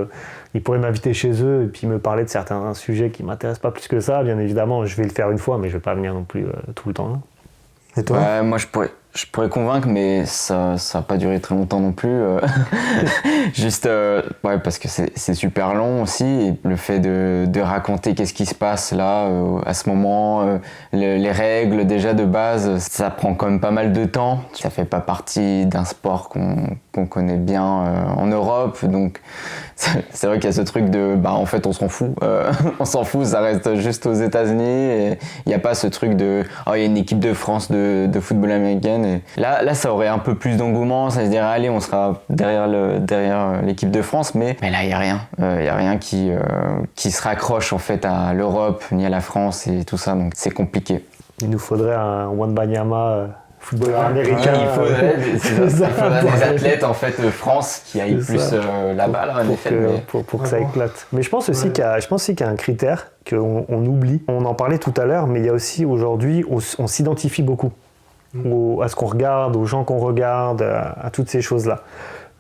ils pourraient m'inviter chez eux et puis me parler de certains sujets qui ne m'intéressent pas plus que ça. Bien évidemment, je vais le faire une fois, mais je ne vais pas venir non plus tout le temps. Hein. Et toi? Ouais, moi je pourrais convaincre, mais ça va pas durer très longtemps non plus. Juste, ouais, parce que c'est super long aussi. Et le fait de raconter qu'est-ce qui se passe là, à ce moment, les règles déjà de base, ça prend quand même pas mal de temps. Ça fait pas partie d'un sport qu'on connaît bien en Europe, donc c'est vrai qu'il y a ce truc de, en fait, on s'en fout. On s'en fout, ça reste juste aux États-Unis. Et il n'y a pas ce truc de, il y a une équipe de France de football américaine. Et là, ça aurait un peu plus d'engouement. Ça se dirait, allez, on sera derrière l'équipe de France. Mais là, il n'y a rien. Il n'y a rien qui se raccroche en fait à l'Europe, ni à la France et tout ça. Donc c'est compliqué. Il nous faudrait un Wembanyama footballeur américain. Il faudrait des athlètes en fait de France qui aillent plus là-bas là, en effet. Pour que ça éclate. Mais je pense aussi qu'il y a un critère qu'on oublie. On en parlait tout à l'heure, mais il y a aussi aujourd'hui, on s'identifie beaucoup à ce qu'on regarde, aux gens qu'on regarde, à toutes ces choses-là.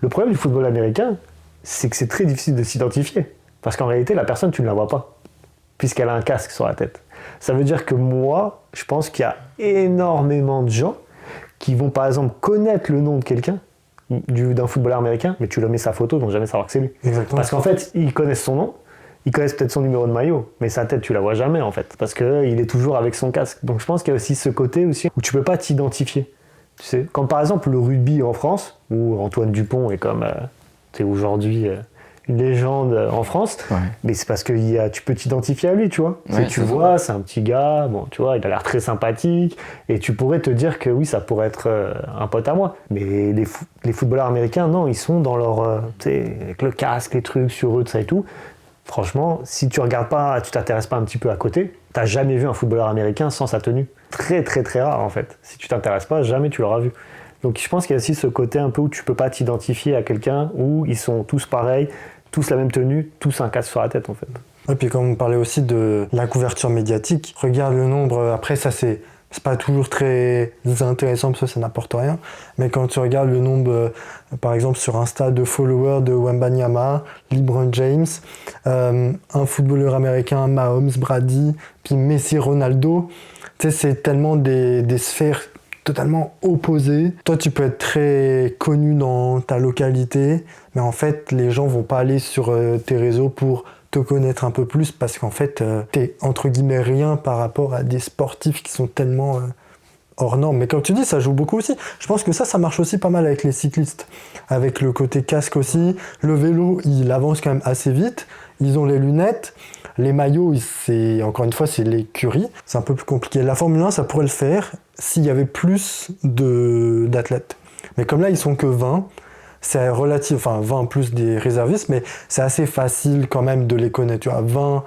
Le problème du football américain, c'est que c'est très difficile de s'identifier. Parce qu'en réalité, la personne, tu ne la vois pas, puisqu'elle a un casque sur la tête. Ça veut dire que moi, je pense qu'il y a énormément de gens qui vont par exemple connaître le nom de quelqu'un, d'un footballeur américain, mais tu leur mets sa photo, ils vont jamais savoir que c'est lui. Exactement. Parce qu'en fait, ils connaissent son nom, ils connaissent peut-être son numéro de maillot, mais sa tête, tu la vois jamais en fait, parce qu'il est toujours avec son casque. Donc je pense qu'il y a aussi ce côté aussi où tu peux pas t'identifier. Tu sais, comme par exemple le rugby en France, où Antoine Dupont est comme aujourd'hui une légende en France, ouais. Mais c'est parce que tu peux t'identifier à lui, tu vois. Ouais, tu vois, c'est un petit gars, tu vois, il a l'air très sympathique, et tu pourrais te dire que oui, ça pourrait être un pote à moi. Mais les footballeurs américains, non, ils sont dans leur, avec le casque, les trucs sur eux, tout ça et tout. Franchement, si tu regardes pas, tu t'intéresses pas un petit peu à côté, t'as jamais vu un footballeur américain sans sa tenue. Très très très rare en fait. Si tu t'intéresses pas, jamais tu l'auras vu. Donc je pense qu'il y a aussi ce côté un peu où tu peux pas t'identifier à quelqu'un, où ils sont tous pareils, tous la même tenue, tous un casque sur la tête en fait. Et puis quand on parlait aussi de la couverture médiatique, regarde le nombre, après ça c'est pas toujours très intéressant parce que ça n'apporte rien, mais quand tu regardes le nombre, par exemple sur Insta, de followers de Wembanyama, LeBron James, un footballeur américain, Mahomes, Brady, puis Messi, Ronaldo, tu sais, c'est tellement des sphères totalement opposées. Toi, tu peux être très connu dans ta localité, mais en fait, les gens vont pas aller sur tes réseaux pour te connaître un peu plus parce qu'en fait, t'es entre guillemets rien par rapport à des sportifs qui sont tellement hors normes. Mais comme tu dis, ça joue beaucoup aussi. Je pense que ça marche aussi pas mal avec les cyclistes. Avec le côté casque aussi. Le vélo, il avance quand même assez vite. Ils ont les lunettes. Les maillots, encore une fois, c'est l'écurie. C'est un peu plus compliqué. La Formule 1, ça pourrait le faire s'il y avait plus d'athlètes. Mais comme là, ils sont que 20, c'est relatif, 20 plus des réservistes, mais c'est assez facile quand même de les connaître. Tu vois,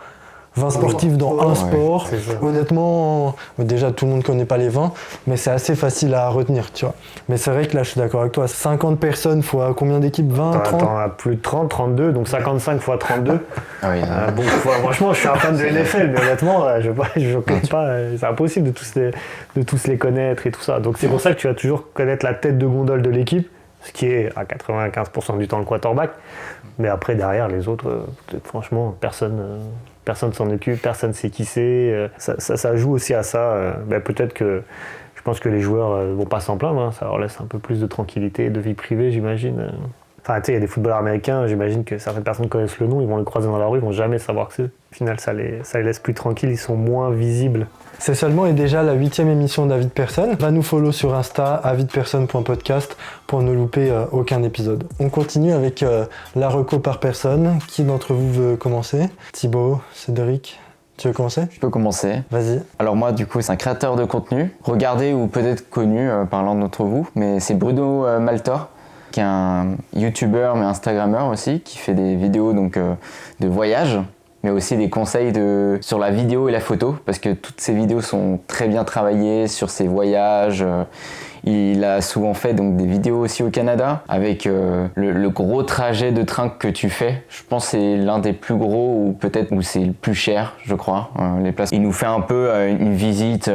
20 sportifs dans un sport. c'est ça. Honnêtement, déjà tout le monde connaît pas les 20, mais c'est assez facile à retenir, tu vois. Mais c'est vrai que là, je suis d'accord avec toi. 50 personnes fois combien d'équipes? 20, 30? T'en as plus de 30, 32, donc 55 fois 32. Ah oui, Bon, franchement, je suis un fan de NFL, mais honnêtement, je connais pas. C'est impossible de tous les connaître et tout ça. Donc c'est pour ça que tu vas toujours connaître la tête de gondole de l'équipe, ce qui est à 95% du temps le quarterback. Mais après, derrière, les autres, franchement, personne s'en occupe, personne sait qui c'est. Ça joue aussi à ça. Peut-être que je pense que les joueurs vont pas s'en plaindre. Hein. Ça leur laisse un peu plus de tranquillité, de vie privée, j'imagine. Enfin, tu sais, il y a des footballeurs américains, j'imagine que certaines personnes connaissent le nom, ils vont le croiser dans la rue, ils vont jamais savoir que c'est. Au final, ça les laisse plus tranquilles, ils sont moins visibles. C'est seulement et déjà la 8e émission d'Avis de Personne. Va nous follow sur Insta, avisdepersonne.podcast pour ne louper aucun épisode. On continue avec la reco par personne. Qui d'entre vous veut commencer? Thibaut, Cédric, tu veux commencer? Je peux commencer. Vas-y. Alors moi, du coup, c'est un créateur de contenu, regardé ou peut-être connu par l'un d'entre vous, mais c'est Bruno Maltor, qui est un YouTuber mais Instagrammeur aussi, qui fait des vidéos donc, de voyage, mais aussi des conseils sur la vidéo et la photo, parce que toutes ces vidéos sont très bien travaillées sur ses voyages. Il a souvent fait donc, des vidéos aussi au Canada, avec le gros trajet de train que tu fais. Je pense que c'est l'un des plus gros, ou peut-être où c'est le plus cher, je crois, les places. Il nous fait un peu une visite,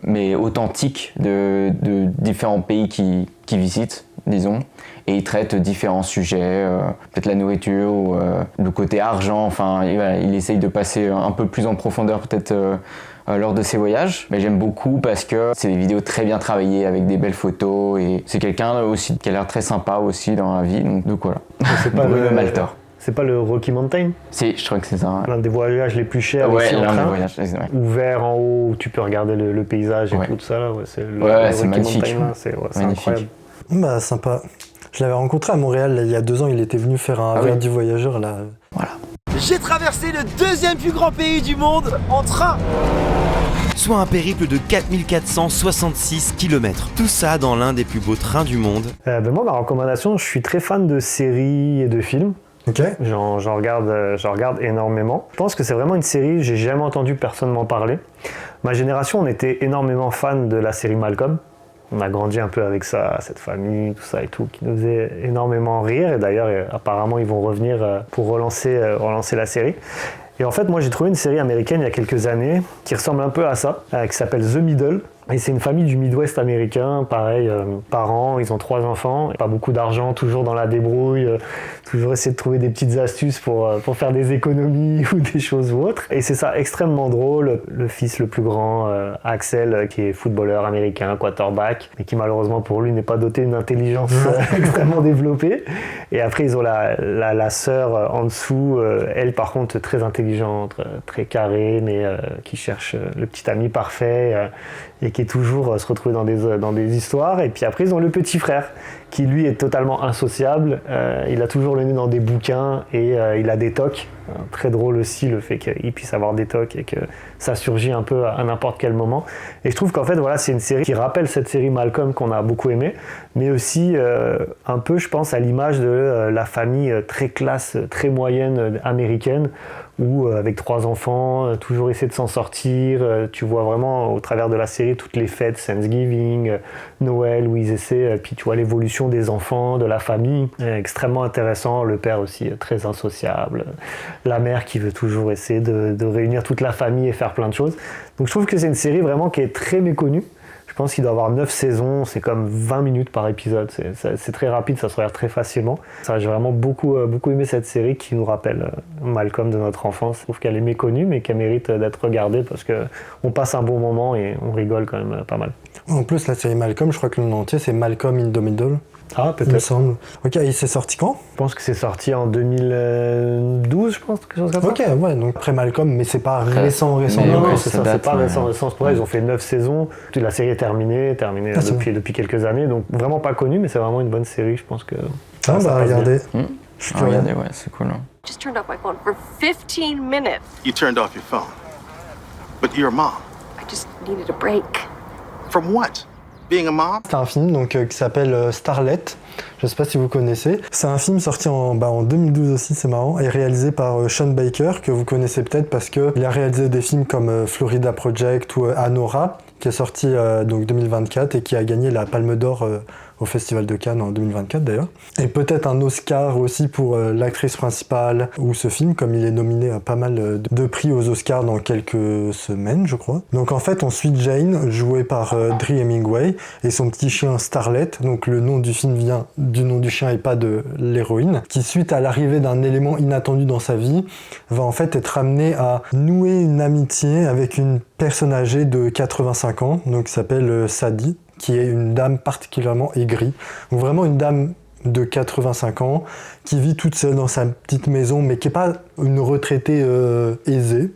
mais authentique, de différents pays qu'il visite, disons. Et il traite différents sujets, peut-être la nourriture ou le côté argent. Enfin, il essaye de passer un peu plus en profondeur peut-être lors de ses voyages. Mais j'aime beaucoup parce que c'est des vidéos très bien travaillées avec des belles photos et c'est quelqu'un aussi qui a l'air très sympa aussi dans la vie. Donc voilà. C'est pas Bruno Maltor. C'est pas le Rocky Mountain? Si, je crois que c'est ça. L'un des voyages les plus chers Ouais, aussi en l'un des train. voyages. Ouais. Ouvert en haut, où tu peux regarder le paysage et Ouais. tout ça. Là, c'est le c'est Rocky magnifique. Mountain, là, c'est Magnifique. incroyable. Bah sympa. Je l'avais rencontré à Montréal là, il y a 2 ans, il était venu faire un verre du voyageur là. Voilà. J'ai traversé le 2e plus grand pays du monde en train. Soit un périple de 4466 km. Tout ça dans l'un des plus beaux trains du monde. Moi, ma recommandation, je suis très fan de séries et de films. Ok. J'en regarde énormément. Je pense que c'est vraiment une série, j'ai jamais entendu personne m'en parler. Ma génération, on était énormément fans de la série Malcolm. On a grandi un peu avec ça, cette famille, tout ça et tout, qui nous faisait énormément rire. Et d'ailleurs, apparemment, ils vont revenir pour relancer la série. Et en fait, moi, j'ai trouvé une série américaine il y a quelques années qui ressemble un peu à ça, qui s'appelle The Middle. Et c'est une famille du Midwest américain, pareil, parents, ils ont 3 enfants, pas beaucoup d'argent, toujours dans la débrouille, toujours essayer de trouver des petites astuces pour faire des économies ou des choses ou autres. Et c'est ça, extrêmement drôle. Le fils le plus grand, Axel, qui est footballeur américain, quarterback, mais qui malheureusement pour lui n'est pas doté d'une intelligence extrêmement développée. Et après, ils ont la sœur en dessous, elle par contre très intelligente, très carrée, mais qui cherche le petit ami parfait. Et qui est toujours se retrouver dans des histoires. Et puis après, ils ont le petit frère, qui lui est totalement insociable. Il a toujours le nez dans des bouquins et il a des tocs. Très drôle aussi le fait qu'il puisse avoir des tocs et que ça surgit un peu à n'importe quel moment. Et je trouve qu'en fait, voilà, c'est une série qui rappelle cette série Malcolm qu'on a beaucoup aimée, mais aussi un peu, je pense, à l'image de la famille très classe, très moyenne américaine, où avec 3 enfants, toujours essayer de s'en sortir. Tu vois vraiment au travers de la série toutes les fêtes, Thanksgiving, Noël, où ils essaient, puis tu vois l'évolution des enfants, de la famille, extrêmement intéressant. Le père aussi très insociable, la mère qui veut toujours essayer de réunir toute la famille et faire plein de choses. Donc je trouve que c'est une série vraiment qui est très méconnue. Je pense qu'il doit avoir 9 saisons, c'est comme 20 minutes par épisode, c'est très rapide, ça se regarde très facilement. J'ai vraiment beaucoup aimé cette série qui nous rappelle Malcolm de notre enfance. Je trouve qu'elle est méconnue mais qu'elle mérite d'être regardée parce qu'on passe un bon moment et on rigole quand même pas mal. En plus, la série Malcolm, je crois que le nom entier c'est Malcolm in the Middle. Ah, Il me peut-être. semble. Ok, et c'est sorti quand? Je pense que c'est sorti en 2012, je pense, quelque chose comme ça. Ok, ouais, donc après Malcolm, mais c'est pas récent. Mais Non, ouais, c'est ça ça, c'est date, pas mais- récent. C'est pour ça ils ont fait 9 saisons. La série est terminée c'est depuis quelques années, donc vraiment pas connue, mais c'est vraiment une bonne série, je pense que. Ah ça bah passe bien. regardez. Hmm. Je suis Ah, curieux. regardez, ouais, c'est cool. Hein. Just turned off my phone for 15 minutes. You turned off your phone. But you're a mom. I just needed a break. From what? being a mom? C'est un film donc, qui s'appelle Starlet. Je sais pas si vous connaissez. C'est un film sorti en 2012 aussi, c'est marrant, et réalisé par Sean Baker, que vous connaissez peut-être parce qu'il a réalisé des films comme Florida Project ou Anora, qui est sorti donc 2024 et qui a gagné la Palme d'Or au Festival de Cannes en 2024 d'ailleurs. Et peut-être un Oscar aussi pour l'actrice principale ou ce film, comme il est nominé à pas mal de prix aux Oscars dans quelques semaines, je crois. Donc en fait, on suit Jane, jouée par Dre Hemingway, et son petit chien Starlet. Donc le nom du film vient du nom du chien et pas de l'héroïne, qui suite à l'arrivée d'un élément inattendu dans sa vie, va en fait être amenée à nouer une amitié avec une personne âgée de 85 ans, donc qui s'appelle Sadie, qui est une dame particulièrement aigrie. Donc vraiment une dame de 85 ans qui vit toute seule dans sa petite maison, mais qui n'est pas une retraitée aisée,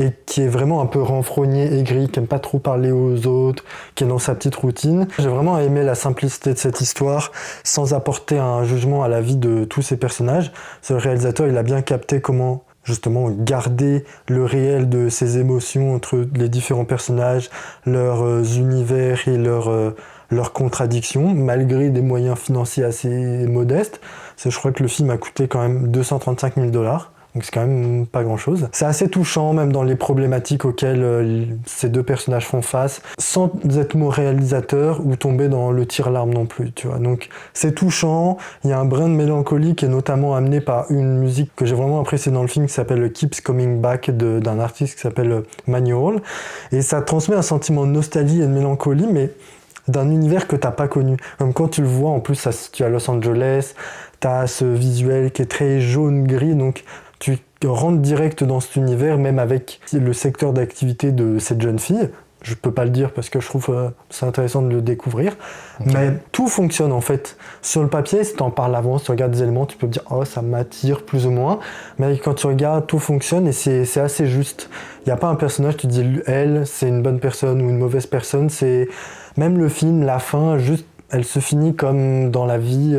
et qui est vraiment un peu renfrognée, aigrie, qui n'aime pas trop parler aux autres, qui est dans sa petite routine. J'ai vraiment aimé la simplicité de cette histoire, sans apporter un jugement à la vie de tous ces personnages. Ce réalisateur, il a bien capté comment justement garder le réel de ses émotions entre les différents personnages, leurs univers et leurs contradictions, malgré des moyens financiers assez modestes. Je crois que le film a coûté quand même 235 000 $. Donc c'est quand même pas grand chose. C'est assez touchant, même dans les problématiques auxquelles ces deux personnages font face, sans être mot réalisateur ou tomber dans le tire-larme non plus, tu vois. Donc c'est touchant, il y a un brin de mélancolie qui est notamment amené par une musique que j'ai vraiment appréciée dans le film qui s'appelle Keeps Coming Back d'un artiste qui s'appelle Manual. Et ça transmet un sentiment de nostalgie et de mélancolie, mais d'un univers que t'as pas connu. Comme quand tu le vois, en plus ça se situe à Los Angeles, t'as ce visuel qui est très jaune-gris, donc tu rentres direct dans cet univers, même avec le secteur d'activité de cette jeune fille. Je peux pas le dire parce que je trouve c'est intéressant de le découvrir. Okay. Mais tout fonctionne en fait. Sur le papier, si tu en parles avant, si tu regardes des éléments, tu peux te dire « Oh, ça m'attire plus ou moins ». Mais quand tu regardes, tout fonctionne et c'est assez juste. Il n'y a pas un personnage, tu te dis « Elle, c'est une bonne personne ou une mauvaise personne ». C'est même le film, la fin, juste, elle se finit comme dans la vie.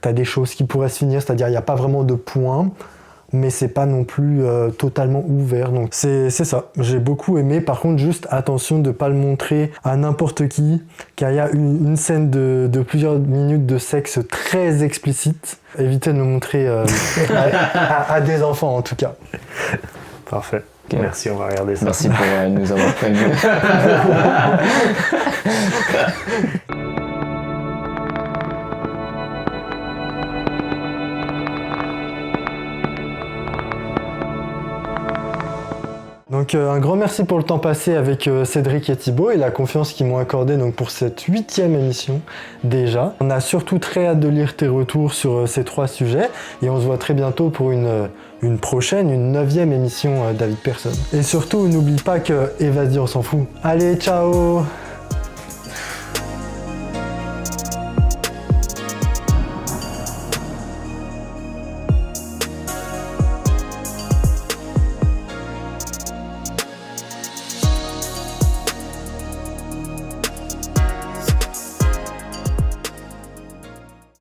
Tu as des choses qui pourraient se finir, c'est-à-dire il n'y a pas vraiment de point. Mais c'est pas non plus totalement ouvert, donc c'est ça, j'ai beaucoup aimé. Par contre, juste attention de pas le montrer à n'importe qui, car il y a une scène de plusieurs minutes de sexe très explicite. Évitez de le montrer à des enfants en tout cas. Parfait. Okay. Merci, on va regarder ça. Merci pour nous avoir prévenus. Donc un grand merci pour le temps passé avec Cédric et Thibaut et la confiance qu'ils m'ont accordée donc, pour cette 8e émission déjà. On a surtout très hâte de lire tes retours sur ces 3 sujets et on se voit très bientôt pour une prochaine, une 9e émission David Persson. Et surtout, n'oublie pas que, et vas-y on s'en fout. Allez, ciao!